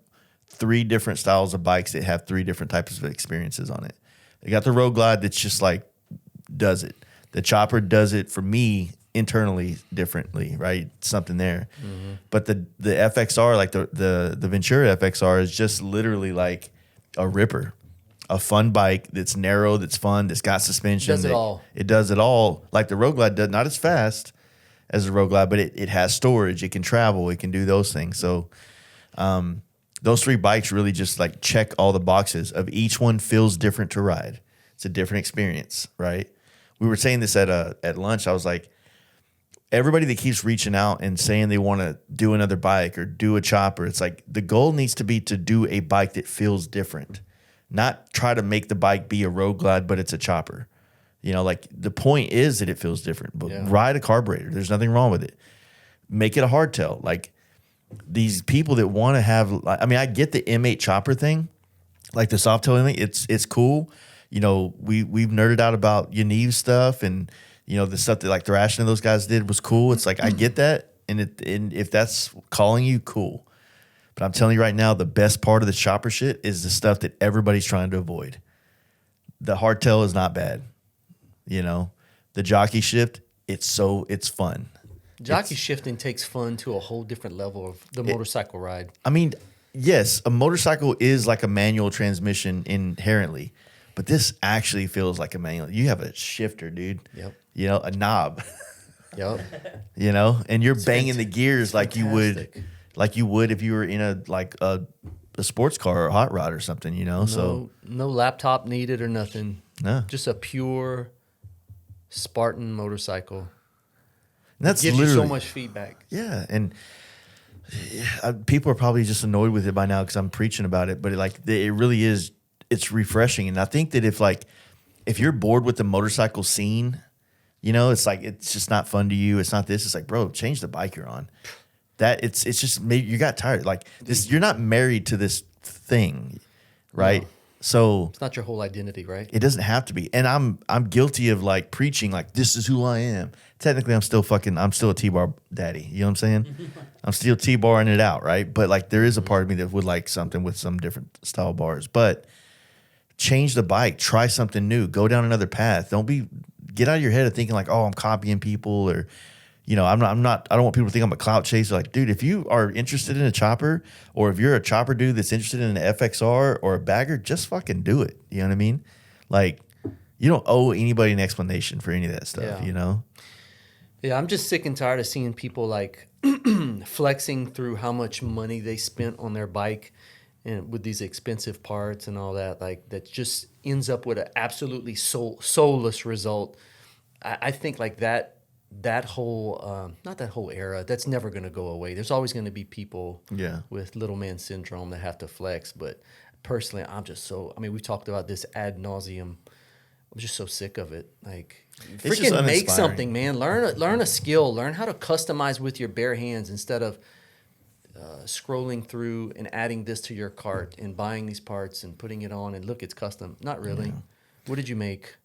3 different styles of bikes that have 3 different types of experiences on it. I got the Road Glide that's just like does it. The chopper does it for me internally differently, right? Something there. Mm-hmm. But the FXR, like the Ventura FXR is just literally like a ripper. A fun bike that's narrow, that's fun, that's got suspension. Does it all. It does it all. Like the Road Glide does, not as fast as the Road Glide, but it has storage. It can travel. It can do those things. So those 3 bikes really just like check all the boxes of each one feels different to ride. It's a different experience, right? We were saying this at lunch. I was like, everybody that keeps reaching out and saying they want to do another bike or do a chopper, it's like the goal needs to be to do a bike that feels different, not try to make the bike be a Road Glide, but it's a chopper. You know, like the point is that it feels different, but ride a carburetor. There's nothing wrong with it. Make it a hardtail. Like these people that want to have, I mean, I get the M8 chopper thing, like the Softail M8. It's cool. You know, we've nerded out about Yaniv stuff and, you know, the stuff that like Thrashing and those guys did was cool. It's like, I get that. and if that's calling you, cool. But I'm telling you right now, the best part of the chopper shit is the stuff that everybody's trying to avoid. The hardtail is not bad. The jockey shift, it's fun. Jockey shifting takes fun to a whole different level of the motorcycle ride. I mean, yes, a motorcycle is like a manual transmission inherently, but this actually feels like a manual. You have a shifter, dude. Yep. A knob. Yep. And you're banging the gears like you would if you were in a sports car or a hot rod or something, So no laptop needed or nothing. No. Just a pure Spartan motorcycle. And that's gives literally you so much feedback. Yeah, and people are probably just annoyed with it by now because I'm preaching about it, but it really is. It's refreshing, and I think that if you're bored with the motorcycle scene, it's just not fun to you. It's not this. It's like, bro, change the bike you're on. That it's just maybe you got tired. Like this, you're not married to this thing, right? No. So it's not your whole identity, right? It doesn't have to be. And I'm guilty of preaching this is who I am. Technically, I'm still a T-bar daddy. You know what I'm saying? I'm still T-barring it out, right? But there is a part of me that would like something with some different style bars. But change the bike, try something new, go down another path. Get out of your head of thinking oh, I'm copying people or I don't want people to think I'm a clout chaser. Dude, if you are interested in a chopper or if you're a chopper dude that's interested in an FXR or a bagger, just fucking do it. You know what I mean? You don't owe anybody an explanation for any of that stuff, Yeah, I'm just sick and tired of seeing people flexing through how much money they spent on their bike and with these expensive parts and all that. That just ends up with an absolutely soulless result. I think that whole not that whole era, that's never going to go away. There's always going to be people with little man syndrome that have to flex. But personally, we've talked about this ad nauseum. I'm just so sick of it. Freaking make something, man. Learn a skill. Learn how to customize with your bare hands instead of scrolling through and adding this to your cart and buying these parts and putting it on and look, it's custom. Not really. Yeah. What did you make?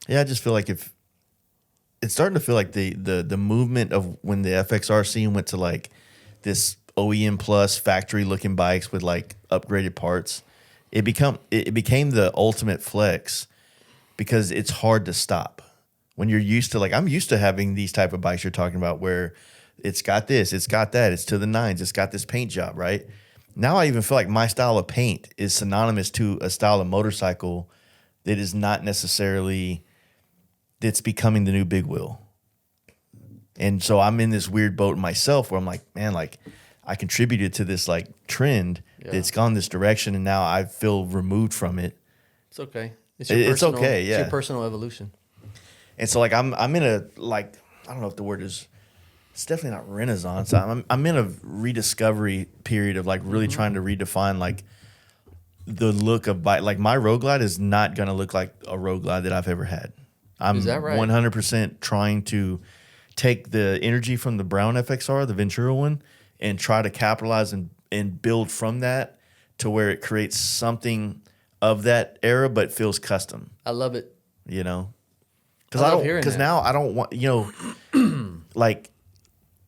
Yeah, I just feel like it's starting to feel like the movement of when the FXR scene went to this OEM plus factory looking bikes with upgraded parts. It became the ultimate flex because it's hard to stop when you're used to I'm used to having these type of bikes you're talking about where it's got this, it's got that, it's to the nines, it's got this paint job, right? Now I even feel like my style of paint is synonymous to a style of motorcycle that is not necessarily that's becoming the new big wheel. And so I'm in this weird boat myself where I'm man, I contributed to this trend that's gone this direction and now I feel removed from it. It's okay. It's okay, yeah. It's your personal evolution. And so I'm in a I don't know if the word is, it's definitely not renaissance. I'm in a rediscovery period of really trying to redefine the look of bike. My Road Glide is not gonna look like a Road Glide that I've ever had. I'm 100% trying to take the energy from the brown FXR, the Ventura one, and try to capitalize and build from that to where it creates something of that era, but feels custom. I love it. Because now I don't want,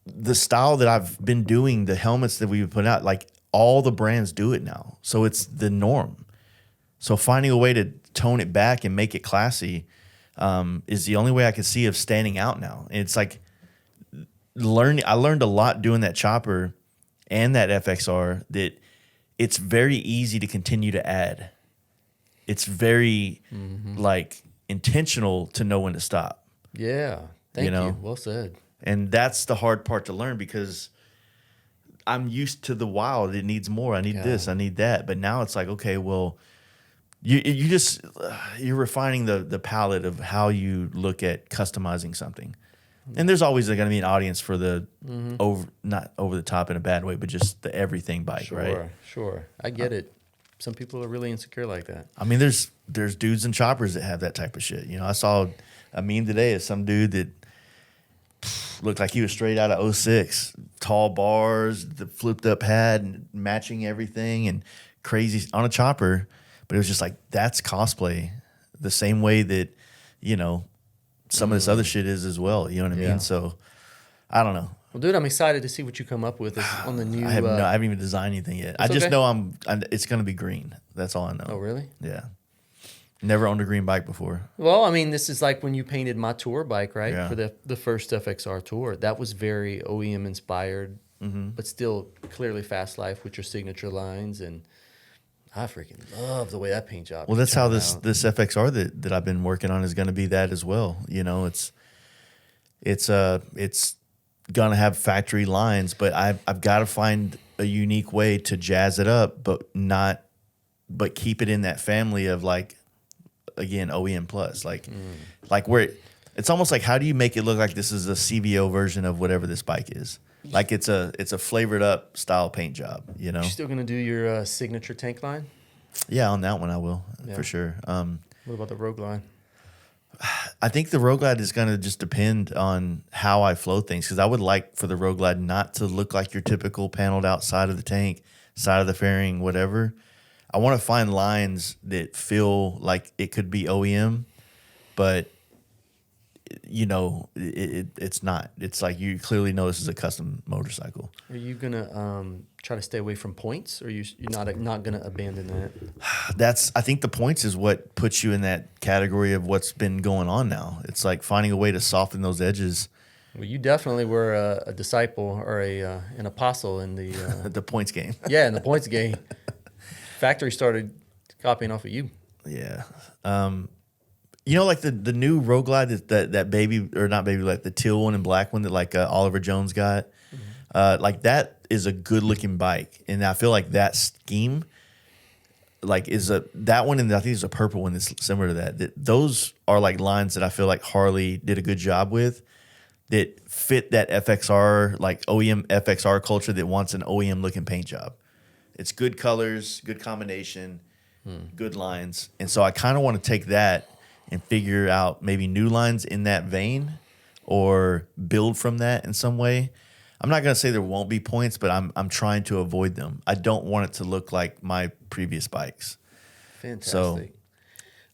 the style that I've been doing, the helmets that we've put out, all the brands do it now. So it's the norm. So finding a way to tone it back and make it classy is the only way I could see of standing out now. And it's I learned a lot doing that chopper and that FXR that it's very easy to continue to add. It's very intentional to know when to stop. Yeah. Thank you. Well said. And that's the hard part to learn because I'm used to the wild. It needs more. I need this. I need that. But now it's okay, well, you're refining the palette of how you look at customizing something. And there's always going to be an audience for the not over the top in a bad way, but just the everything bike, right? Sure. I get it. Some people are really insecure like that. I mean, there's dudes and choppers that have that type of shit. I saw a meme today of some dude that looked like he was straight out of 06. Tall bars, the flipped up hat, and matching everything, and crazy on a chopper. But it was just that's cosplay, the same way that some of this other shit is as well. You know what I mean? So I don't know. Well, dude, I'm excited to see what you come up with on the new. I haven't even designed anything yet. I just okay. know it's going to be green. That's all I know. Oh, really? Yeah. Never owned a green bike before. Well, I mean, this is like when you painted my tour bike, right? Yeah. For the first FXR tour. That was very OEM inspired, but still clearly Fast Life with your signature lines. And I freaking love the way that paint job. Well, that's how this out. FXR that I've been working on is going to be that as well. You know, it's gonna have factory lines, but I've got to find a unique way to jazz it up, but keep it in that family of like, again, OEM plus, like where it's almost like, how do you make it look like this is a CVO version of whatever this bike is? Like it's a flavored up style paint job, you know? You still gonna do your signature tank line? Yeah, on that one I will, for sure. What about the Rogue line? I think the Rogue Glide is going to just depend on how I flow things, because I would like for the Rogue Glide not to look like your typical paneled out side of the tank, side of the fairing, whatever. I want to find lines that feel like it could be OEM, but you know, it's not. It's like you clearly know this is a custom motorcycle. Are you gonna try to stay away from points, or you're not gonna abandon that? I think the points is what puts you in that category of what's been going on now. It's like finding a way to soften those edges. Well, you definitely were a disciple or an apostle in the The points game. yeah, in the points game. Factory started copying off of you. Yeah. You know, like the new Rogue Glide, that baby, or not baby, like the teal one and black one that like Oliver Jones got. Like that is a good looking bike, and I feel like that scheme, like that one, and I think there's a purple one that's similar to that. Those are like lines that I feel like Harley did a good job with, that fit that FXR, like OEM FXR culture that wants an OEM looking paint job. It's good colors, good combination, good lines, and so I kind of want to take that and figure out maybe new lines in that vein, or build from that in some way. I'm not going to say there won't be points, but I'm trying to avoid them. I don't want it to look like my previous bikes. Fantastic. So,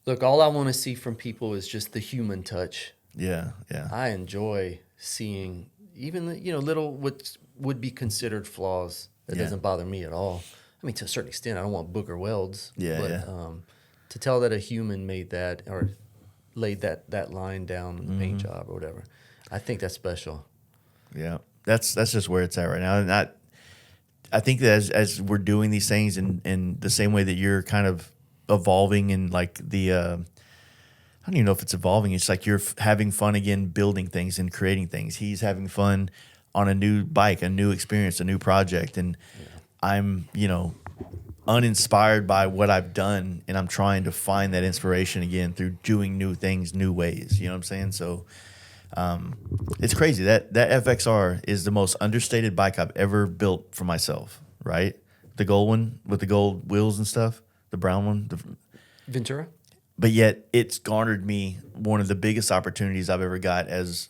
look, all I want to see from people is just the human touch. yeah. I enjoy seeing even the, little what would be considered flaws. That doesn't bother me at all. I mean, to a certain extent, I don't want booger welds. But to tell that a human made that or laid that line down in the paint job or whatever, I think that's special. Yeah, that's just where it's at right now. And I think that as we're doing these things in the same way that you're kind of evolving, and like I don't even know if it's evolving. It's like you're having fun again, building things and creating things. He's having fun on a new bike, a new experience, a new project, and I'm uninspired by what I've done, and I'm trying to find that inspiration again through doing new things, new ways. You know what I'm saying? So it's crazy. That FXR is the most understated bike I've ever built for myself, right? The gold one with the gold wheels and stuff, the brown one. Ventura? But yet it's garnered me one of the biggest opportunities I've ever got as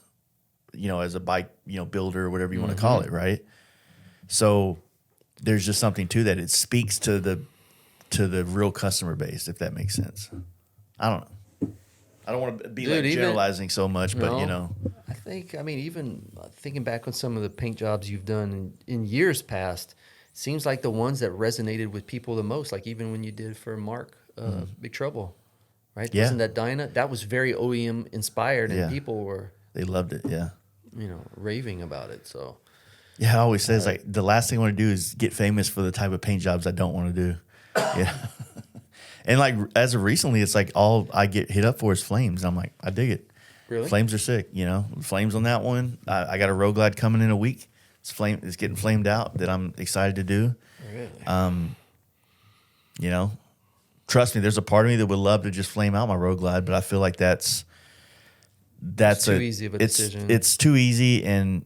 a bike, builder or whatever you want to call it, right? So there's just something to that. It speaks to the real customer base, if that makes sense. I don't know. I don't want to be generalizing so much, but I think, even thinking back on some of the paint jobs you've done in years past, it seems like the ones that resonated with people the most, like even when you did for Mark, Big Trouble, right? Yeah. Wasn't that Dyna? That was very OEM inspired, and people were, they loved it. Yeah. Raving about it. So yeah, I always says like the last thing I want to do is get famous for the type of paint jobs I don't want to do. Yeah. And like as of recently, it's like all I get hit up for is flames. And I'm like, I dig it. Really? Flames are sick. Flames on that one. I got a Rogue Glide coming in a week. It's getting flamed out that I'm excited to do. Really? Trust me, there's a part of me that would love to just flame out my Rogue Glide, but I feel like that's too easy of a decision. It's too easy, and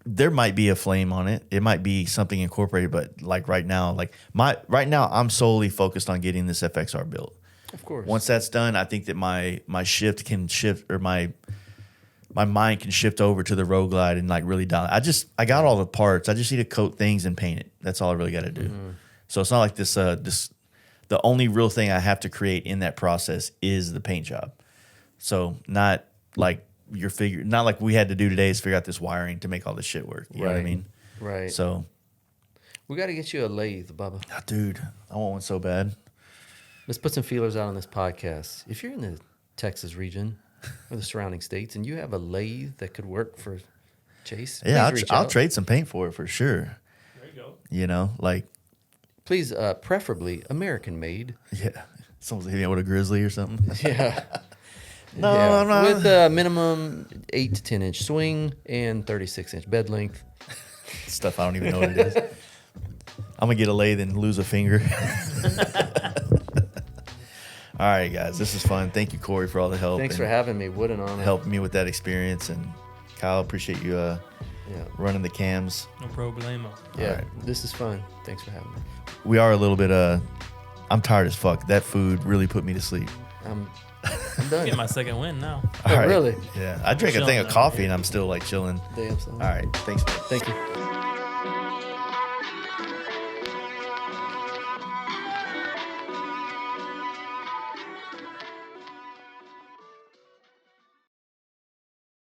there might be a flame on it. It might be something incorporated, but like right now, I'm solely focused on getting this FXR built. Of course. Once that's done, I think that my shift can shift, or my mind can shift over to the Rogue Glide and like really dial. I got all the parts. I just need to coat things and paint it. That's all I really got to do. So it's not like this. The only real thing I have to create in that process is the paint job. So not like not like we had to do today is figure out this wiring to make all this shit work. You know what I mean? Right. So we got to get you a lathe, Bubba. oh, dude, I want one so bad. Let's put some feelers out on this podcast. If you're in the Texas region or the surrounding states and you have a lathe that could work for Chase, Yeah, please reach I'll out. trade some paint for it for sure. There you go. You know, like, Please, preferably American made. yeah, someone's hitting me with a grizzly or something. Yeah. No, I'm not. With a minimum 8 to 10 inch swing and 36-inch bed length. Stuff I don't even know what it is. I'm gonna get a lathe and lose a finger. All right, guys, this is fun. Thank you, Cory, for all the help. Thanks for having me. What an honor. helping me with that experience, and Kyle, appreciate you Yeah. running the cams. No problemo. Yeah. All right. This is fun. Thanks for having me. We are a little bit. I'm tired as fuck. That food really put me to sleep. I'm I'm done. getting my second win now. All right. Really? Yeah, I drank a Chilling thing of now. coffee and I'm still like chilling. Damn son. All right, thanks. Thank you.